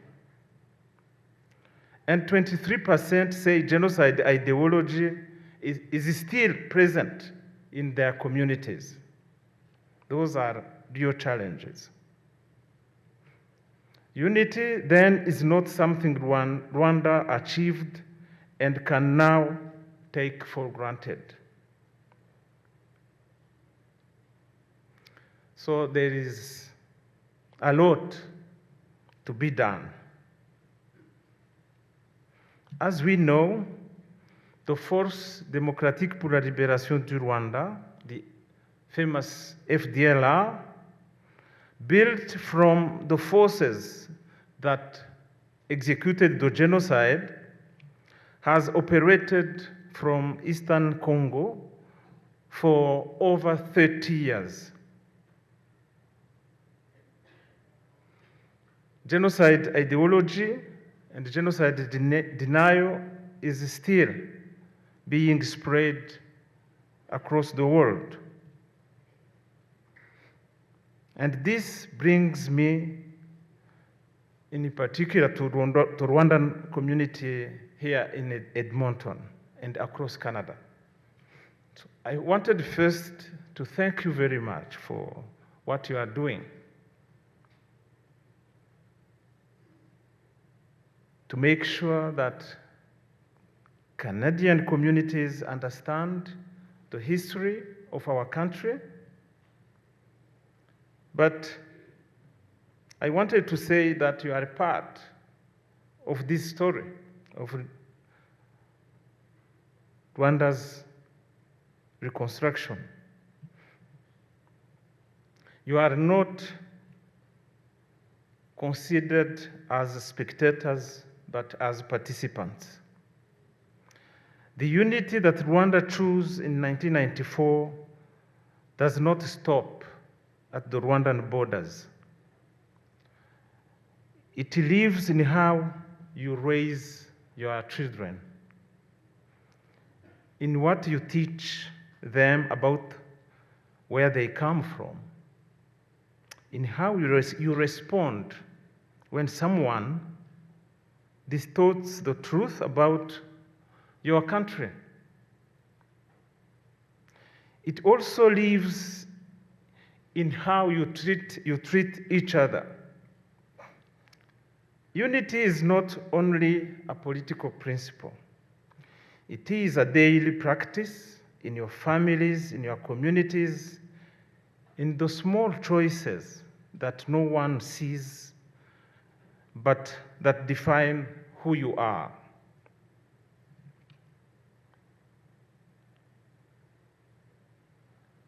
And 23% say genocide ideology is still present in their communities. Those are real challenges. Unity, then, is not something Rwanda achieved and can now take for granted. So there is a lot to be done. As we know, the Force Démocratique pour la Libération du Rwanda, the famous FDLR, built from the forces that executed the genocide, has operated from Eastern Congo for over 30 years. Genocide ideology and genocide denial is still being spread across the world. And this brings me in particular to the Rwandan community here in Edmonton and across Canada. So I wanted first to thank you very much for what you are doing to make sure that Canadian communities understand the history of our country. But I wanted to say that you are a part of this story, of Rwanda's reconstruction. You are not considered as spectators, but as participants. The unity that Rwanda chose in 1994 does not stop at the Rwandan borders. It lives in how you raise your children, in what you teach them about where they come from, in how you respond when someone distorts the truth about your country. It also lives in how you treat each other. Unity is not only a political principle. It is a daily practice in your families, in your communities, in the small choices that no one sees, but that define who you are.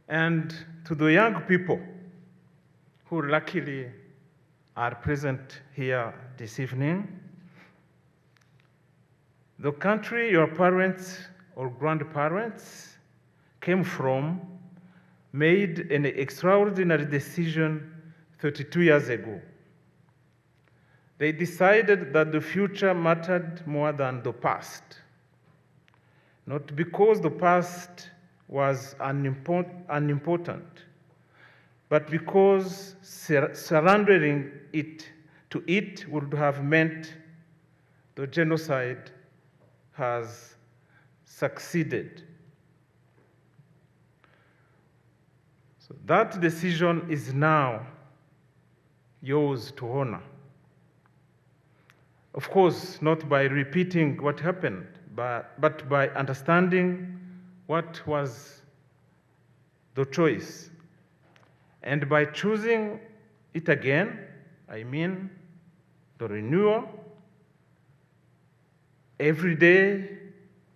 And to the young people who luckily are present here this evening, the country your parents or grandparents came from made an extraordinary decision 32 years ago. They decided that the future mattered more than the past, not because the past was unimportant, but because surrendering to it would have meant the genocide has succeeded. So that decision is now yours to honor. Of course, not by repeating what happened, but by understanding what was the choice. And by choosing it again, I mean the renewal, every day,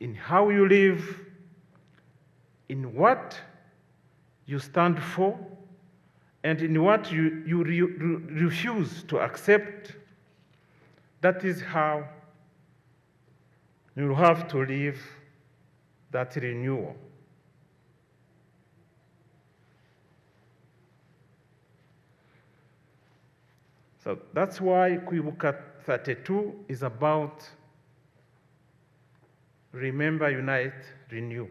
in how you live, in what you stand for, and in what you refuse to accept. That is how you have to live that renewal. So that's why Kwibuka 32 is about remember, unite, renew.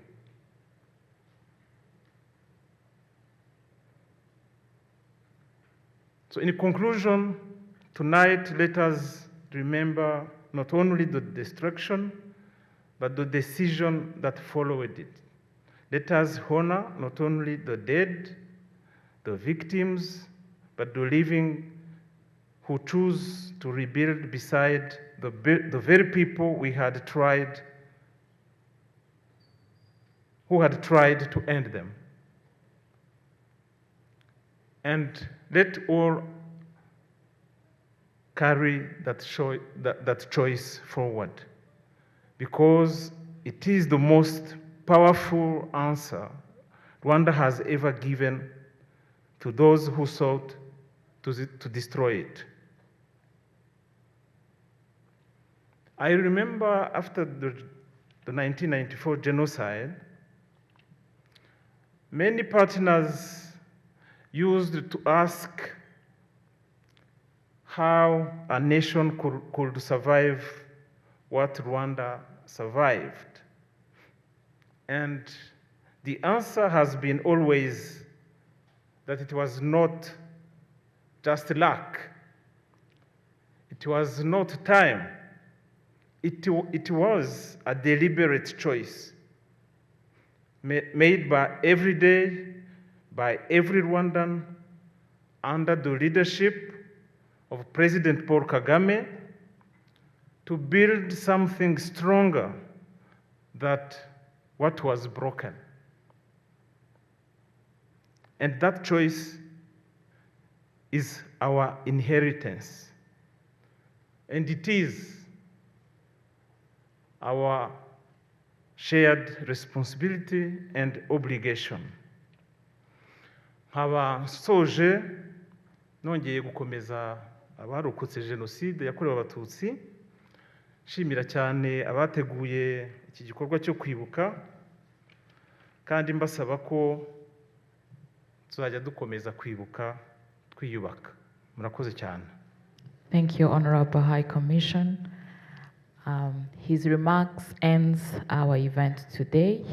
So in conclusion, tonight let us remember not only the destruction, but the decision that followed it. Let us honor not only the dead, the victims, but the living who choose to rebuild beside the very people who had tried to end them. And let all carry that choice forward, because it is the most powerful answer Rwanda has ever given to those who sought to destroy it. I remember after the 1994 genocide, many partners used to ask how a nation could survive what Rwanda survived. And the answer has been always that it was not just luck. It was not time. It was a deliberate choice made by every day, by every Rwandan, under the leadership of President Paul Kagame, to build something stronger than what was broken. And that choice is our inheritance. And it is our shared responsibility and obligation. Nkaba nsoje nongeye gukomeza abarokotse Jenoside yakorewe Abatutsi, nshimira cyane abateguye iki gikorwa cyo kwibuka, kandi mbasaba ko tuzajya dukomeza kwibuka twiyubaka. Murakoze cyane. Thank you, Honorable High Commission. His remarks ends our event today.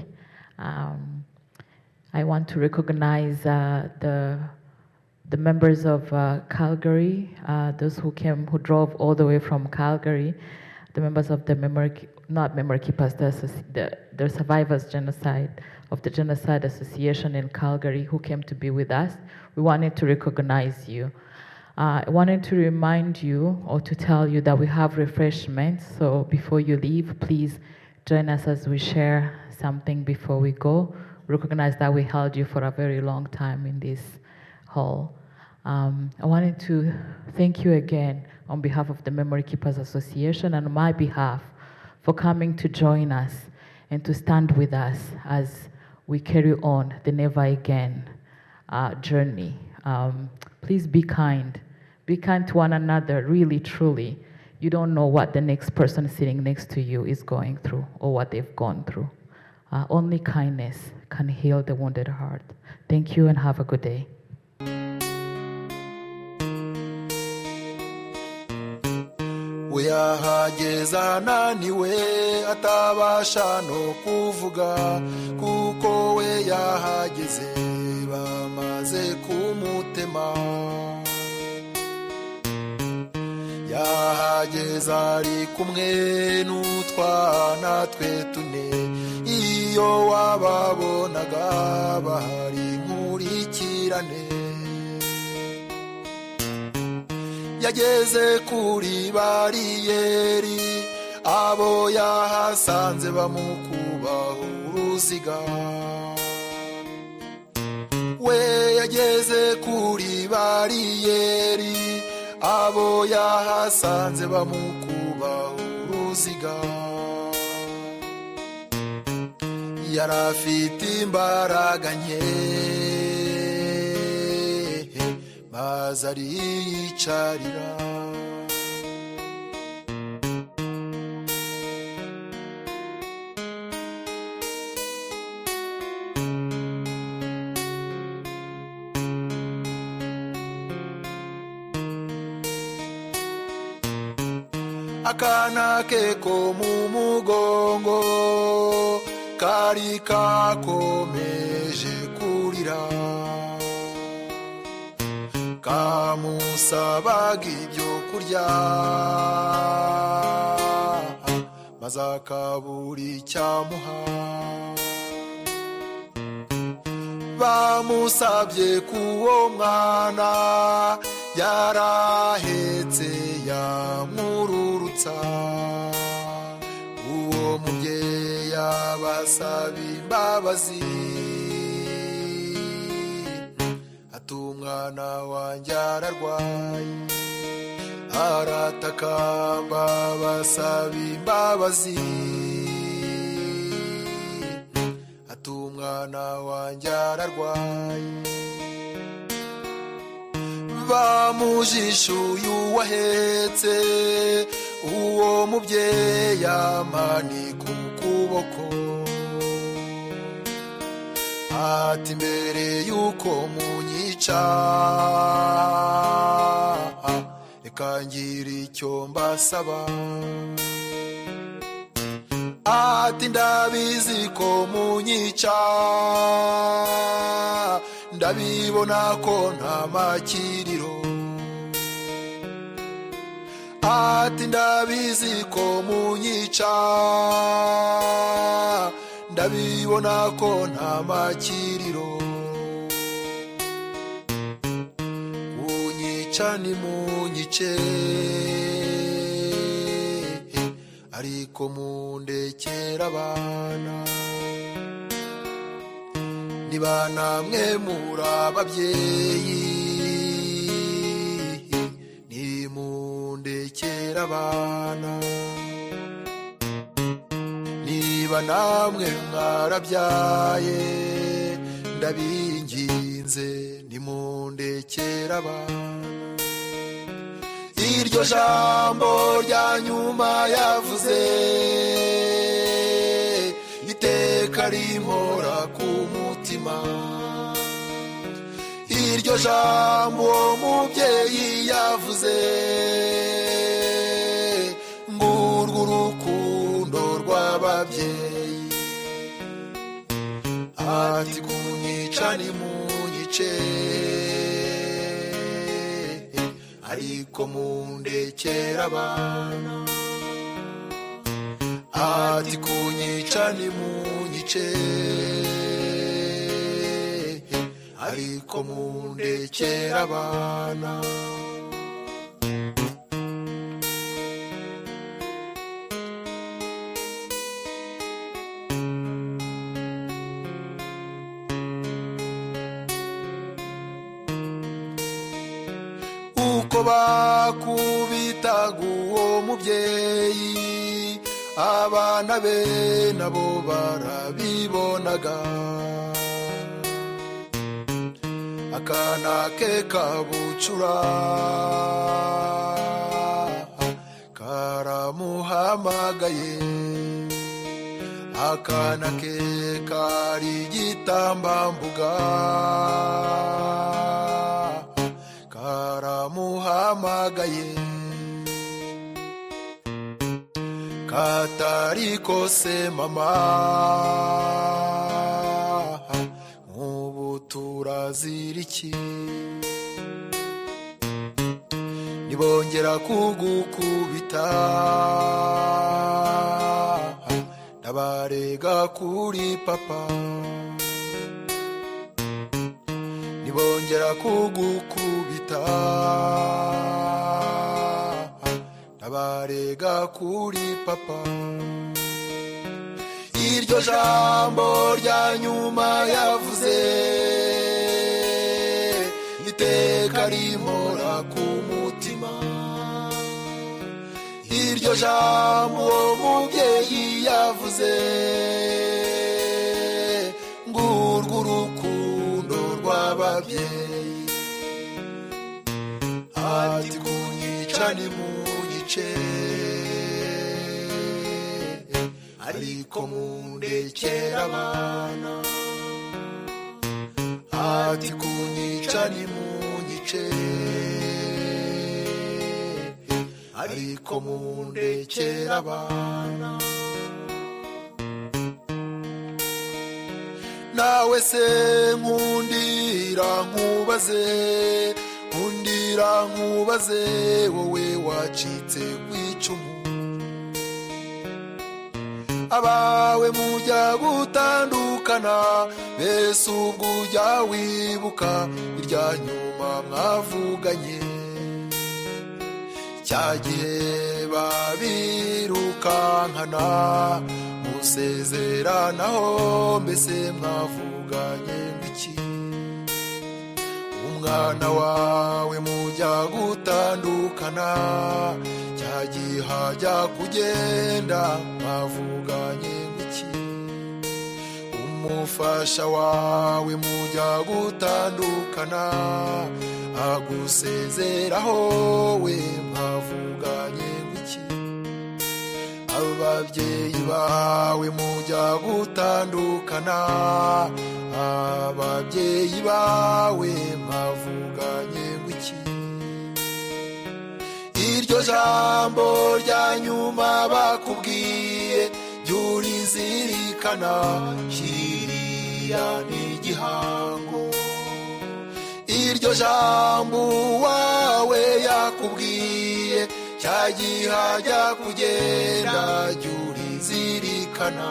I want to recognize the members of Calgary, those who drove all the way from Calgary, the members of the not memory keepers, the survivors of the Genocide Association in Calgary who came to be with us. We wanted to recognize you. I wanted to remind you or to tell you that we have refreshments, so before you leave, please join us as we share something before we go. Recognize that we held you for a very long time in this hall. I wanted to thank you again on behalf of the Memory Keepers Association and on my behalf for coming to join us and to stand with us as we carry on the Never Again journey. Please be kind. Be kind to one another, really, truly. You don't know what the next person sitting next to you is going through or what they've gone through. Only kindness can heal the wounded heart. Thank you and have a good day. uyahageza ananiwe atabasha no kuvuga kuko we yahageze bamaze kumutema yahageza ari kumwe n'utwana twe tune iyo wababonaga bahari nkurikirane yageze kuri bariyeri abo yahasanze bamukubaho uruziga we yageze kuri bariyeri abo yahasanze bamukubaho uruziga yarafite imbaraga nke maze ariyicarira akana ke ko mu mugongo kari kakomeje kurira kamusabaga ibyo kurya maze akabura icyamuha bamusabye k'uwo mwana yarahetse yamururutsa uwo mubyeyi abasaba imbabazi umwana wanjye ararwaye aratakamba basaba imbabazi ati umwana wanjye ararwaye bamujishuye uwahetse uwo mubyeyi amanika ukuboko ati mbere yuko munyica reka ngira icyo mbasaba ati ndabizi ko munyica ndabibona ko nta makiriro ati ndabizi ko munyica ndabibona ko nta makiriro kunyica ni munyice ariko mundekera abana niba namwe muri ababyeyi nimundekera abana niba namwe mwarabyaye ndabinginze nimundekera abana iryo jambo rya nyuma yavuze iteka rimpora ku mutima iryo jambo uwo mubyeyi yavuze ngurwo urukundo rw'ababyeyi ati kunyica ni munyice ariko mundekera abana ati kunyica ni munyice ariko mundekera abana uko bakubitaga uwo mubyeyi abana be nabo barabibonaga akana ke kabucura karamuhamagaye akana ke kari igitambambuga karamuhamagaye katari kose mama nk'ubu turaziriki nibongera kugukubita ndabarega kuri papa nibongera kugukubita ndabarega kuri papa iryo jambo rya nyuma yavuze iteka rimora ku mutima iryo jambo uwo mubyeyi yavuze ngurwo urukundo rw'ababyeyi ati kunyica ni munyice ariko mundekera abana ati kunyica ni munyice ariko mundekera abana nawe se nkundira nkubaze wowe wacitse kw'icumu abawe mujya gutandukana mbese ubwo ujya wibuka irya nyuma mwavuganye cya gihe babirukankana musezeranaho mbese mwavuganye ngwiki umwana wawe mujya gutandukana cya gihe hajya kugenda mwavuganye ngwiki umufasha wawe mujya gutandukana agusezeraho we mwavuganye ngwiki ababyeyi bawe mujya gutandukana ababyeyi bawe mwavuganye ngwiki iryo jambo rya nyuma bakubwiye ryurizirikana kiriya ni igihango iryo jambo wawe yakubwiye cyagiye hajya kugenda ryurizirikana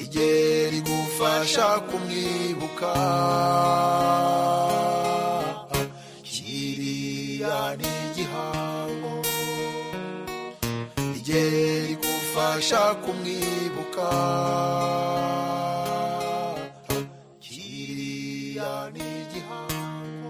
igihe rigufasha kumwibuka kiriya ni igihango igihe rigufasha kumwibuka kiriya ni igihango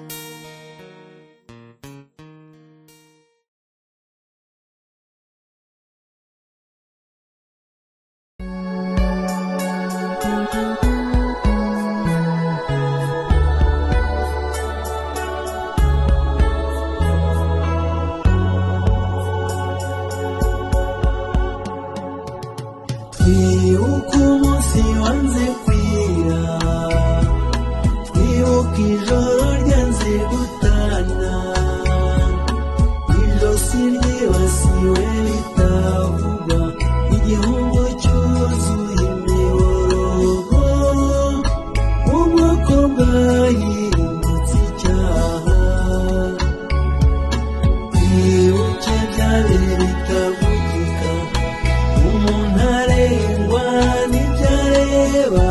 twibuka umunsi wanze kwira twibuka ijoro ryanze gutana ijosi ryibasiwe bitavugwa igihungu cyuzuye imiborogo ubwoko bwahindutse icyaha twibuke byabere bitavugika umuntu arengwa n'ibyo areba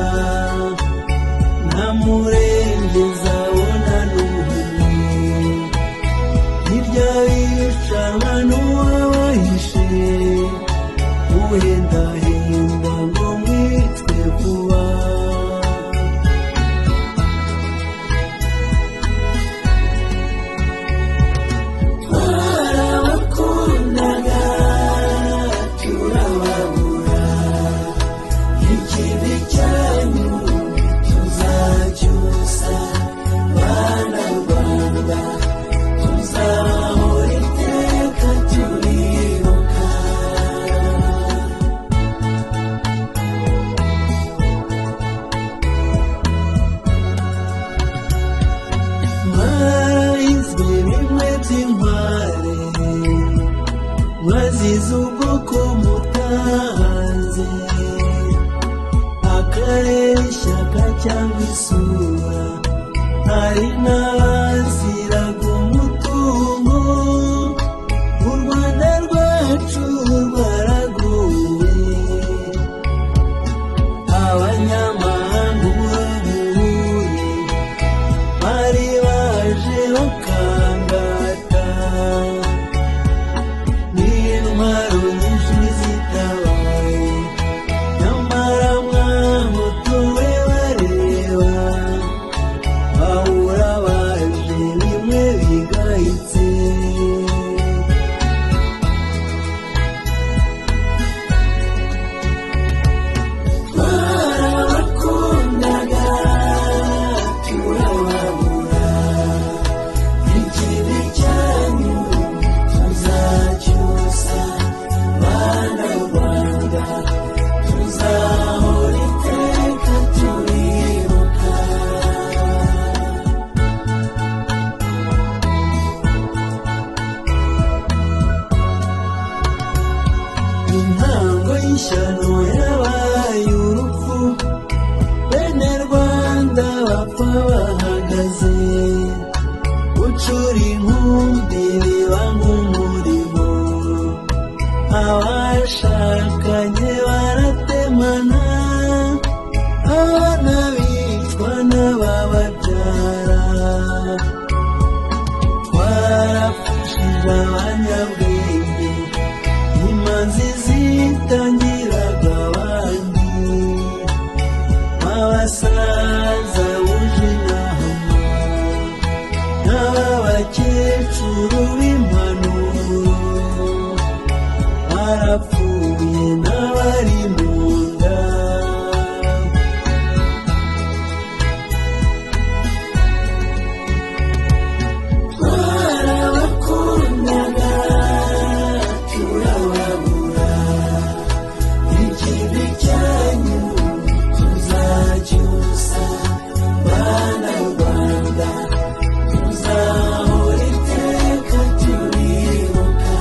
cyangwa isura, hari n'abaziraga umutungo. U Rwanda rwacu rwaraguwe, abanyamahanga urabuye bari baje bakangata, n'intwaro nyinshi zitabaye, nyamara mwamutuwe bareba, bahura baje bimwe bigayitse. Twarabakundaga turababura, ikibi cyanyu tuzacyusa, bana Rwanda tuzahora iteka turibuka. Intango y'ishyano yabaye urupfu, bene Rwanda bapfa bahagaze, gucura inkumbi biba nk'umurimo, abashakanye baratemana, abana bicwa n'abababyara. Twarapfushije abanyabwenge, imanzi zitangiraga abandi, abasaza buje inama, n'abakecuru b'impanuro, barapfuye n'abari mu nda. Twarabakundaga turababura, ikibi cyanyu tuzacyusa, bana Rwanda tuzahora iteka turibuka.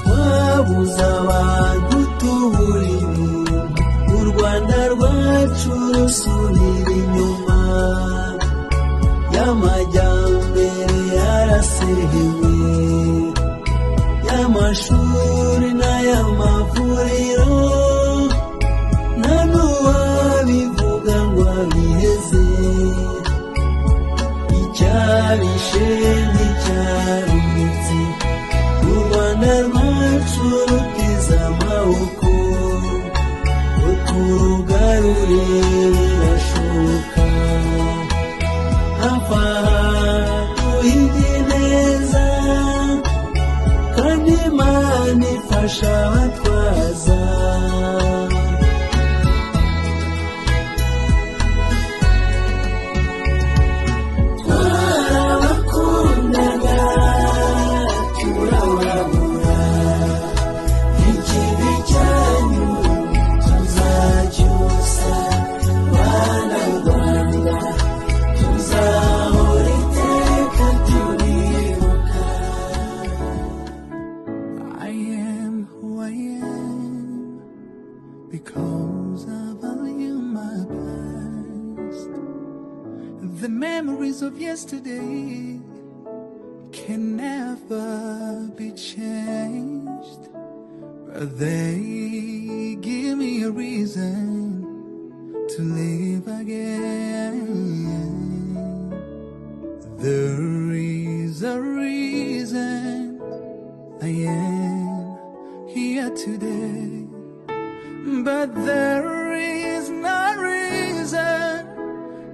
Twabuze abantu tubura ibintu, u Rwanda rwacu rusubira inyuma, y'amajyambere yarasehewe, y'amashuri n'ay'amavuriro, nta n'uwabivuga ngo abiheze. Icyabishe nticyarumitse, u Rwanda rwacu ruteze amaboko, uturugarure birashoboka. Hafi aha duhige neza, kandi Imana ifasha abatwaza. Twarabakundaga turababura, ikibi cyanyu tuzacyusa, bana Rwanda tuzahora iteka turibuka. I am who I am because I value my past. The memories of yesterday can never be changed, but they give me a reason to live again. There is a reason I am here today, but there is no reason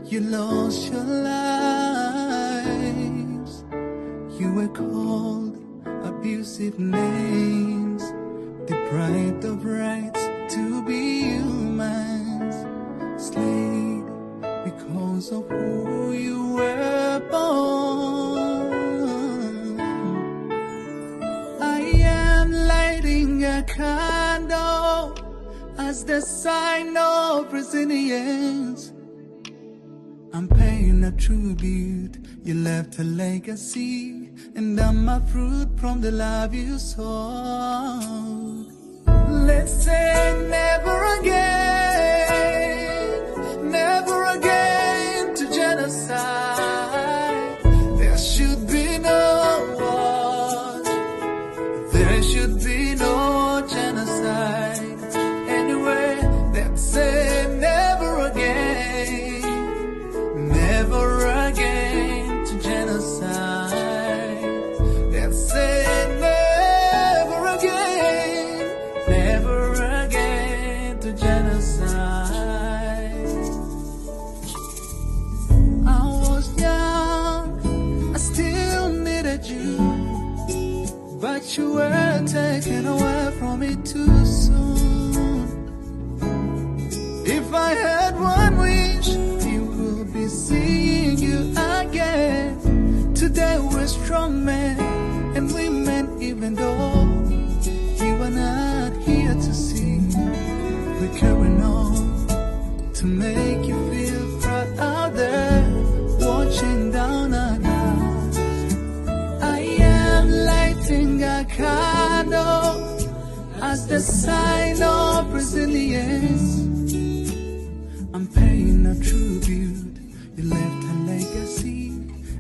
you lost your lives. You were called abusive names, deprived of rights to be humans, slayed because of who you were born. I am lighting a candle as the sign of resilience. I'm paying a tribute You left a legacy, and I'm a fruit from the love you sowed. Let's say never again to genocide. There should be no war. There should be no genocide. Anyway, let's say never again to genocide. Let's say never again to genocide. I was young, I still needed you, but you were taken away from me too soon. If I had one wish, it would be seeing you again. Today we're strong men and women, even though you are not here to see. We're carrying on to make you feel proud out there, watching down on us. I am lighting a candle as the sign of resilience. I'm paying a tribute. You left a legacy,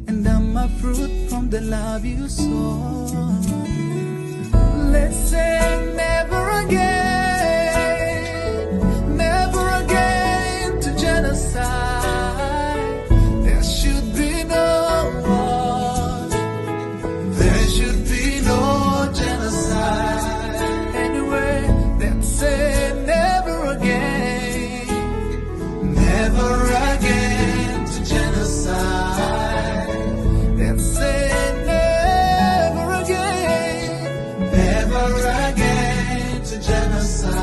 and I'm a fruit from the love you sowed. Let's say never again to genocide. There should be no war. There should be no genocide. Anyway, let's say never again to genocide. Let's say never again to genocide.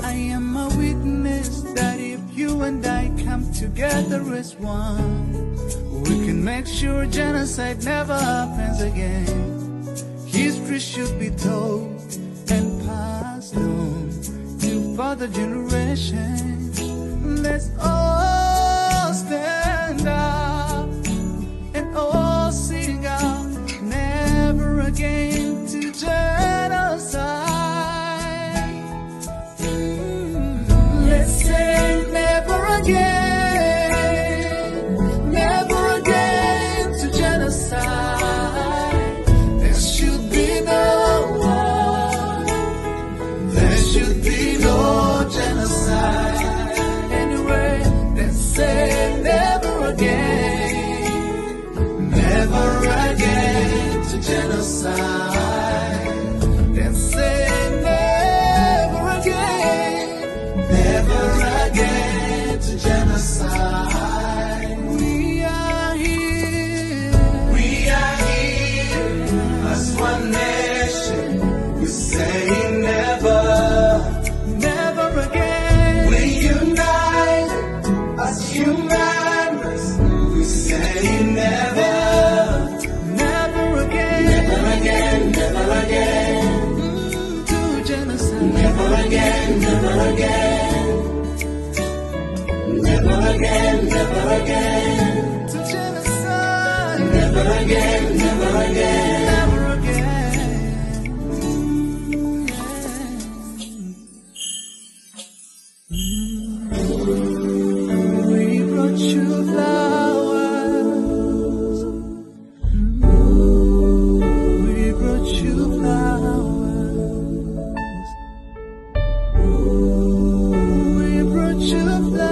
I am a witness that if you and I come together as one, we can make sure genocide never happens again. History should be told and passed on to further generations. Let's all stand up and all sing out, never again to genocide. Let's say never again to genocide. There should be no war. There should be no genocide. Anyway, let's say never again to genocide. Let's say never again to genocide. We are here as one nation. We say never again. We unite as human race. We say never again to genocide. Never again to genocide. Never again. We brought you flowers. We brought you flowers. We brought you flowers.